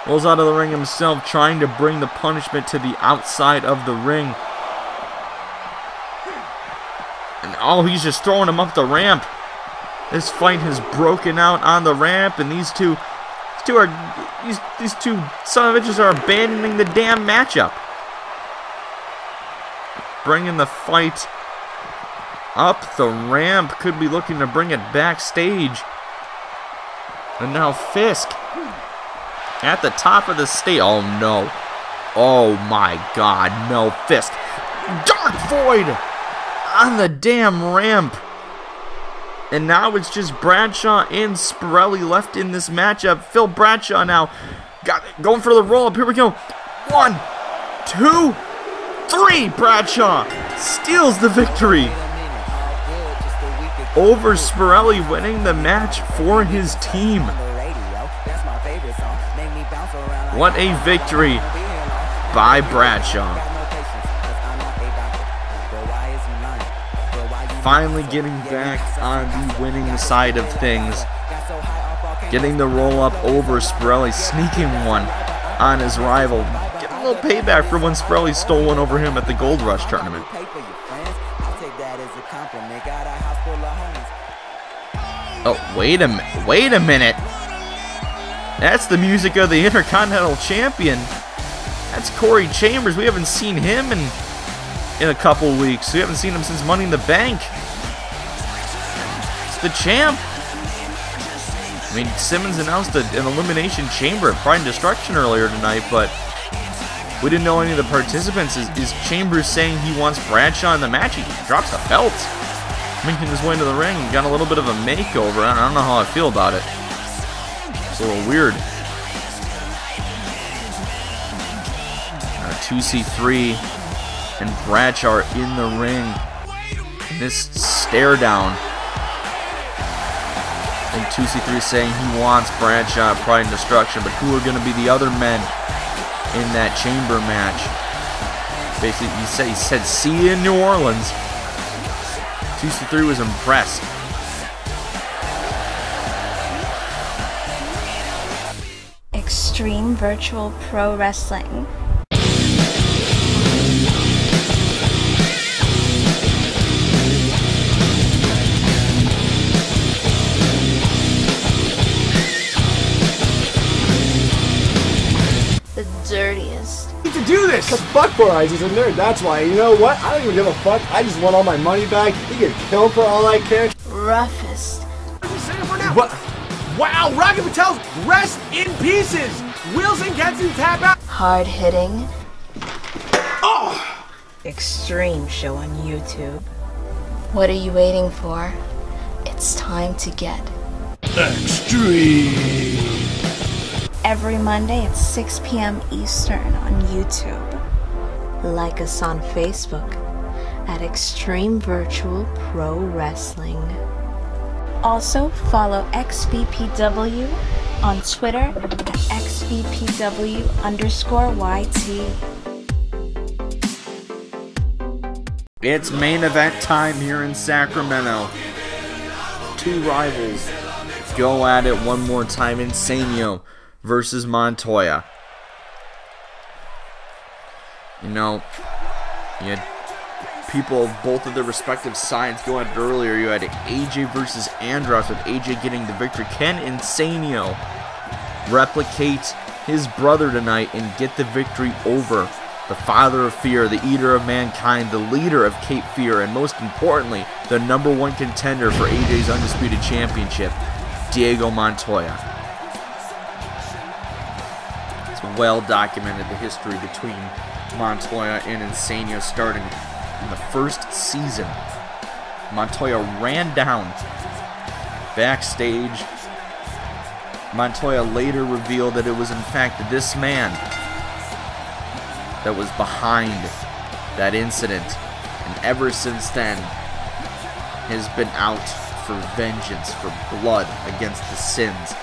rolls out of the ring himself, trying to bring the punishment to the outside of the ring. And oh, he's just throwing him up the ramp. This fight has broken out on the ramp, and these two son of bitches are abandoning the damn matchup. Bringing the fight up the ramp, could be looking to bring it backstage. And now Fisk at the top of the stage. Oh no. Oh my God, no. Fisk. Dark Void on the damn ramp. And now it's just Bradshaw and Sparelli left in this matchup. Phil Bradshaw now going for the roll up. Here we go. 1, 2, 3. Bradshaw steals the victory over Sparelli, winning the match for his team. What a victory by Bradshaw. Finally getting back on the winning side of things. Getting the roll up over Sparelli, sneaking one on his rival. Getting a little payback for when Sparelli stole one over him at the Gold Rush tournament. Oh, wait a minute. That's the music of the Intercontinental Champion. That's Corey Chambers. We haven't seen him in a couple weeks. We haven't seen him since Money in the Bank. It's the champ. I mean, Simmons announced an Elimination Chamber at Pride and Destruction earlier tonight, but we didn't know any of the participants. Is Chambers saying he wants Bradshaw in the match? He drops the belt, making his way into the ring and got a little bit of a makeover. I don't know how I feel about it. It's a little weird. 2C3 and Bradshaw are in the ring. And this stare down. And 2C3 saying he wants Bradshaw at Pride and Destruction, but who are going to be the other men in that chamber match. Basically, he said, see you in New Orleans. 2-3 was impressed. Extreme Virtual Pro Wrestling. The dirtiest. To do this! Cause fuck Four Eyes, he's a nerd, that's why. You know what? I don't even give a fuck. I just want all my money back. He get killed for all I care. Roughest. What? Wow, Rocket Patel's rest in pieces! Wilson gets him tap out! Hard hitting. Oh! Extreme show on YouTube. What are you waiting for? It's time to get extreme. Every Monday at 6 p.m. Eastern on YouTube. Like us on Facebook at Extreme Virtual Pro Wrestling. Also follow XVPW on Twitter at XVPW_YT. It's main event time here in Sacramento. Two rivals go at it one more time. Insanio versus Montoya. You know, you had people of both of their respective sides go at it earlier. You had AJ versus Andras, with AJ getting the victory. Can Insanio replicate his brother tonight and get the victory over the Father of Fear, the Eater of Mankind, the leader of Cape Fear, and most importantly, the #1 contender for AJ's Undisputed Championship, Diego Montoya? It's well documented, the history between Montoya and Insanio starting in the first season. Montoya ran down backstage. Montoya later revealed that it was in fact this man that was behind that incident, and ever since then has been out for vengeance, for blood against the Sins.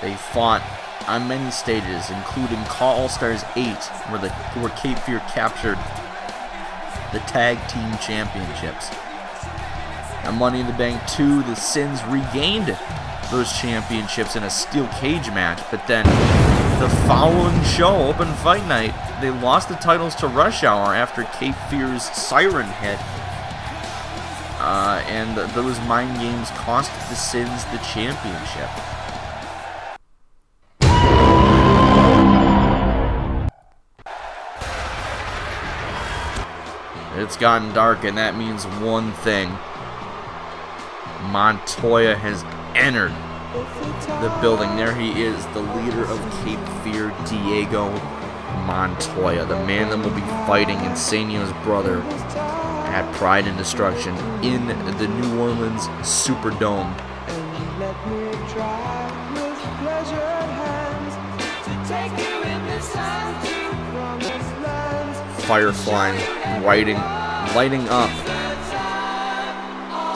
They fought on many stages, including All Stars 8, where Cape Fear captured the Tag Team Championships. At Money in the Bank 2, the Sins regained those championships in a steel cage match, but then the following show, Open Fight Night, they lost the titles to Rush Hour after Cape Fear's siren hit. And those mind games cost the Sins the championship. It's gotten dark, and that means one thing. Montoya has entered the building. There he is, the leader of Cape Fear, Diego Montoya, the man that will be fighting Insanio's brother at Pride and Destruction in the New Orleans Superdome. Firefly lighting up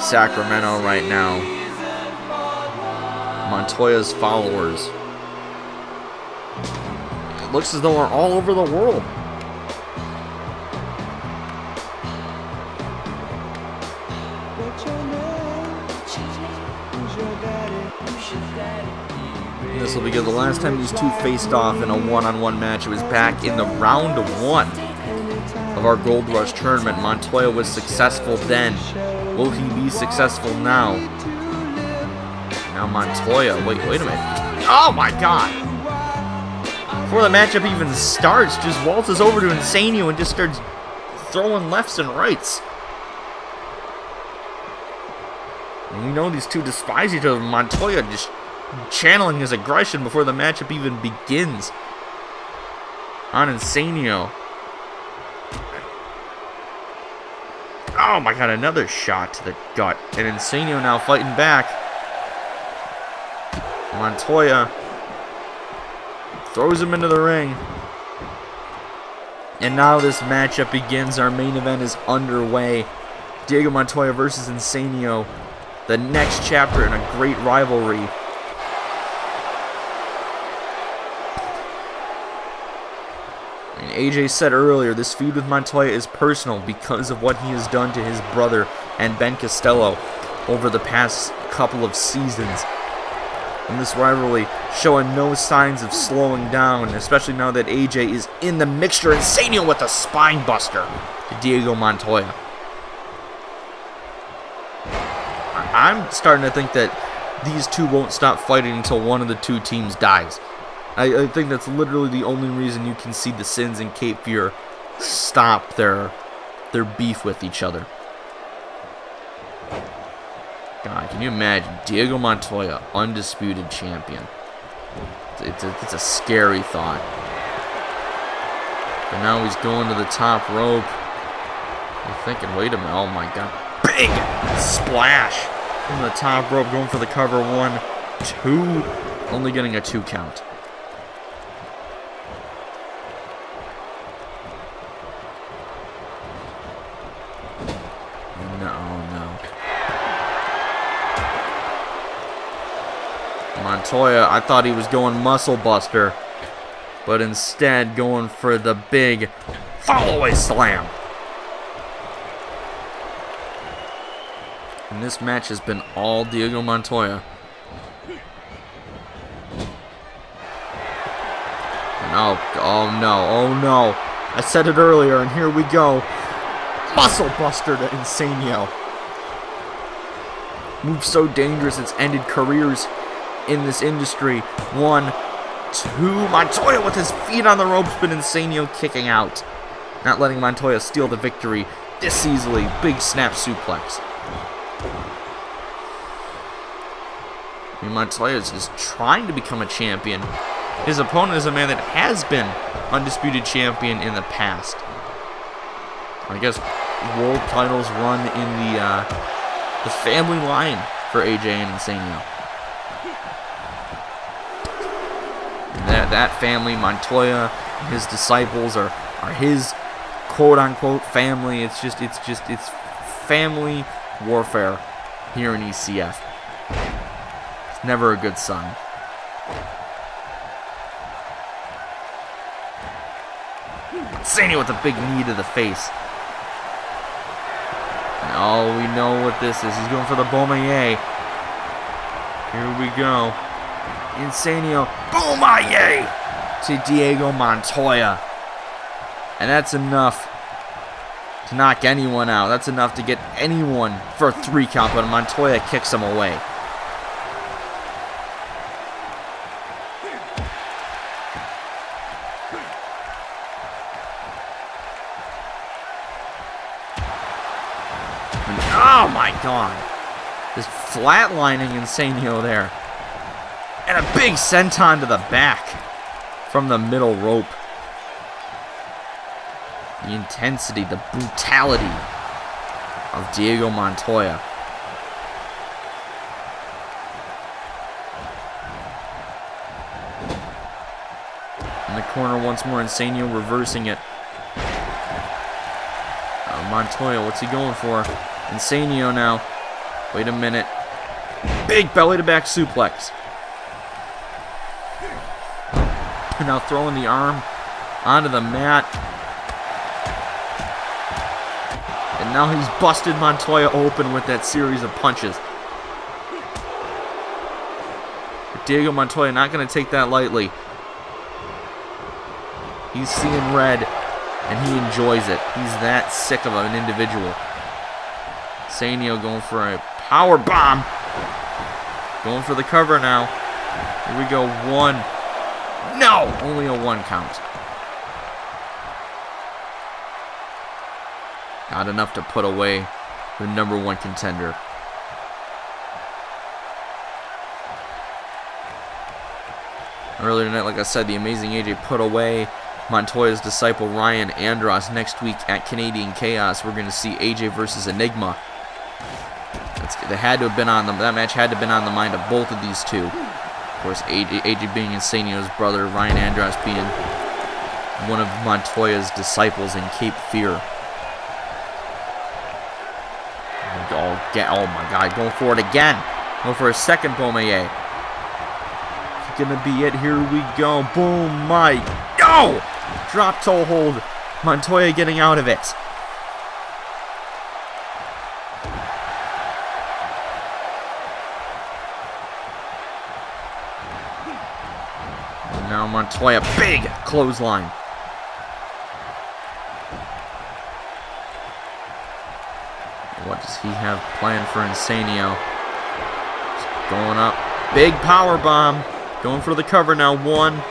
Sacramento right now. Montoya's followers, it looks as though, are all over the world. This will be good. The last time these two faced off in a one-on-one match, it was back in the round 1 of our Gold Rush tournament. Montoya was successful then. Will he be successful now? Now Montoya, wait a minute. Oh my god! Before the matchup even starts, just waltzes over to Insanio and just starts throwing lefts and rights. And we know these two despise each other. Montoya just channeling his aggression before the matchup even begins on Insanio. Oh my god, another shot to the gut. And Insanio now fighting back. Montoya throws him into the ring. And now this matchup begins. Our main event is underway. Diego Montoya versus Insanio. The next chapter in a great rivalry. AJ said earlier, this feud with Montoya is personal because of what he has done to his brother and Ben Costello over the past couple of seasons. And this rivalry showing no signs of slowing down, especially now that AJ is in the mixture. Insano with a spine buster to Diego Montoya. I'm starting to think that these two won't stop fighting until one of the two teams dies. I think that's literally the only reason you can see the Sins and Cape Fear stop their beef with each other. God, can you imagine? Diego Montoya, undisputed champion. It's a scary thought. But now he's going to the top rope. You're thinking, wait a minute, oh my God. Big splash from the top rope, going for the cover. 1, 2, only getting a 2 count. Montoya, I thought he was going muscle buster, but instead going for the big follow-away slam. And this match has been all Diego Montoya. And oh no. I said it earlier, and here we go. Muscle buster to Insano. Move so dangerous, it's ended careers in this industry. 1, 2, Montoya with his feet on the ropes, but Insano kicking out. Not letting Montoya steal the victory this easily. Big snap suplex. I mean, Montoya is trying to become a champion. His opponent is a man that has been undisputed champion in the past. I guess world titles run in the family line for AJ and Insano. That family, Montoya and his disciples are his quote-unquote family. It's family warfare here in ECF. It's never a good sign. Insano with a big knee to the face. Oh, we know what this is. He's going for the Bomaye. Here we go. Insano, Bomaye to Diego Montoya. And that's enough to knock anyone out. That's enough to get anyone for a 3 count, but Montoya kicks him away. And, oh my God. This flatlining Insano there. And a big senton to the back from the middle rope. The intensity, the brutality of Diego Montoya. In the corner once more, Insano reversing it. Montoya, what's he going for? Insano now. Wait a minute. Big belly to back suplex. Now throwing the arm onto the mat. And now he's busted Montoya open with that series of punches. But Diego Montoya not going to take that lightly. He's seeing red, and he enjoys it. He's that sick of an individual. Insano going for a power bomb. Going for the cover now. Here we go. 1. No! Only a 1 count. Not enough to put away the #1 contender. Earlier tonight, like I said, the amazing AJ put away Montoya's disciple Ryan Andras. Next week at Canadian Chaos, we're going to see AJ versus Enigma. They had to have been on them. That match had to have been on the mind of both of these two. Of course, AJ being Insano's brother, Ryan Andras being one of Montoya's disciples in Cape Fear. Oh my God, going for it again. Going for a second Bomaye. Gonna be it. Here we go. Boom, my. No! Drop toe hold. Montoya getting out of it. And now Montoya, big clothesline. What does he have planned for Insanio? Going up. Big power bomb. Going for the cover now. 1,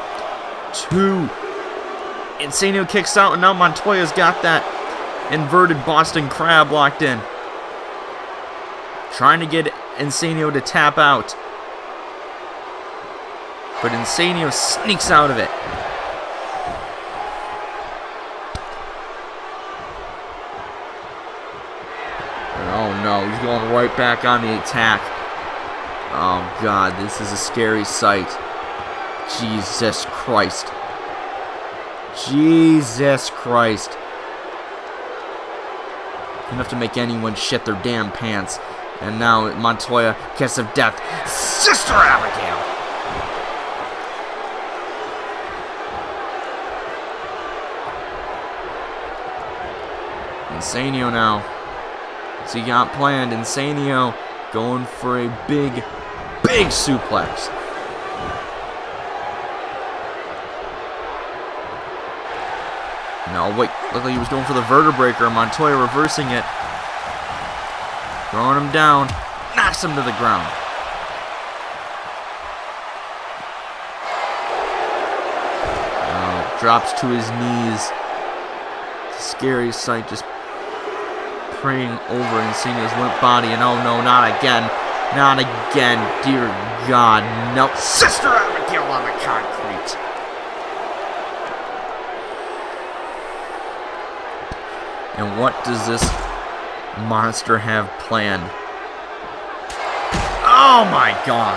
2. Insanio kicks out, and now Montoya's got that inverted Boston Crab locked in. Trying to get Insanio to tap out. But Insanio sneaks out of it. Oh no, he's going right back on the attack. Oh god, this is a scary sight. Jesus Christ. Jesus Christ. Enough to make anyone shit their damn pants. And now Montoya, kiss of death. Sister Abigail! Insanio now. What's he got planned? Insanio going for a big suplex. No, wait. Looked like he was going for the vertebraker. Montoya reversing it. Throwing him down. Knocks him to the ground. Drops to his knees. Scary sight, just praying over Insanio's limp body. And oh no, not again. Not again. Dear God, no. Sister Abigail on the concrete. And what does this monster have planned? Oh my God.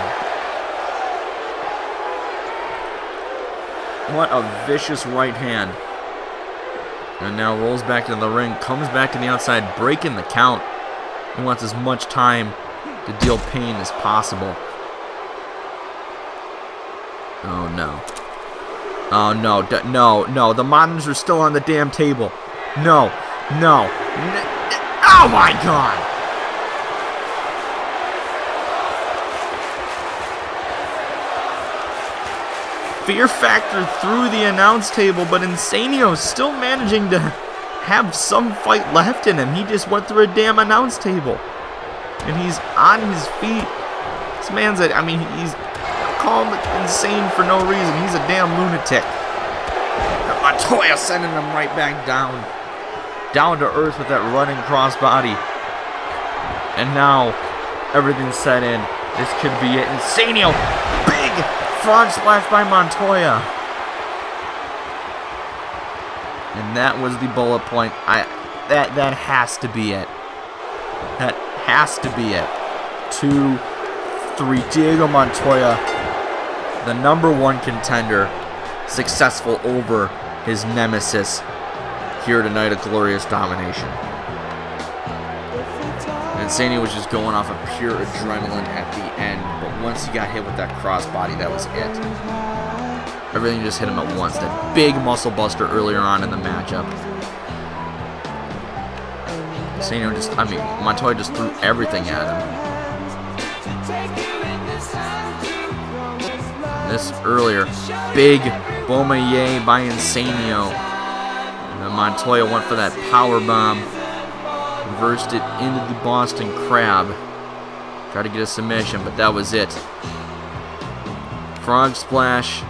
What a vicious right hand. And now rolls back into the ring, comes back to the outside, breaking the count. He wants as much time to deal pain as possible. Oh no. Oh no, no, the monitors are still on the damn table. No, no. Oh my God! Fear Factor through the announce table, but Insanio's still managing to have some fight left in him. He just went through a damn announce table. And he's on his feet. This man's I mean, he's called insane for no reason. He's a damn lunatic. Montoya sending him right back down. Down to earth with that running crossbody. And now, everything's set in. This could be it. Insanio, big frog splash by Montoya. And that was the bullet point. That has to be it. That has to be it. 2, 3. Diego Montoya, the #1 contender, successful over his nemesis here tonight at Glorious Domination. And Insanio was just going off of pure adrenaline at the end, but once he got hit with that crossbody, that was it. Everything just hit him at once. That big muscle buster earlier on in the matchup. Insanio just, I mean, Montoya just threw everything at him. And this earlier, big Bomaye by Insanio. And then Montoya went for that power bomb. Reversed it into the Boston Crab. Tried to get a submission, but that was it. Frog splash.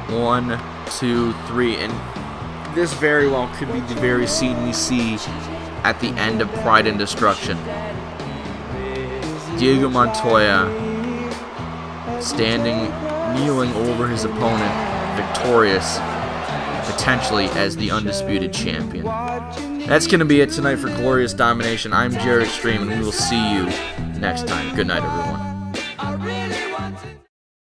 1, 2, 3. And this very well could be the very scene we see at the end of Pride and Destruction. Diego Montoya standing, kneeling over his opponent, victorious, potentially as the undisputed champion. That's going to be it tonight for Glorious Domination. I'm Jared Stream, and we will see you next time. Good night, everyone.